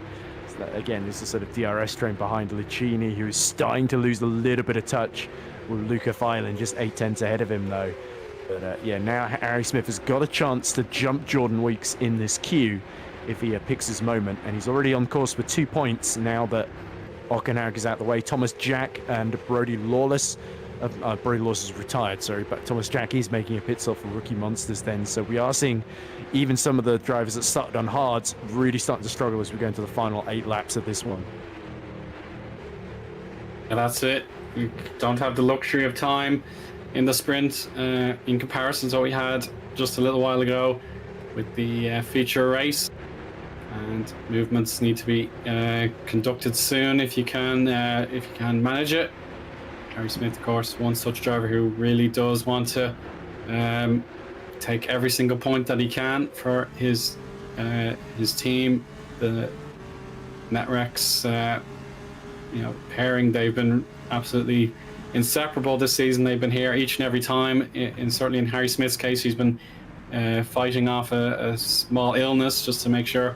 So that, again, this is sort of DRS train behind Lucchini, who is starting to lose a little bit of touch with Luca Filan just 8 tenths ahead of him though. But yeah, now Harry Smith has got a chance to jump Jordan Weeks in this queue if he picks his moment, and he's already on course for 2 points now that Ockenhaug is out of the way. Thomas Jack and Brody Lawless. Brody Lawless is retired, sorry, but Thomas Jack is making a pit stop for Rookie Monsters then. So we are seeing even some of the drivers that started on hards really starting to struggle as we go into the final 8 laps of this one. And that's it. We don't have the luxury of time in the sprint in comparison to what we had just a little while ago with the feature race. And movements need to be conducted soon if you can manage it. Harry Smith, of course, one such driver who really does want to take every single point that he can for his team. The Netrex, pairing, they've been absolutely inseparable this season. They've been here each and every time. Certainly in Harry Smith's case, he's been fighting off a small illness just to make sure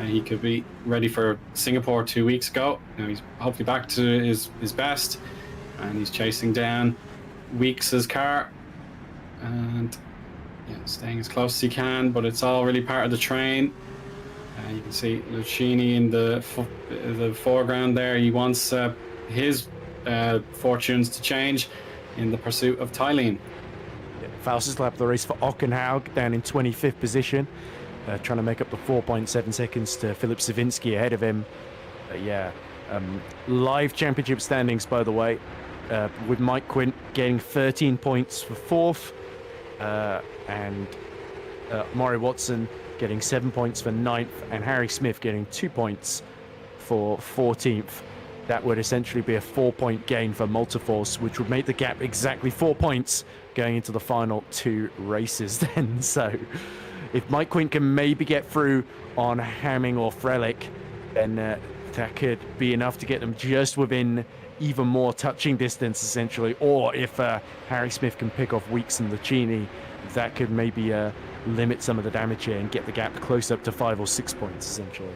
he could be ready for Singapore 2 weeks ago. Now he's hopefully back to his best, and he's chasing down Weeks' car and staying as close as he can, but it's all really part of the train. You can see Lucchini in the foreground there. He wants his fortunes to change in the pursuit of Thailand. Fastest lap of the race for Ockenhaug, down in 25th position, trying to make up the 4.7 seconds to Filip Savinski ahead of him. Live championship standings, by the way, with Mike Quint getting 13 points for 4th, and Maury Watson getting 7 points for 9th, and Harry Smith getting 2 points for 14th. That would essentially be a 4-point gain for Multiforce, which would make the gap exactly 4 points going into the final 2 races then. So if Mike Quint can maybe get through on Hamming or Freilich, then that could be enough to get them just within even more touching distance, essentially. Or if Harry Smith can pick off Weeks and Lucchini, that could maybe limit some of the damage here and get the gap close up to 5 or 6 points, essentially.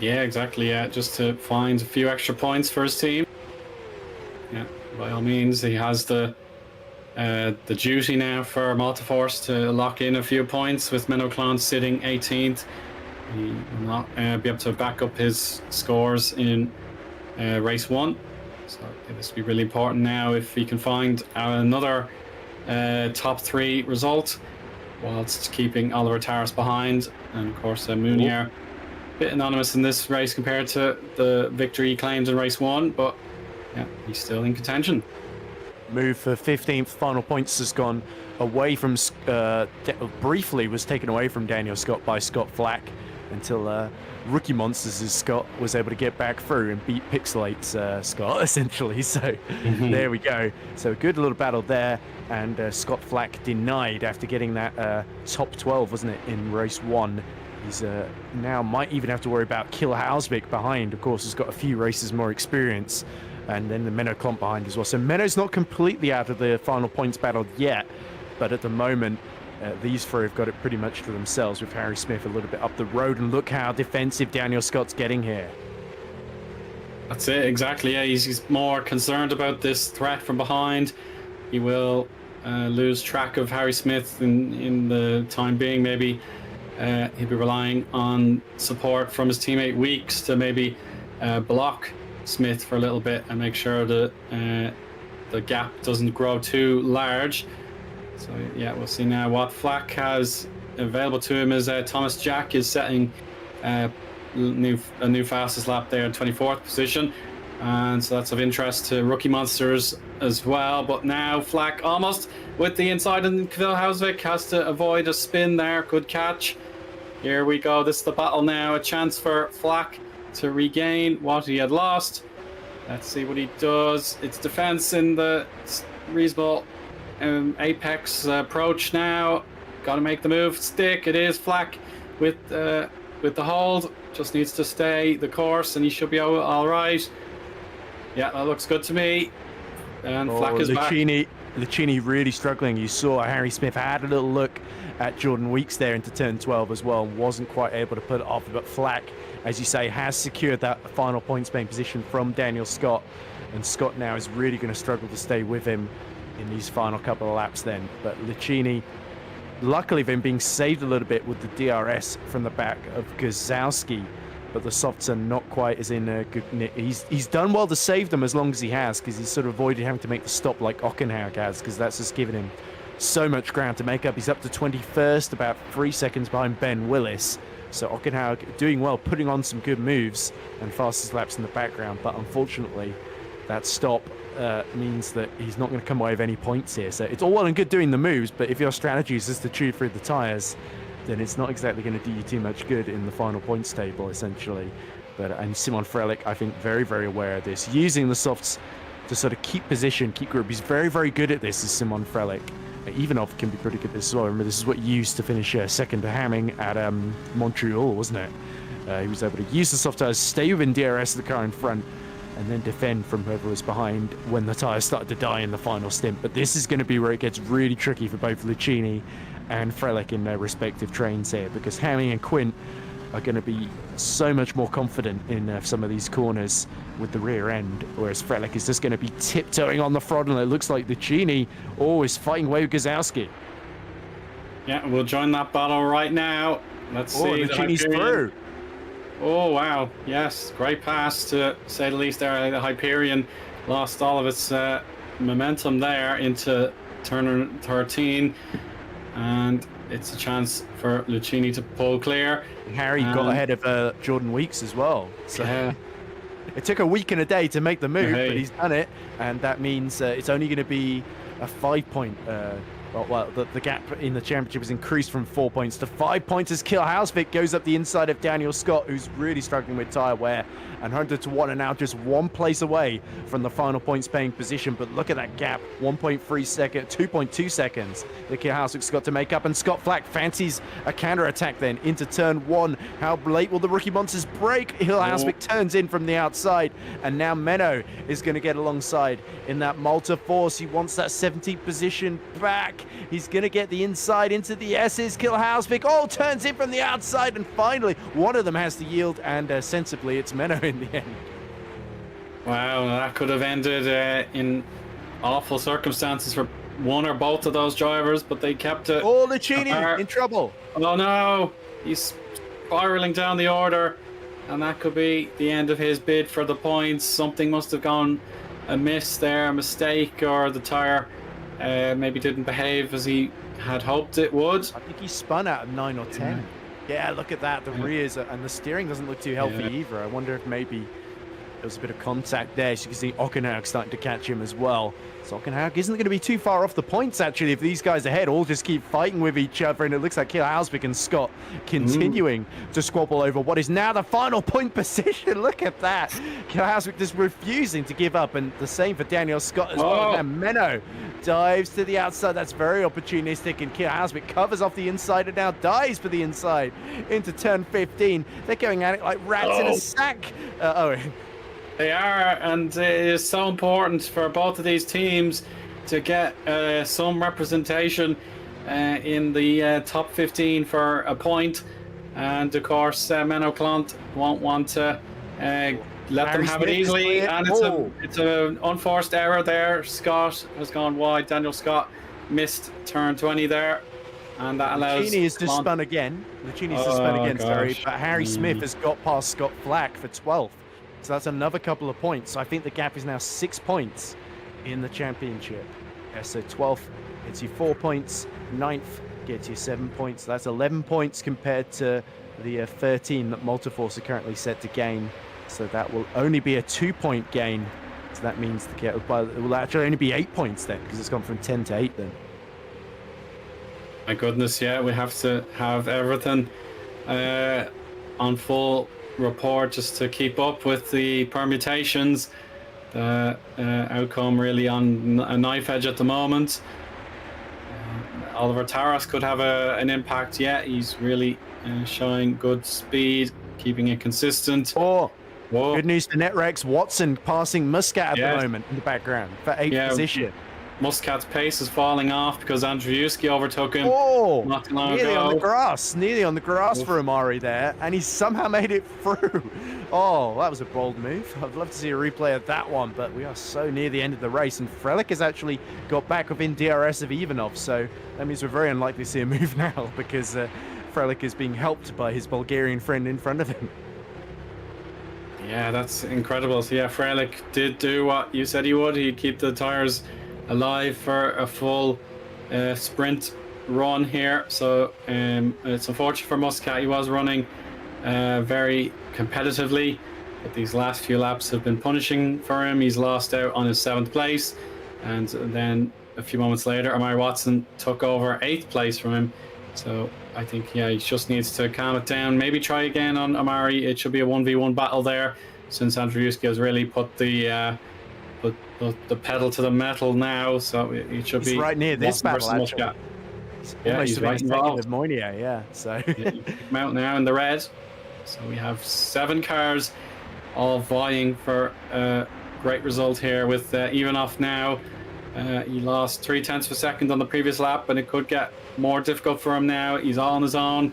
Yeah, exactly. Yeah, just to find a few extra points for his team. Yeah, by all means, he has the duty now for Multiforce to lock in a few points with Menoclon sitting 18th. He will not be able to back up his scores in race 1. So this will be really important now if he can find another top 3 result whilst keeping Oliver Taras behind. And of course, Munier bit anonymous in this race compared to the victory he claimed in race 1, but yeah, he's still in contention. Move for 15th. Final points has gone away from, briefly was taken away from Daniel Scott by Scott Flack until Rookie Monsters' Scott was able to get back through and beat Pixelate's Scott, essentially. So there we go. So a good little battle there. And Scott Flack denied after getting that top 12, wasn't it, in race 1. He's now might even have to worry about Kill Hausvik behind. Of course, has got a few races more experience. And then the Menno Klomp behind as well. So Menno's not completely out of the final points battle yet. But at the moment, these three have got it pretty much to themselves with Harry Smith a little bit up the road. And look how defensive Daniel Scott's getting here. That's it, exactly. Yeah, he's more concerned about this threat from behind. He will lose track of Harry Smith in the time being. Maybe he'll be relying on support from his teammate Weeks to maybe block Smith for a little bit and make sure that the gap doesn't grow too large. So yeah, we'll see now what Flack has available to him. Is Thomas Jack is setting a new fastest lap there in 24th position, and so that's of interest to Rookie Monsters as well. But now Flack almost with the inside, and Phil Hausvik has to avoid a spin there. Good catch. Here we go. This is the battle now. A chance for Flack to regain what he had lost. Let's see what he does. It's defense in the reasonable apex approach now. Got to make the move. Stick. It is Flack with the hold. Just needs to stay the course, and he should be all right. Yeah, that looks good to me. And Flack is back. Lucchini really struggling. You saw Harry Smith had a little look at Jordan Weeks there into turn 12 as well, and wasn't quite able to put it off. But Flack, as you say, has secured that final points bank position from Daniel Scott, and Scott now is really going to struggle to stay with him in these final couple of laps then. But Lucchini, luckily then being saved a little bit with the DRS from the back of Gazowski, but the softs are not quite as in a good nick. He's done well to save them as long as he has, because he's sort of avoided having to make the stop like Ockenhaug has, because that's just given him so much ground to make up. He's up to 21st, about 3 seconds behind Ben Willis. So Ockenhaug doing well, putting on some good moves and fastest laps in the background, but unfortunately that stop means that he's not going to come away with any points here. So it's all well and good doing the moves, but if your strategy is just to chew through the tyres, then it's not exactly going to do you too much good in the final points table, essentially. And Simon Frelich, I think, very, very aware of this, using the softs to sort of keep position, keep group. He's very, very good at this, is Simon Frelich. Ivanov can be pretty good at this as well. Remember, this is what he used to finish second to Hamming at Montreal, wasn't it? He was able to use the soft tyres, stay within DRS of the car in front, and then defend from whoever was behind when the tyres started to die in the final stint. But this is going to be where it gets really tricky for both Lucchini and Frelich in their respective trains here, because Hamming and Quint are going to be so much more confident in some of these corners with the rear end, whereas Frelich is just going to be tiptoeing on the throttle, and it looks like Lucchini is fighting away with Gazowski. Yeah, we'll join that battle right now. Let's see. Lucchini's through. Oh, wow. Yes, great pass, to say the least there. The Hyperion lost all of its momentum there into turn 13. And it's a chance for Lucchini to pull clear. Harry got ahead of Jordan Weeks as well. So it took a week and a day to make the move, but he's done it. And that means it's only going to be a 5-point... the gap in the championship has increased from 4 points to 5 points as Kill Hausvik goes up the inside of Daniel Scott, who's really struggling with tyre wear, and 100 to 1 are now just 1 place away from the final points paying position. But look at that gap, 1.3 seconds, 2.2 seconds that Kill Hausvik's got to make up, and Scott Flack fancies a counter attack then into turn 1. How late will the Rookie Monsters break? Kill Hausvik turns in from the outside, and now Menno is going to get alongside in that Malta Force. He wants that 17th position back. He's going to get the inside into the S's. Kill Hausvik turns in from the outside, and finally one of them has to yield, and sensibly it's Menno in the end. Wow, that could have ended in awful circumstances for one or both of those drivers, but they kept it. Oh, Lucchini in trouble. Oh no, he's spiraling down the order, and that could be the end of his bid for the points. Something must have gone amiss there, a mistake, or the tyre maybe didn't behave as he had hoped it would. I think he spun out of 9 or 10. Yeah, look at that. The rears and the steering doesn't look too healthy either. I wonder if maybe there was a bit of contact there. So you can see Ockenhaug starting to catch him as well. So Ockenhaug isn't going to be too far off the points, actually, if these guys ahead all just keep fighting with each other. And it looks like Kiel Hausbeck and Scott continuing to squabble over what is now the final point position. Look at that. Kiel Hausbeck just refusing to give up. And the same for Daniel Scott as well. And Menno dives to the outside. That's very opportunistic. And Kiel Hausbeck covers off the inside and now dives for the inside into turn 15. They're going at it like rats in a sack. Eoin. They are, and it is so important for both of these teams to get some representation in the top 15 for a point. And of course, Menno Clant won't want to let them have it easily. And it's an unforced error there. Scott has gone wide. Daniel Scott missed turn 20 there. And that allows... Lucchini is just spun again. Lucchini's just spun again, sorry. But Harry Smith has got past Scott Flack for 12th. So that's another couple of points. So I think the gap is now 6 points in the championship. Yeah, so 12th gets you 4 points. 9th gets you 7 points. That's 11 points compared to the 13 that Multiforce are currently set to gain. So that will only be a 2-point gain. So that means the gap will actually only be 8 points then, because it's gone from 10 to 8 then. My goodness, yeah, we have to have everything on full report just to keep up with the permutations. Outcome really on a knife edge at the moment. Oliver Taras could have an impact yet. He's really showing good speed, keeping it consistent. Good news for Netrex. Watson passing Muscat at the moment in the background for 8th position. Muscat's pace is falling off because Andrzejewski overtook him not too long nearly ago. Nearly on the grass for Amari there, and he somehow made it through. Oh, that was a bold move. I'd love to see a replay of that one, but we are so near the end of the race, and Frelik has actually got back within DRS of Ivanov, so that means we're very unlikely to see a move now because Frelik is being helped by his Bulgarian friend in front of him. Yeah, that's incredible. So yeah, Frelik did do what you said he would. He'd keep the tires alive for a full sprint run here. So it's unfortunate for Muscat. He was running very competitively, but these last few laps have been punishing for him. He's lost out on his 7th place, and then a few moments later Amari Watson took over 8th place from him. So I think he just needs to calm it down, maybe try again on Amari. It should be a 1v1 battle there, since Andrzejewski has really put the pedal to the metal now, so it should be right near this battle actually. He's right involved with Moynier, so keep him out now in the red. So we have 7 cars all vying for a great result here with Ivanov now. He lost 0.3 of a second on the previous lap, and it could get more difficult for him now. He's all on his own.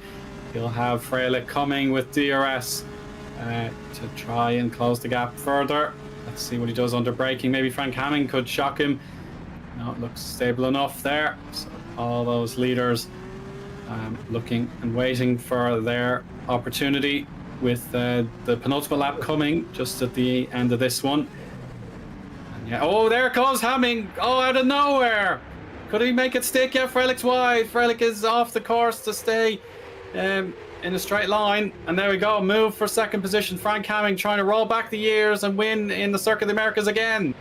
He'll have Frelik coming with DRS to try and close the gap further. Let's see what he does under braking. Maybe Frank Hamming could shock him. No, it looks stable enough there. So all those leaders looking and waiting for their opportunity with the penultimate lap coming just at the end of this one. And there goes Hamming. Out of nowhere. Could he make it stick? Yeah, Frelik's wide. Frelik is off the course to stay in a straight line. And there we go. Move for 2nd position. Frank Hamming trying to roll back the years and win in the Circuit of the Americas again.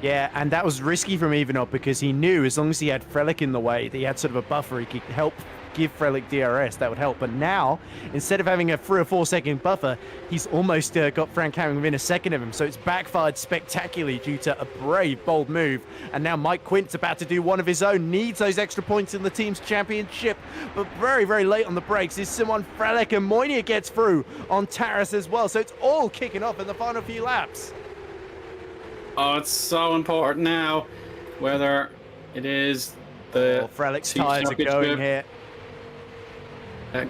Yeah, and that was risky from Ivanov because he knew as long as he had Frelik in the way, that he had sort of a buffer, he could help give Frelik DRS. That would help. But now, instead of having a 3 or 4 second buffer, he's almost got Frank Hamming within a second of him. So it's backfired spectacularly due to a brave, bold move. And now Mike Quint's about to do one of his own. Needs those extra points in the team's championship. But very, very late on the brakes is Simon Frelik, and Moynier gets through on Taras as well. So it's all kicking off in the final few laps. Oh, it's so important now, whether it is the Frelik's tires are going here.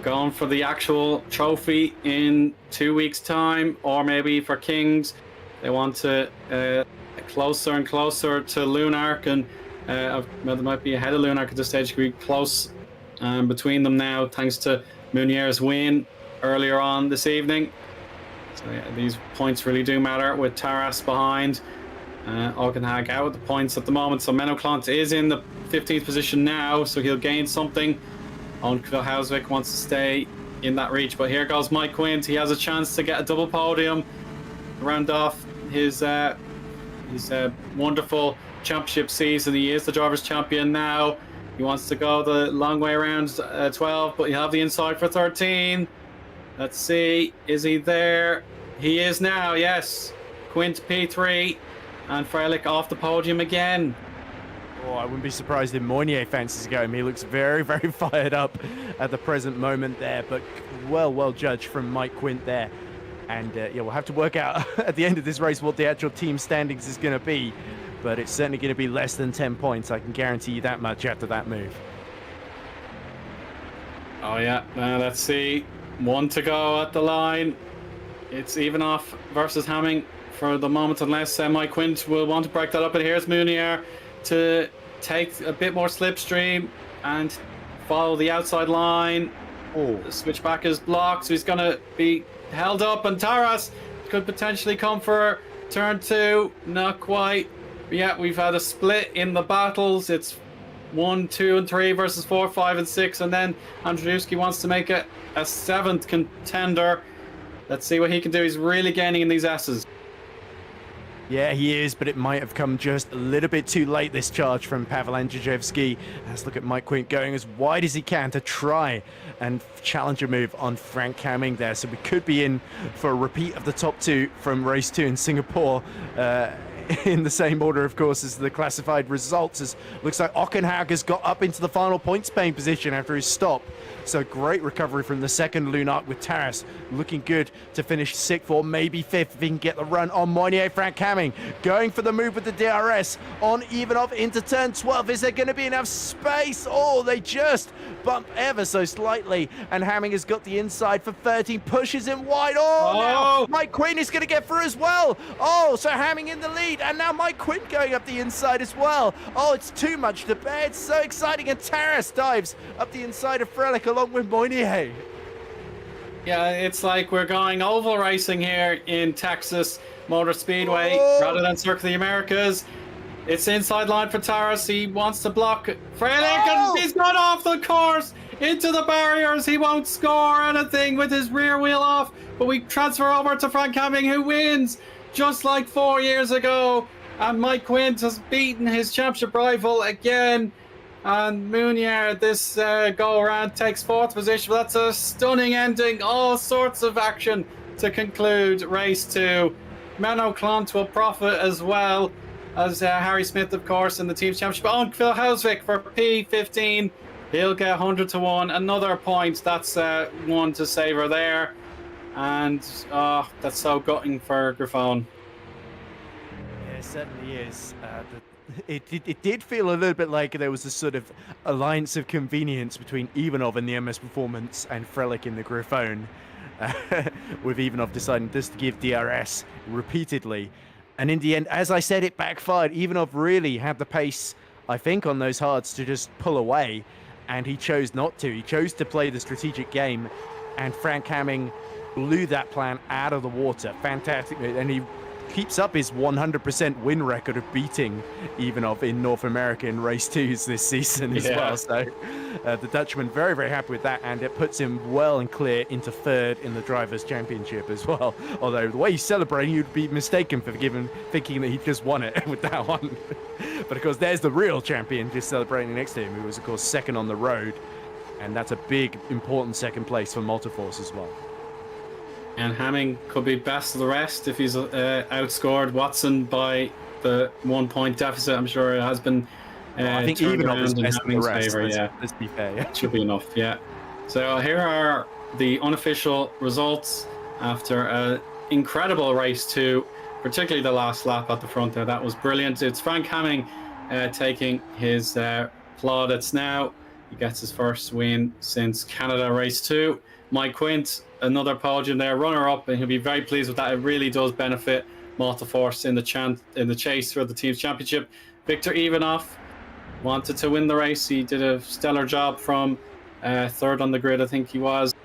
Going for the actual trophy in 2 weeks' time, or maybe for Kings, they want to closer and closer to Lunark, and they might be ahead of Lunark at this stage. Could be close between them now, thanks to Munier's win earlier on this evening. So these points really do matter with Taras behind. Ockenhaug out with the points at the moment, so Menno Clant is in the 15th position now, so he'll gain something. Kiel Hausbeck wants to stay in that reach. But here goes Mike Quint. He has a chance to get a double podium, round off his wonderful championship season. He is the drivers' champion now. He wants to go the long way around 12, but you have the inside for 13. Let's see, is he there? He is now, yes. Quint P3 and Freilich off the podium again. Oh, I wouldn't be surprised if Moynier fancies going. He looks very, very fired up at the present moment there, but well judged from Mike Quint there. And yeah, we'll have to work out at the end of this race what the actual team standings is going to be, but it's certainly going to be less than 10 points. I can guarantee you that much after that move. Oh yeah, let's see. 1 to go at the line. It's Eoin versus Hamming for the moment, unless Mike Quint will want to break that up. And here's Mounier to take a bit more slipstream and follow the outside line. Oh, The switchback is blocked, so he's going to be held up. And Taras could potentially come for turn 2. Not quite. But yeah, we've had a split in the battles. It's 1, 2, and 3 versus 4, 5, and 6. And then Andrzejewski wants to make it a 7th contender. Let's see what he can do. He's really gaining in these S's. yeah, he is, but it might have come just a little bit too late, this charge from Pavel Andrzejewski. Let's look at Mike Quint going as wide as he can to try and challenge a move on Frank Hamming there. So we could be in for a repeat of the top 2 from race 2 in Singapore. In the same order, of course, as the classified results. As looks like Ockenhaug has got up into the final points paying position after his stop. So great recovery from the second Lunark, with Taras looking good to finish 6th or maybe 5th if he can get the run on Moynier. Frank Hamming going for the move with the DRS on Eoin into turn 12. Is there going to be enough space? Oh, they just bump ever so slightly, and Hamming has got the inside for 13, pushes him wide. Now Mike Quint is going to get through as well. Oh, so Hamming in the lead, and now Mike Quint going up the inside as well. Oh, it's too much to bear. It's so exciting, and Taras dives up the inside of Freilich along with Moynier. Yeah, it's like we're going oval racing here in Texas Motor Speedway rather than Circuit of the Americas. It's inside line for Taras. He wants to block Freilich, and he's gone off the course into the barriers. He won't score anything with his rear wheel off, but we transfer over to Frank Hamming, who wins just like 4 years ago. And Mike Quint has beaten his championship rival again. And Mounier, this go around, takes 4th position. That's a stunning ending. All sorts of action to conclude race 2. Menno Klont will profit as well as Harry Smith, of course, in the team's championship. Oh, Phil Hausvik for P15. He'll get 100 to 1. Another point. That's one to savour there. And that's so gutting for Griffon. Yeah, it certainly is. It did feel a little bit like there was a sort of alliance of convenience between Ivanov in the MS Performance and Freilich in the Griffon, with Ivanov deciding just to give DRS repeatedly. And in the end, as I said, it backfired. Ivanov really had the pace, I think, on those hards to just pull away, and he chose not to. He chose to play the strategic game, and Frank Hamming blew that plan out of the water. Fantastic. And he keeps up his 100% win record of beating Ivanov in North America in race 2s this season as well. So the Dutchman very, very happy with that, and it puts him well and clear into 3rd in the Drivers' Championship as well. Although the way he's celebrating, you'd be mistaken for thinking that he just won it with that one. But of course, there's the real champion just celebrating next to him, who was of course 2nd on the road, and that's a big, important 2nd place for Multiforce as well. And Hamming could be best of the rest if he's outscored Watson by the 1 point deficit. I'm sure it has been I think turned even around is in best of the Hamming's rest. favour. Let's be fair. Yeah. Should be enough, yeah. So here are the unofficial results after an incredible race 2, particularly the last lap at the front there. That was brilliant. It's Frank Hamming taking his plaudits now. He gets his first win since Canada race 2. Mike Quint, another podium there, runner-up, and he'll be very pleased with that. It really does benefit Multiforce in the chase for the team's championship. Victor Ivanov wanted to win the race. He did a stellar job from 3rd on the grid, I think he was.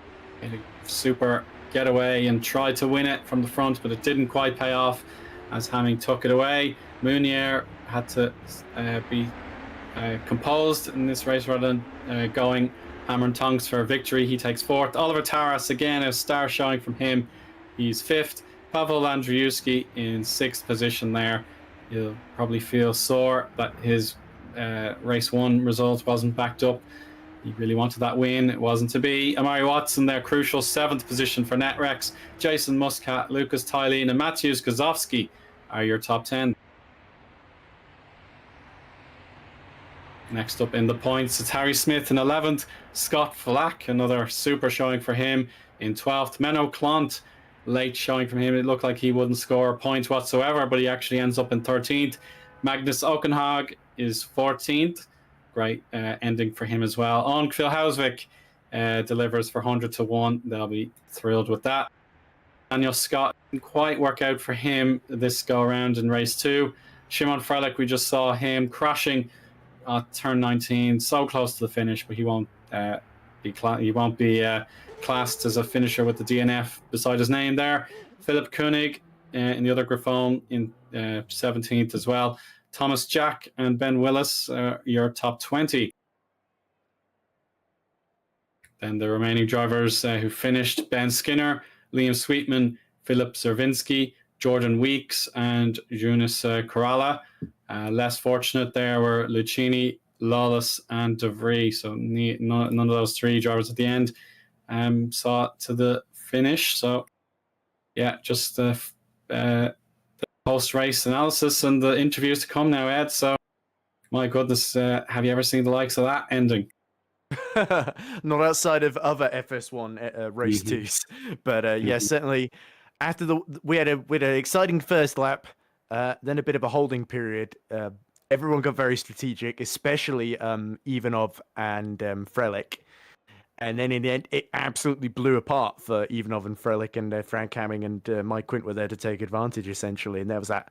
He had a super getaway and tried to win it from the front, but it didn't quite pay off as Hamming took it away. Mounier had to be composed in this race rather than going Harmon Tonks for victory. He takes 4th. Oliver Taras, again, a star showing from him. He's 5th. Pavel Andriuski in 6th position there. He'll probably feel sore that his race 1 result wasn't backed up. He really wanted that win. It wasn't to be. Amari Watson, their crucial 7th position for Netrex. Jason Muscat, Lucas Tylene, and Matthews Gazowski are your top 10. Next up in the points, it's Harry Smith in 11th. Scott Flack, another super showing for him, in 12th. Menno Klont, late showing from him. It looked like he wouldn't score a point whatsoever, but he actually ends up in 13th. Magnus Okenhag is 14th. Great ending for him as well. On Phil Hausvik delivers for 100 to 1. They'll be thrilled with that. Daniel Scott didn't quite work out for him this go around in race 2. Shimon Frelich, we just saw him crashing at turn 19, so close to the finish, but he won't be classed as a finisher with the DNF beside his name there. Philip Koenig in the other Griffon in 17th as well. Thomas Jack and Ben Willis are your top 20. Then the remaining drivers who finished: Ben Skinner, Liam Sweetman, Philip Zervinsky, Jordan Weeks, and Jonas Coralla. Less fortunate there were Lucchini, Lawless, and De Vries. So none of those 3 drivers at the end saw it to the finish. So yeah, just the post-race analysis and the interviews to come now, Ed. So my goodness, have you ever seen the likes of that ending? Not outside of other FS1 race 2s, but yeah, certainly after we had an exciting first lap, then a bit of a holding period. Everyone got very strategic, especially Ivanov and Frelich. And then in the end, it absolutely blew apart for Ivanov and Frelich, and Frank Hamming and Mike Quint were there to take advantage, essentially. And there was that,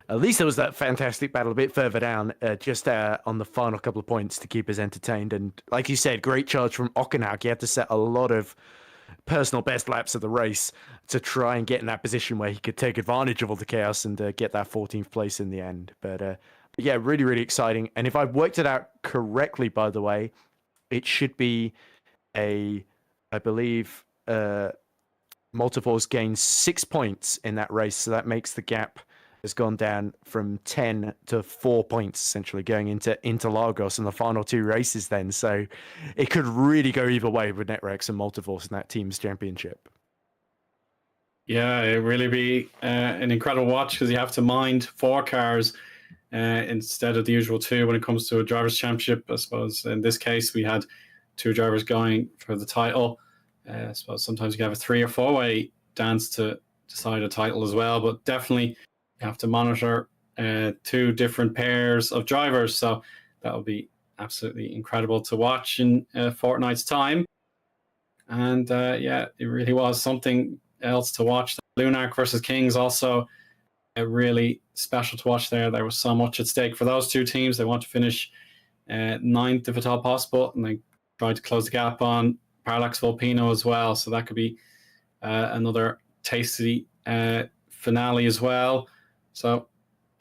at least there was that fantastic battle a bit further down, just on the final couple of points to keep us entertained. And like you said, great charge from Okenhag. He had to set a lot of personal best laps of the race to try and get in that position where he could take advantage of all the chaos and get that 14th place in the end. But yeah, really, really exciting. And if I've worked it out correctly, by the way, it should be I believe Multiforce gained 6 points in that race, so that makes the gap has gone down from 10 to 4 points, essentially going into Interlagos in the final 2 races then. So it could really go either way with Netrex and Multiforce in that team's championship. Yeah, it really be an incredible watch, because you have to mind 4 cars instead of the usual 2 when it comes to a drivers' championship. I suppose in this case we had 2 drivers going for the title. I suppose sometimes you have a 3 or 4-way dance to decide a title as well, but definitely you have to monitor 2 different pairs of drivers. So that will be absolutely incredible to watch in a fortnight's time. And yeah, it really was something else to watch. Lunark versus Kings also really special to watch there. There was so much at stake for those 2 teams. They want to finish 9th if at all possible, and they tried to close the gap on Parallax Volpino as well. So that could be another tasty finale as well. So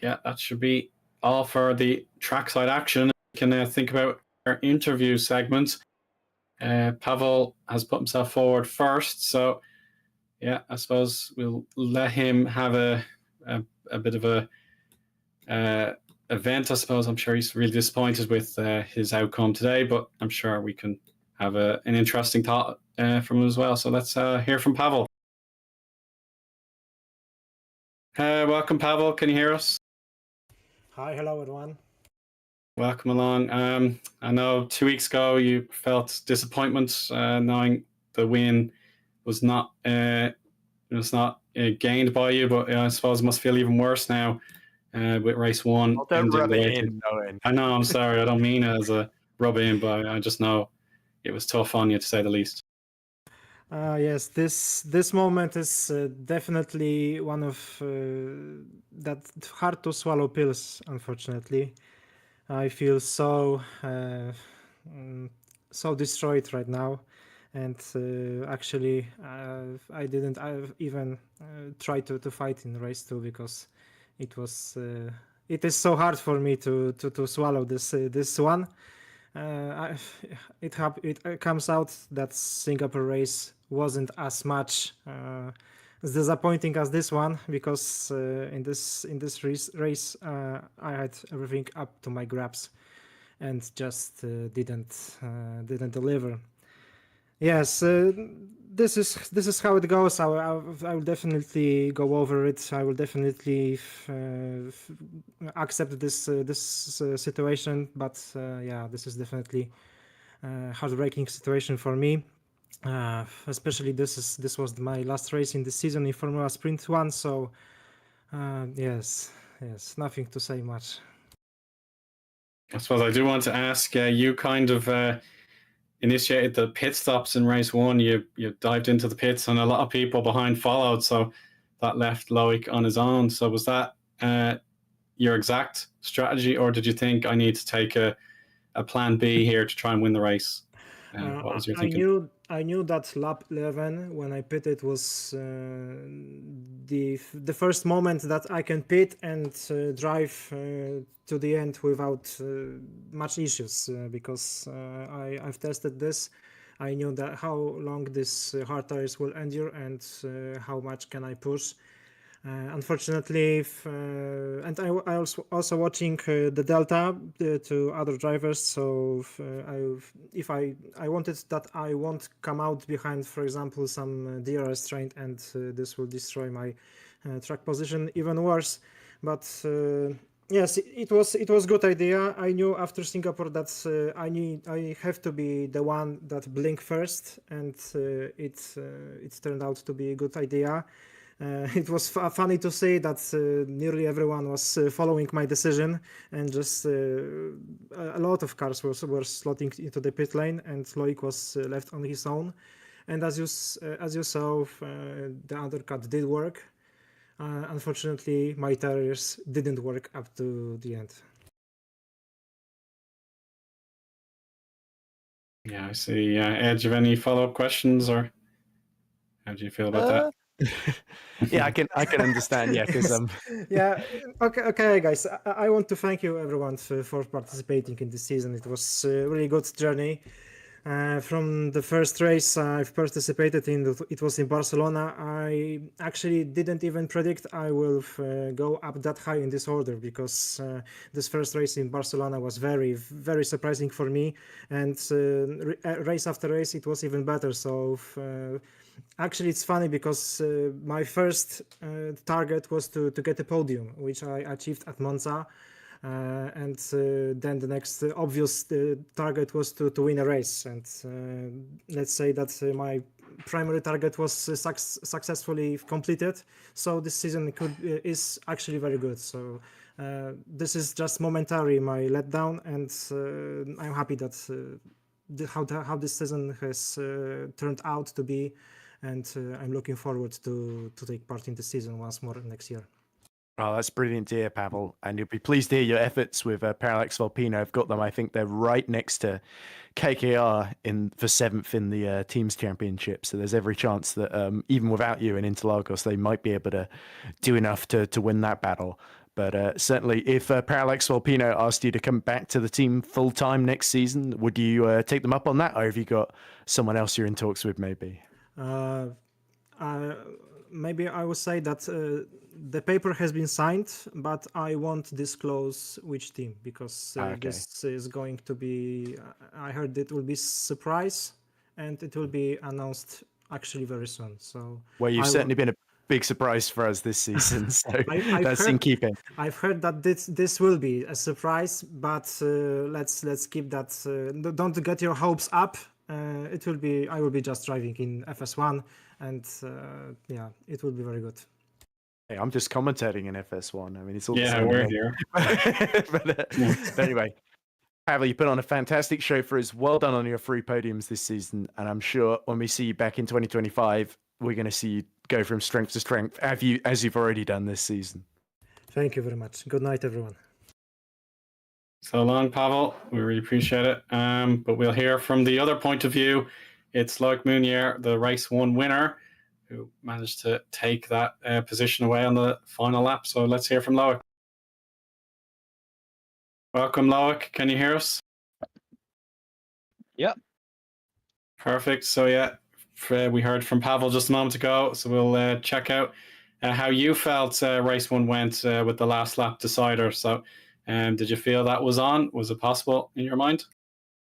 yeah, that should be all for the trackside action. We can think about our interview segment. Pavel has put himself forward first, so yeah, I suppose we'll let him have a bit of a event. I suppose I'm sure he's really disappointed with his outcome today, but I'm sure we can have an interesting thought from him as well. So let's hear from Pavel. Welcome, Pavel. Can you hear us? Hi, hello everyone. Welcome along. I know 2 weeks ago you felt disappointment knowing the win was not gained by you, but I suppose it must feel even worse now with race 1. Oh, don't rub it in, Owen. I know, I'm sorry. I don't mean it as a rub in, but I just know it was tough on you, to say the least. Yes, this moment is definitely one of that hard to swallow pills. Unfortunately, I feel so destroyed right now, and actually I didn't even try to fight in race 2 because it is so hard for me to swallow this one. it comes out that Singapore race wasn't as much as disappointing as this one, because in this race I had everything up to my grabs and just didn't deliver. Yes, this is how it goes. I will definitely go over it. I will definitely accept this situation. But yeah, this is definitely a heartbreaking situation for me. Especially this was my last race in the season in Formula Sprint 1. So yes, nothing to say much. I suppose I do want to ask, you kind of initiated the pit stops in race 1. You dived into the pits, and a lot of people behind followed, so that left Loic on his own. So was that your exact strategy, or did you think I need to take a plan B here to try and win the race? What was your thinking? I knew that lap 11 when I pitted was the first moment that I can pit and drive to the end without much issues, because I've tested this. I knew that how long this hard tires will endure and how much can I push. Unfortunately, and I also watching the delta to other drivers. So if I wanted that I won't come out behind, for example, some DRS train, and this will destroy my track position even worse. But yes, it was good idea. I knew after Singapore that I have to be the one that blink first, and it turned out to be a good idea. It was funny to see that nearly everyone was following my decision, and just a lot of cars were slotting into the pit lane, and Loic was left on his own. And as you saw, the undercut did work. Unfortunately, my tires didn't work up to the end. Yeah, I see. Ed, do you have any follow-up questions, or how do you feel about that? Yeah, I can understand. Yeah, because yeah. Okay, guys. I want to thank you everyone for participating in this season. It was a really good journey. From the first race I've participated in, it was in Barcelona. I actually didn't even predict I will go up that high in this order, because this first race in Barcelona was very, very surprising for me. And race after race, it was even better. So actually, it's funny because my first target was to get a podium, which I achieved at Monza. And then the next obvious target was to win a race. And let's say that my primary target was successfully completed. So this season is actually very good. So this is just momentary, my letdown, and I'm happy that how this season has turned out to be. And I'm looking forward to take part in the season once more next year. Oh, that's brilliant to hear, Pavel. And you'll be pleased to hear your efforts with Parallax Volpino. I've got them. I think they're right next to KKR for 7th in the Teams Championship. So there's every chance that even without you in Interlagos, they might be able to do enough to win that battle. But certainly, if Parallax Volpino asked you to come back to the team full-time next season, would you take them up on that? Or have you got someone else you're in talks with, maybe? Maybe I would say that the paper has been signed, but I won't disclose which team, because this is going to be, I heard it will be surprise, and it will be announced actually very soon. So well, you've certainly been a big surprise for us this season, so that's in keeping. I've heard that this will be a surprise, but let's keep that. Don't get your hopes up. It will be. I will be just driving in FS1, and yeah, it will be very good. Hey, I'm just commentating in FS1. I mean, it's all we're here. but anyway, Pavel, you put on a fantastic show for us. Well done on your 3 podiums this season, and I'm sure when we see you back in 2025, we're going to see you go from strength to strength, as you've already done this season. Thank you very much. Good night, everyone. So long, Pavel. We really appreciate it. But we'll hear from the other point of view. It's Loic Mounier, the race 1 winner, who managed to take that position away on the final lap. So let's hear from Loic. Welcome, Loic. Can you hear us? Yeah. Perfect. So yeah, we heard from Pavel just a moment ago. So we'll check out how you felt race one went with the last lap decider. So, did you feel that was on? Was it possible in your mind?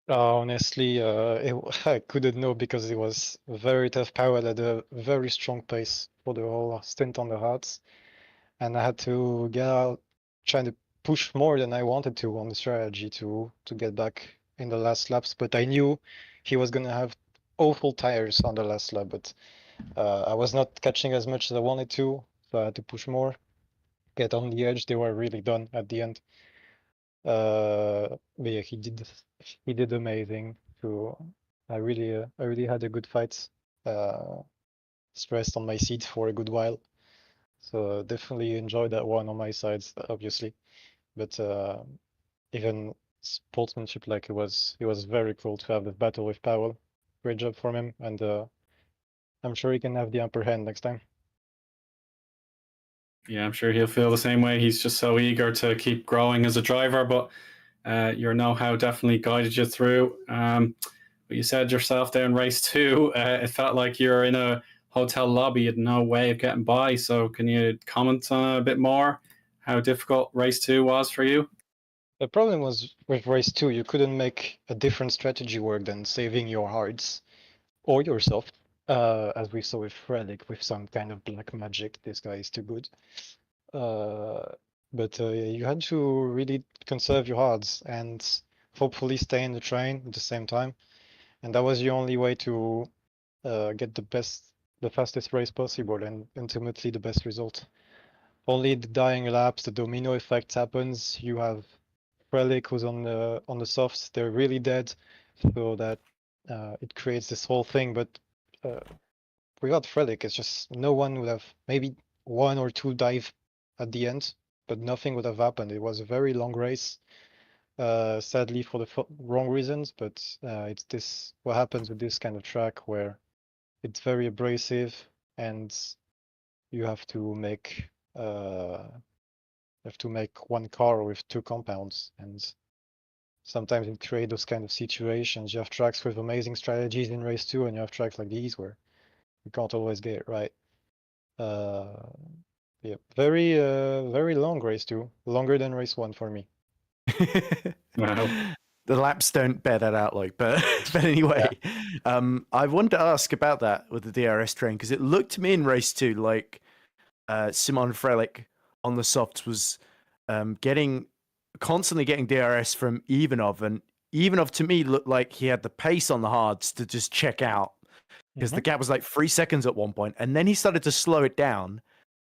Honestly, I couldn't know because it was very tough. Powell had a very strong pace for the whole stint on the hards, and I had to get out, trying to push more than I wanted to on the strategy to get back in the last laps. But I knew he was gonna have awful tires on the last lap, but I was not catching as much as I wanted to, so I had to push more, get on the edge. They were really done at the end. But yeah, he did amazing. So I really had a good fight. Stressed on my seat for a good while. So definitely enjoyed that one on my side, obviously. But even sportsmanship, like it was very cool to have the battle with Powell. Great job from him, and I'm sure he can have the upper hand next time. Yeah, I'm sure he'll feel the same way. He's just so eager to keep growing as a driver, but your know-how definitely guided you through. But you said yourself there in race two, it felt like you're in a hotel lobby, you had no way of getting by. So can you comment on a bit more how difficult race two was for you? The problem was with race two, you couldn't make a different strategy work than saving your hards or yourself, as we saw with Relic with some kind of black magic. This guy is too good. But you had to really conserve your hards and hopefully stay in the train at the same time. And that was the only way to get the fastest race possible and ultimately the best result. Only the dying laps, the domino effect happens. You have Relic who's on the softs, they're really dead, so that it creates this whole thing. But without Relic, it's just no one would have, maybe one or two dive at the end, but nothing would have happened. It was a very long race, sadly for the wrong reasons, but it's this what happens with this kind of track where it's very abrasive and you have to make one car with two compounds, and sometimes it creates those kind of situations. You have tracks with amazing strategies in race two, and you have tracks like these where you can't always get it right. Yeah, very long race two, longer than race one for me. Wow. The laps don't bear that out, like, but anyway, I wanted to ask about that with the DRS train because it looked to me in race two like Simon Frelich on the softs was constantly getting DRS from Ivanov, and Ivanov to me looked like he had the pace on the hards to just check out because the gap was like 3 seconds at one point, and then he started to slow it down,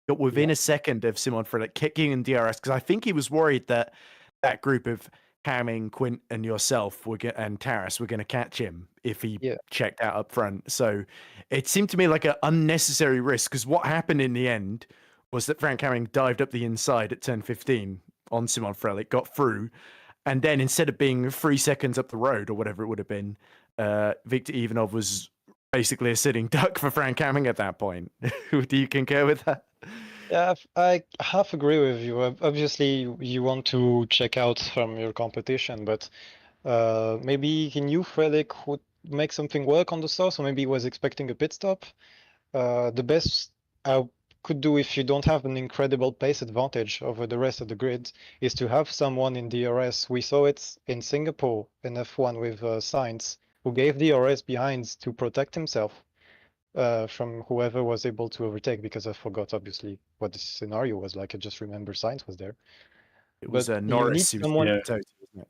got within a second of Simon Frelich kicking in DRS because I think he was worried that that group of Hamming, Quint, and yourself and Taras were going to catch him if he checked out up front. So it seemed to me like an unnecessary risk because what happened in the end was that Frank Hamming dived up the inside at turn 15 on Simon Frelich, got through, and then instead of being 3 seconds up the road or whatever it would have been, Victor Ivanov was basically a sitting duck for Frank Hamming at that point. Do you concur with that? Yeah, I half agree with you. Obviously, you want to check out from your competition, but maybe he knew Frelick would make something work on the sauce, or maybe he was expecting a pit stop. The best I could do if you don't have an incredible pace advantage over the rest of the grid is to have someone in DRS. We saw it in Singapore in F1 with Sainz, who gave DRS behind to protect himself from whoever was able to overtake, because I forgot obviously what the scenario was like. I just remember Sainz was there. It was But Norris. you need someone. Yeah.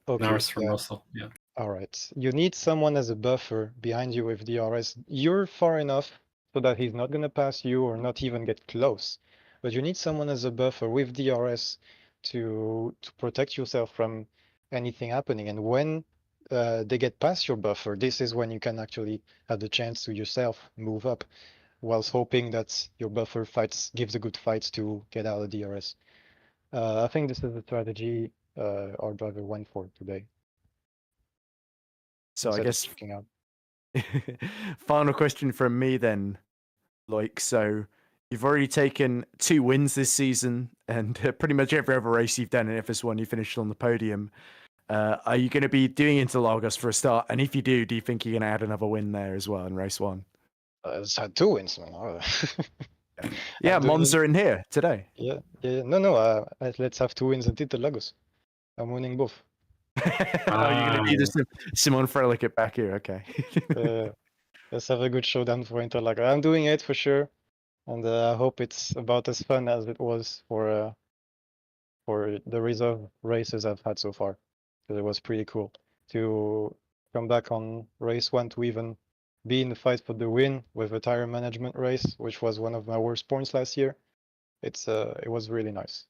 Okay, Norris from Russell. Yeah. all right. You need someone as a buffer behind you with DRS. You're far enough so that he's not gonna pass you or not even get close. But you need someone as a buffer with DRS to protect yourself from anything happening. And when they get past your buffer, this is when you can actually have the chance to yourself move up, whilst hoping that your buffer gives a good fight to get out of DRS. I think this is the strategy our driver went for today. So I guess out. final question from me then, like, so you've already taken 2 wins this season, and pretty much every other race you've done in FS1, you finished on the podium. Are you going to be doing Interlagos for a start? And if you do you think you're going to add another win there as well in race 1? It's had 2 wins, man. Yeah, I'm doing Monza in here today. Yeah. No. Let's have 2 wins in Interlagos. I'm winning both. Oh, you're going to be the Simon Frelick at back here. Okay. Let's have a good showdown for Interlagos. I'm doing it for sure, and I hope it's about as fun as it was for the reserve races I've had so far. Because it was pretty cool to come back on race 1 to even be in the fight for the win with a tire management race, which was one of my worst points last year. It was really nice.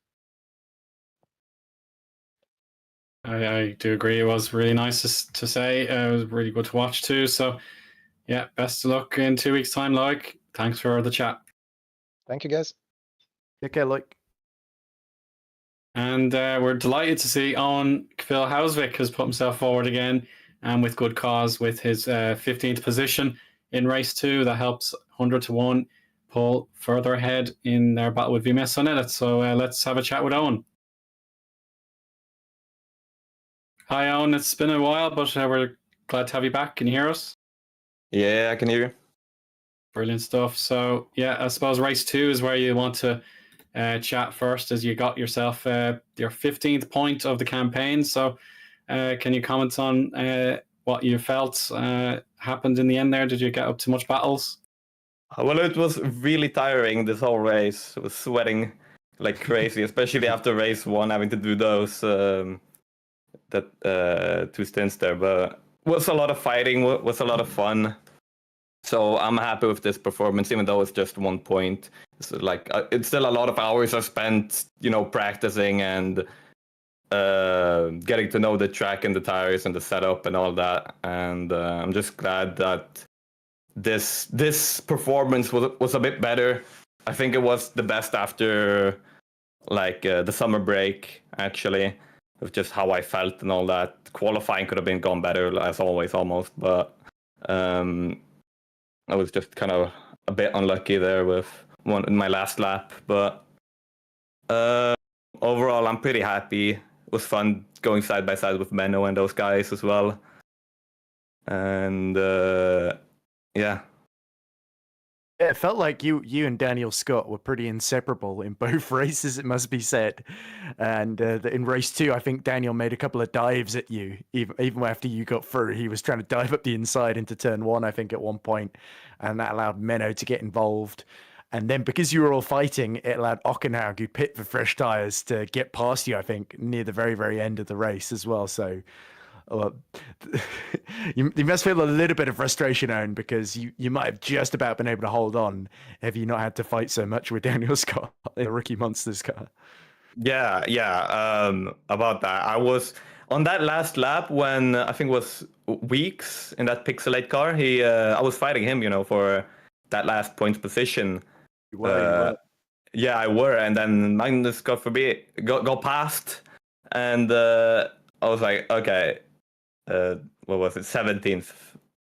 I do agree. It was really nice to say. It was really good to watch too. So, yeah, best of luck in 2 weeks' time, Loic. Thanks for the chat. Thank you, guys. Okay, look. And we're delighted to see Eoin Phil Hausvik has put himself forward again, and with good cause, with his 15th position in race 2. That helps 100 to 1 pull further ahead in their battle with VMS on it. So let's have a chat with Eoin. Hi, Eoin. It's been a while, but we're glad to have you back. Can you hear us? Yeah, I can hear you. Brilliant stuff. So, yeah, I suppose race 2 is where you want to chat first, as you got yourself your 15th point of the campaign. So, can you comment on what you felt happened in the end there? Did you get up to much battles? Well, it was really tiring, this whole race. I was sweating like crazy, especially after race 1, having to do those 2 stints there. But it was a lot of fighting, was a lot of fun. So I'm happy with this performance, even though it's just 1 point. It's like it's still a lot of hours I spent, practicing and getting to know the track and the tires and the setup and all that. And I'm just glad that this performance was a bit better. I think it was the best after the summer break, actually, of just how I felt and all that. Qualifying could have gone better, as always, almost, but I was just kind of a bit unlucky there with one in my last lap. But overall, I'm pretty happy. It was fun going side by side with Menno and those guys as well. And yeah. Yeah, it felt like you and Daniel Scott were pretty inseparable in both races, it must be said. And in race 2, I think Daniel made a couple of dives at you, even after you got through. He was trying to dive up the inside into turn 1, I think, at one point, and that allowed Menno to get involved. And then because you were all fighting, it allowed Ockenhaug, who pit for fresh tires, to get past you, I think, near the very, very end of the race as well. So you must feel a little bit of frustration, Eoin, because you might have just about been able to hold on have you not had to fight so much with Daniel Scott in the Rookie Monsters car. Yeah. About that, I was on that last lap when I think it was Weeks in that Pixelate car. I was fighting him, for that last point position. You were. Yeah, I were, and then Magnus got past, and I was like, okay. What was it, 17th?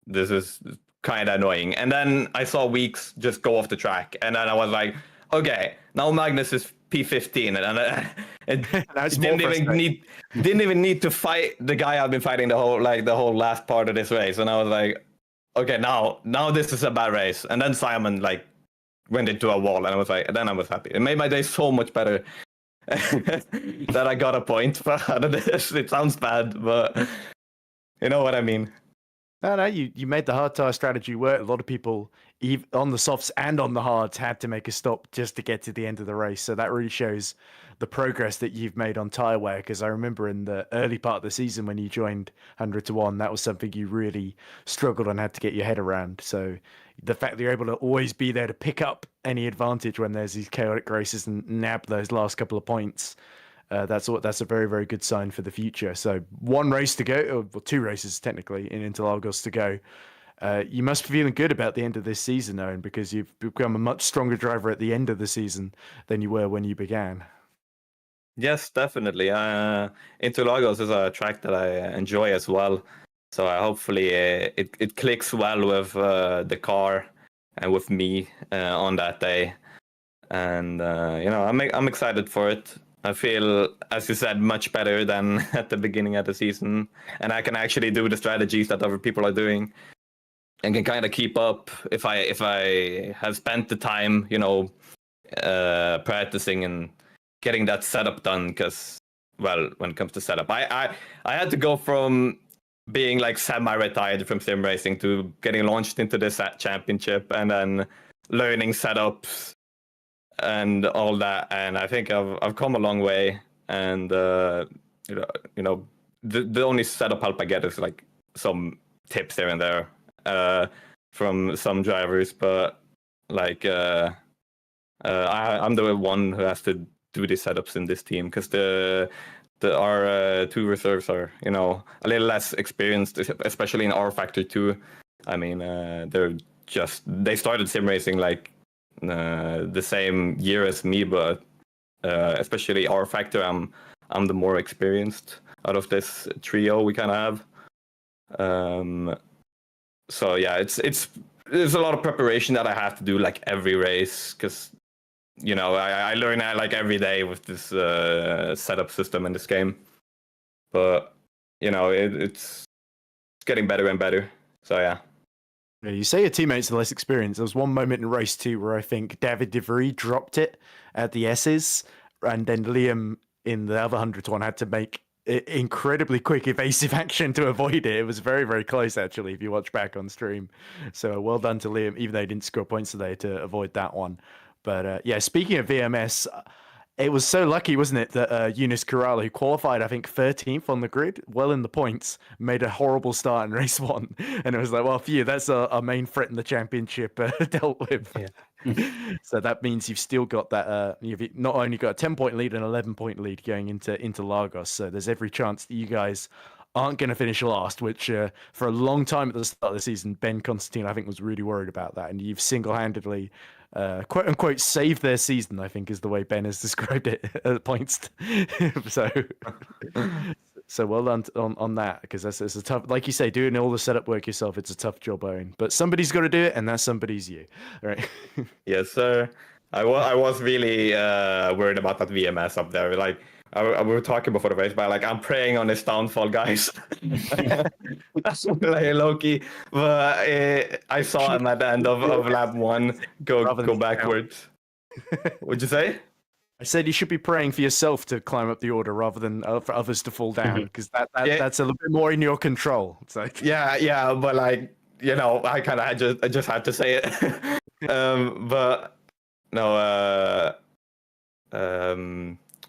This is kind of annoying. And then I saw Weeks just go off the track, and then I was like, okay, now Magnus is P15, and didn't even need to fight the guy I've been fighting the whole last part of this race. And I was like, okay, now this is a bad race. And then Simon went into a wall, and I was like, and then I was happy. It made my day so much better that I got a point out of this. It sounds bad, but you know what I mean. No, you made the hard tire strategy work. A lot of people, on the softs and on the hards, had to make a stop just to get to the end of the race. So that really shows the progress that you've made on tire wear. Because I remember in the early part of the season when you joined 100 to 1, that was something you really struggled and had to get your head around. So the fact that you're able to always be there to pick up any advantage when there's these chaotic races and nab those last couple of points, that's a very, very good sign for the future. So 1 race to go, or 2 races technically in Interlagos to go. You must be feeling good about the end of this season, Eoin, because you've become a much stronger driver at the end of the season than you were when you began. Yes, definitely. Interlagos is a track that I enjoy as well. So hopefully it clicks well with the car and with me on that day. And I'm excited for it. I feel, as you said, much better than at the beginning of the season, and I can actually do the strategies that other people are doing, and can kind of keep up if I have spent the time, practicing and getting that setup done. Because, well, when it comes to setup, I had to go from being like semi-retired from sim racing to getting launched into this championship, and then learning setups and all that. And I think I've come a long way. And the only setup help I get is like some tips here and there from some drivers, but like I'm the one who has to do the setups in this team, because our two reserves are a little less experienced, especially in R Factor 2. I mean, they started sim racing like the same year as me, but especially R Factor, I'm the more experienced out of this trio we kind of have. So yeah, there's a lot of preparation that I have to do like every race, because I learn that like every day with this setup system in this game. But it's getting better and better. So yeah. Yeah, you say your teammates are less experienced. There was one moment in race 2 where I think David DeVries dropped it at the S's, and then Liam in the other 100 one had to make incredibly quick evasive action to avoid it. It was very, very close, actually, if you watch back on stream. So well done to Liam, even though he didn't score points today, to avoid that one. But yeah, speaking of VMS, it was so lucky, wasn't it, that Eunice Corral, who qualified, I think, 13th on the grid, well in the points, made a horrible start in race 1. And it was like, well, for you, that's our main threat in the championship dealt with. Yeah. So that means you've still got that, you've not only got a 10-point lead and 11-point lead going into Lagos. So there's every chance that you guys aren't going to finish last, which for a long time at the start of the season, Ben Constantine, I think, was really worried about that. And you've single-handedly quote unquote saved their season, I think is the way Ben has described it at points. So well done on that, because it's a tough, like you say, doing all the setup work yourself, it's a tough job, Eoin. But somebody's got to do it, and that somebody's you. All right. Yes, sir. I was really worried about that VMS up there. Like we were talking before the race, but like I'm praying on his downfall, guys. That's like Loki. But I saw him at the end of lap 1 go backwards. What'd you say? I said you should be praying for yourself to climb up the order rather than for others to fall down, because that's a little bit more in your control. So yeah, but like I kind of I just had to say it. But no.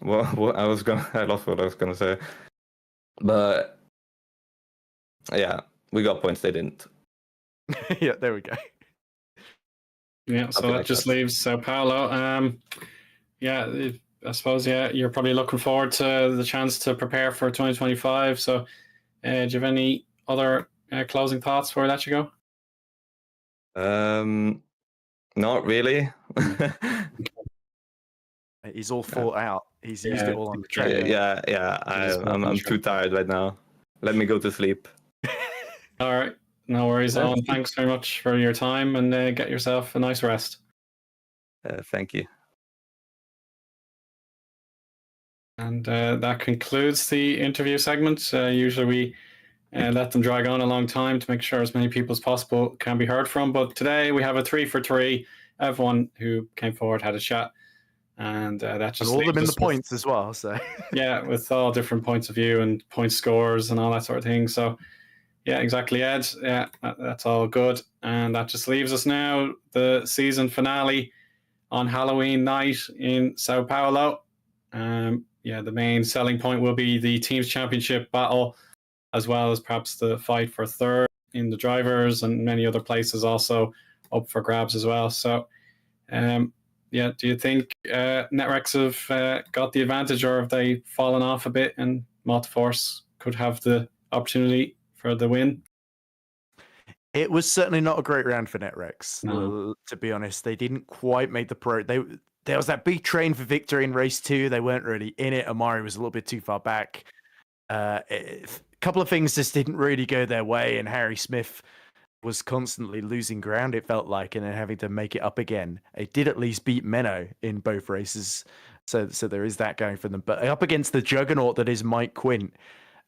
What I lost what I was gonna say. But yeah, we got points, they didn't. Yeah, there we go. Yeah, so that just leaves Sao Paulo. Yeah, I suppose, yeah, you're probably looking forward to the chance to prepare for 2025. So do you have any other closing thoughts before I let you go? Not really. He's all thought out. He's used it all on the track. Yeah. I'm too tired right now. Let me go to sleep. All right. No worries, Eoin. Thanks very much for your time, and get yourself a nice rest. Thank you. And that concludes the interview segment. Usually we let them drag on a long time to make sure as many people as possible can be heard from. But today we have a 3 for 3. Everyone who came forward had a chat. And that just all them in the points as well. So yeah, with all different points of view and point scores and all that sort of thing. So yeah, exactly, Ed. Yeah, that's all good. And that just leaves us now the season finale on Halloween night in Sao Paulo. Yeah, the main selling point will be the teams championship battle, as well as perhaps the fight for third in the drivers, and many other places also up for grabs as well. So yeah, do you think Netrex have got the advantage, or have they fallen off a bit and Multiforce could have the opportunity for the win? It was certainly not a great round for Netrex. No. To be honest, they didn't quite make the there was that big train for victory in race 2. They weren't really in it. Amari was a little bit too far back. A couple of things just didn't really go their way, and Harry Smith was constantly losing ground, it felt like, and then having to make it up again. It did at least beat Menno in both races, So there is that going for them. But up against the juggernaut that is Mike Quint,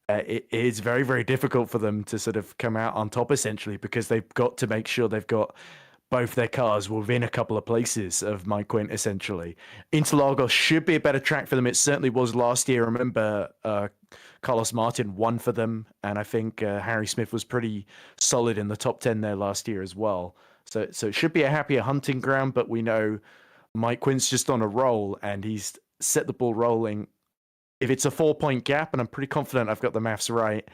it is very, very difficult for them to sort of come out on top, essentially, because they've got to make sure they've got both their cars within a couple of places of Mike Quint, essentially. Interlagos should be a better track for them. It certainly was last year. I remember Carlos Martin won for them, and I think Harry Smith was pretty solid in the top 10 there last year as well. So it should be a happier hunting ground, but we know Mike Quint's just on a roll, and he's set the ball rolling. If it's a 4-point gap, and I'm pretty confident I've got the maths right,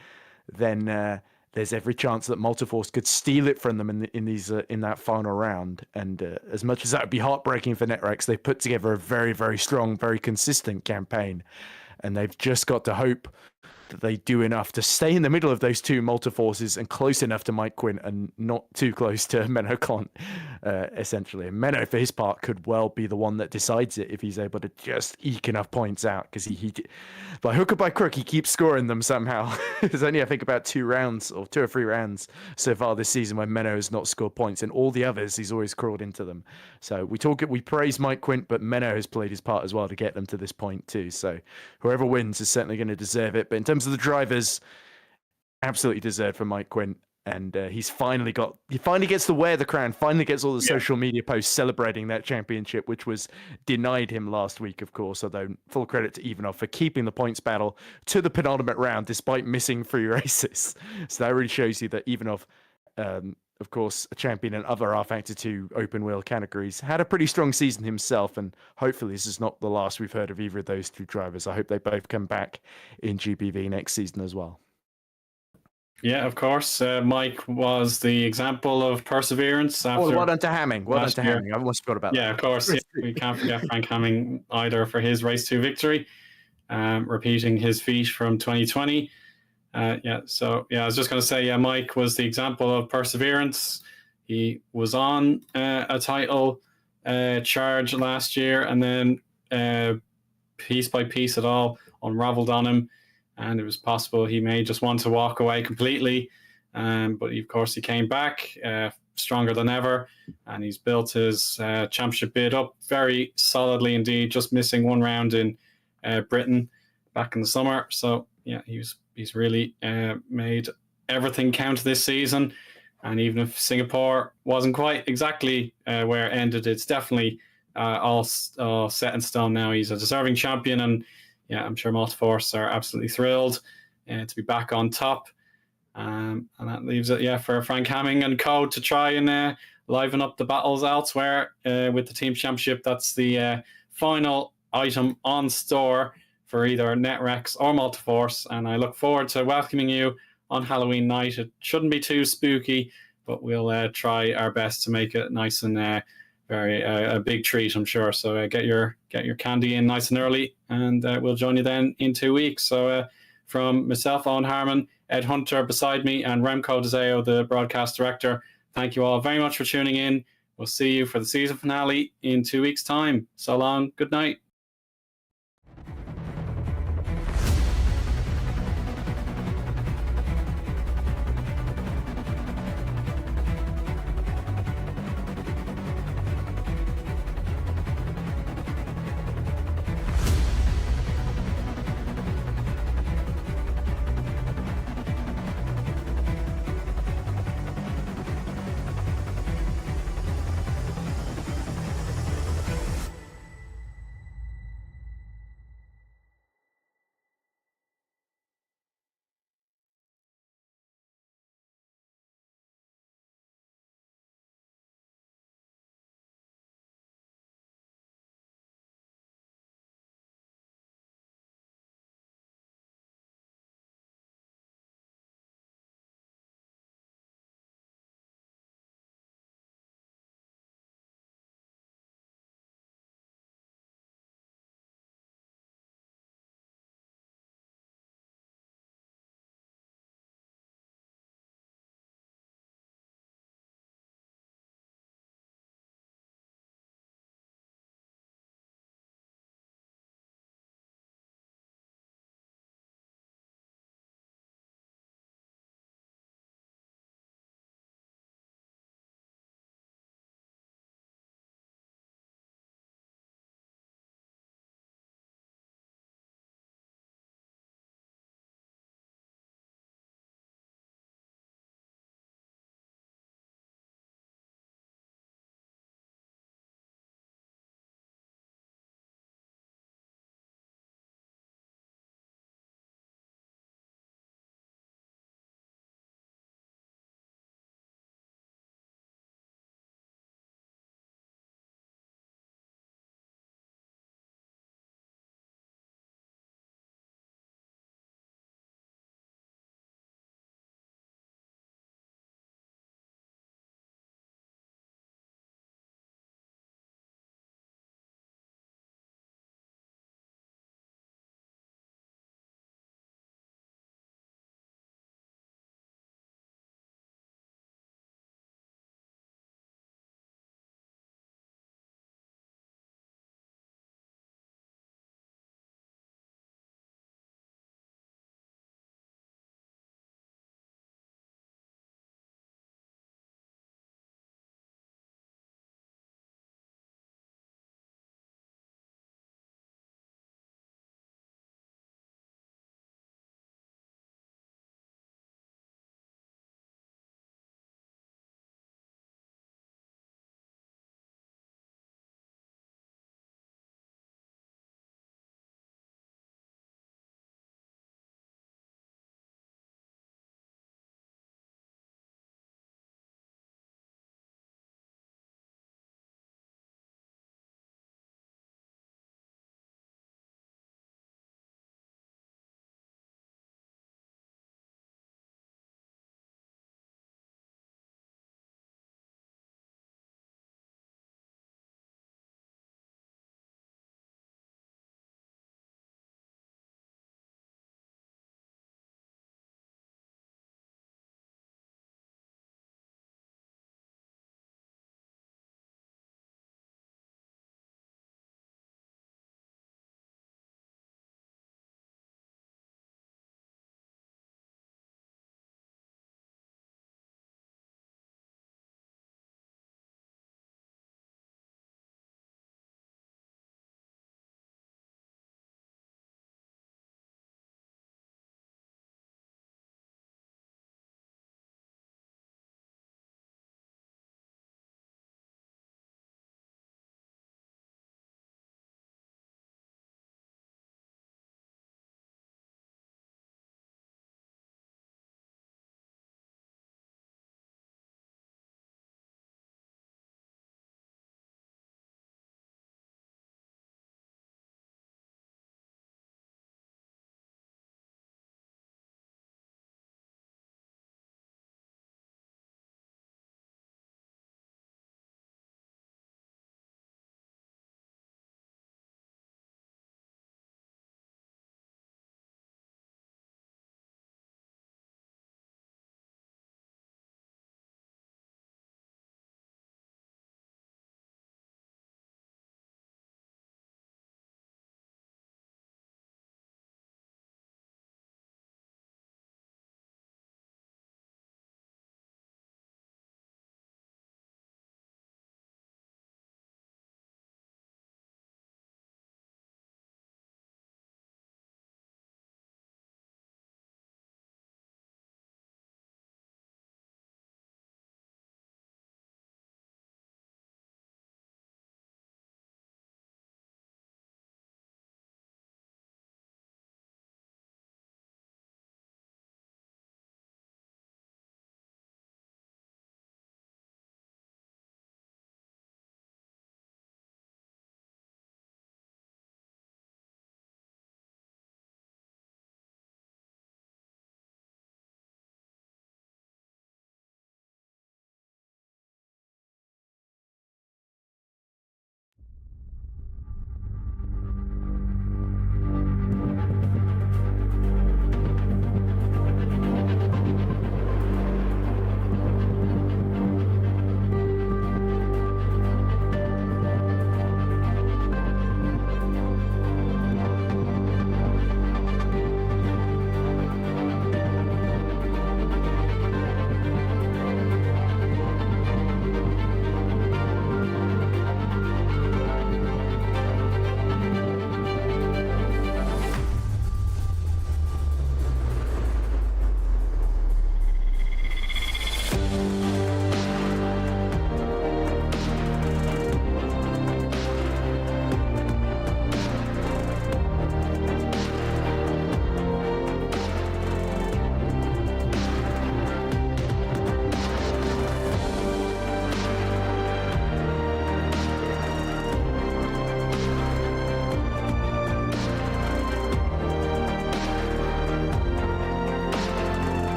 then there's every chance that Multiforce could steal it from them in that final round. And as much as that would be heartbreaking for Netrex, they put together a very, very strong, very consistent campaign, and they've just got to hope that they do enough to stay in the middle of those two Multiforces and close enough to Mike Quint and not too close to Menno Kant, essentially. And Menno, for his part, could well be the one that decides it if he's able to just eke enough points out, because he by hook or by crook, he keeps scoring them somehow. There's only, I think, about 2 or 3 rounds so far this season where Menno has not scored points, and all the others he's always crawled into them. So we praise Mike Quint, but Menno has played his part as well to get them to this point too. So whoever wins is certainly going to deserve it. But in terms of the drivers, absolutely deserved for Mike Quint. And he finally gets to wear the crown, finally gets all the social media posts celebrating that championship, which was denied him last week, of course. Although full credit to Ivanov for keeping the points battle to the penultimate round despite missing 3 races. So that really shows you that Ivanov, of course, a champion in other R-Factor 2 open wheel categories, had a pretty strong season himself. And hopefully this is not the last we've heard of either of those 2 drivers. I hope they both come back in GPV next season as well. Yeah, of course. Mike was the example of perseverance. After well done to Hamming. Well done to Hamming. I almost forgot about that. Yeah, of course. Yeah, we can't forget Frank Hamming either for his race 2 victory, repeating his feat from 2020. I was just going to say, Mike was the example of perseverance. He was on a title charge last year, and then piece by piece it all unraveled on him. And it was possible he may just want to walk away completely. But of course, he came back stronger than ever, and he's built his championship bid up very solidly indeed, just missing 1 round in Britain back in the summer. So, yeah, he's really made everything count this season. And even if Singapore wasn't quite exactly where it ended, it's definitely all set in stone now. He's a deserving champion, and yeah, I'm sure Multiforce are absolutely thrilled to be back on top. And that leaves it, for Frank Hamming and co. to try and liven up the battles elsewhere with the team championship. That's the final item on store for either Netrex or Multiforce. And I look forward to welcoming you on Halloween night. It shouldn't be too spooky, but we'll try our best to make it nice and a big treat, I'm sure. So get your candy in nice and early, and we'll join you then in 2 weeks. So from myself, Eoin Harmon, Ed Hunter beside me, and Remco Zeeuw, the broadcast director, thank you all very much for tuning in. We'll see you for the season finale in 2 weeks' time. So long. Good night.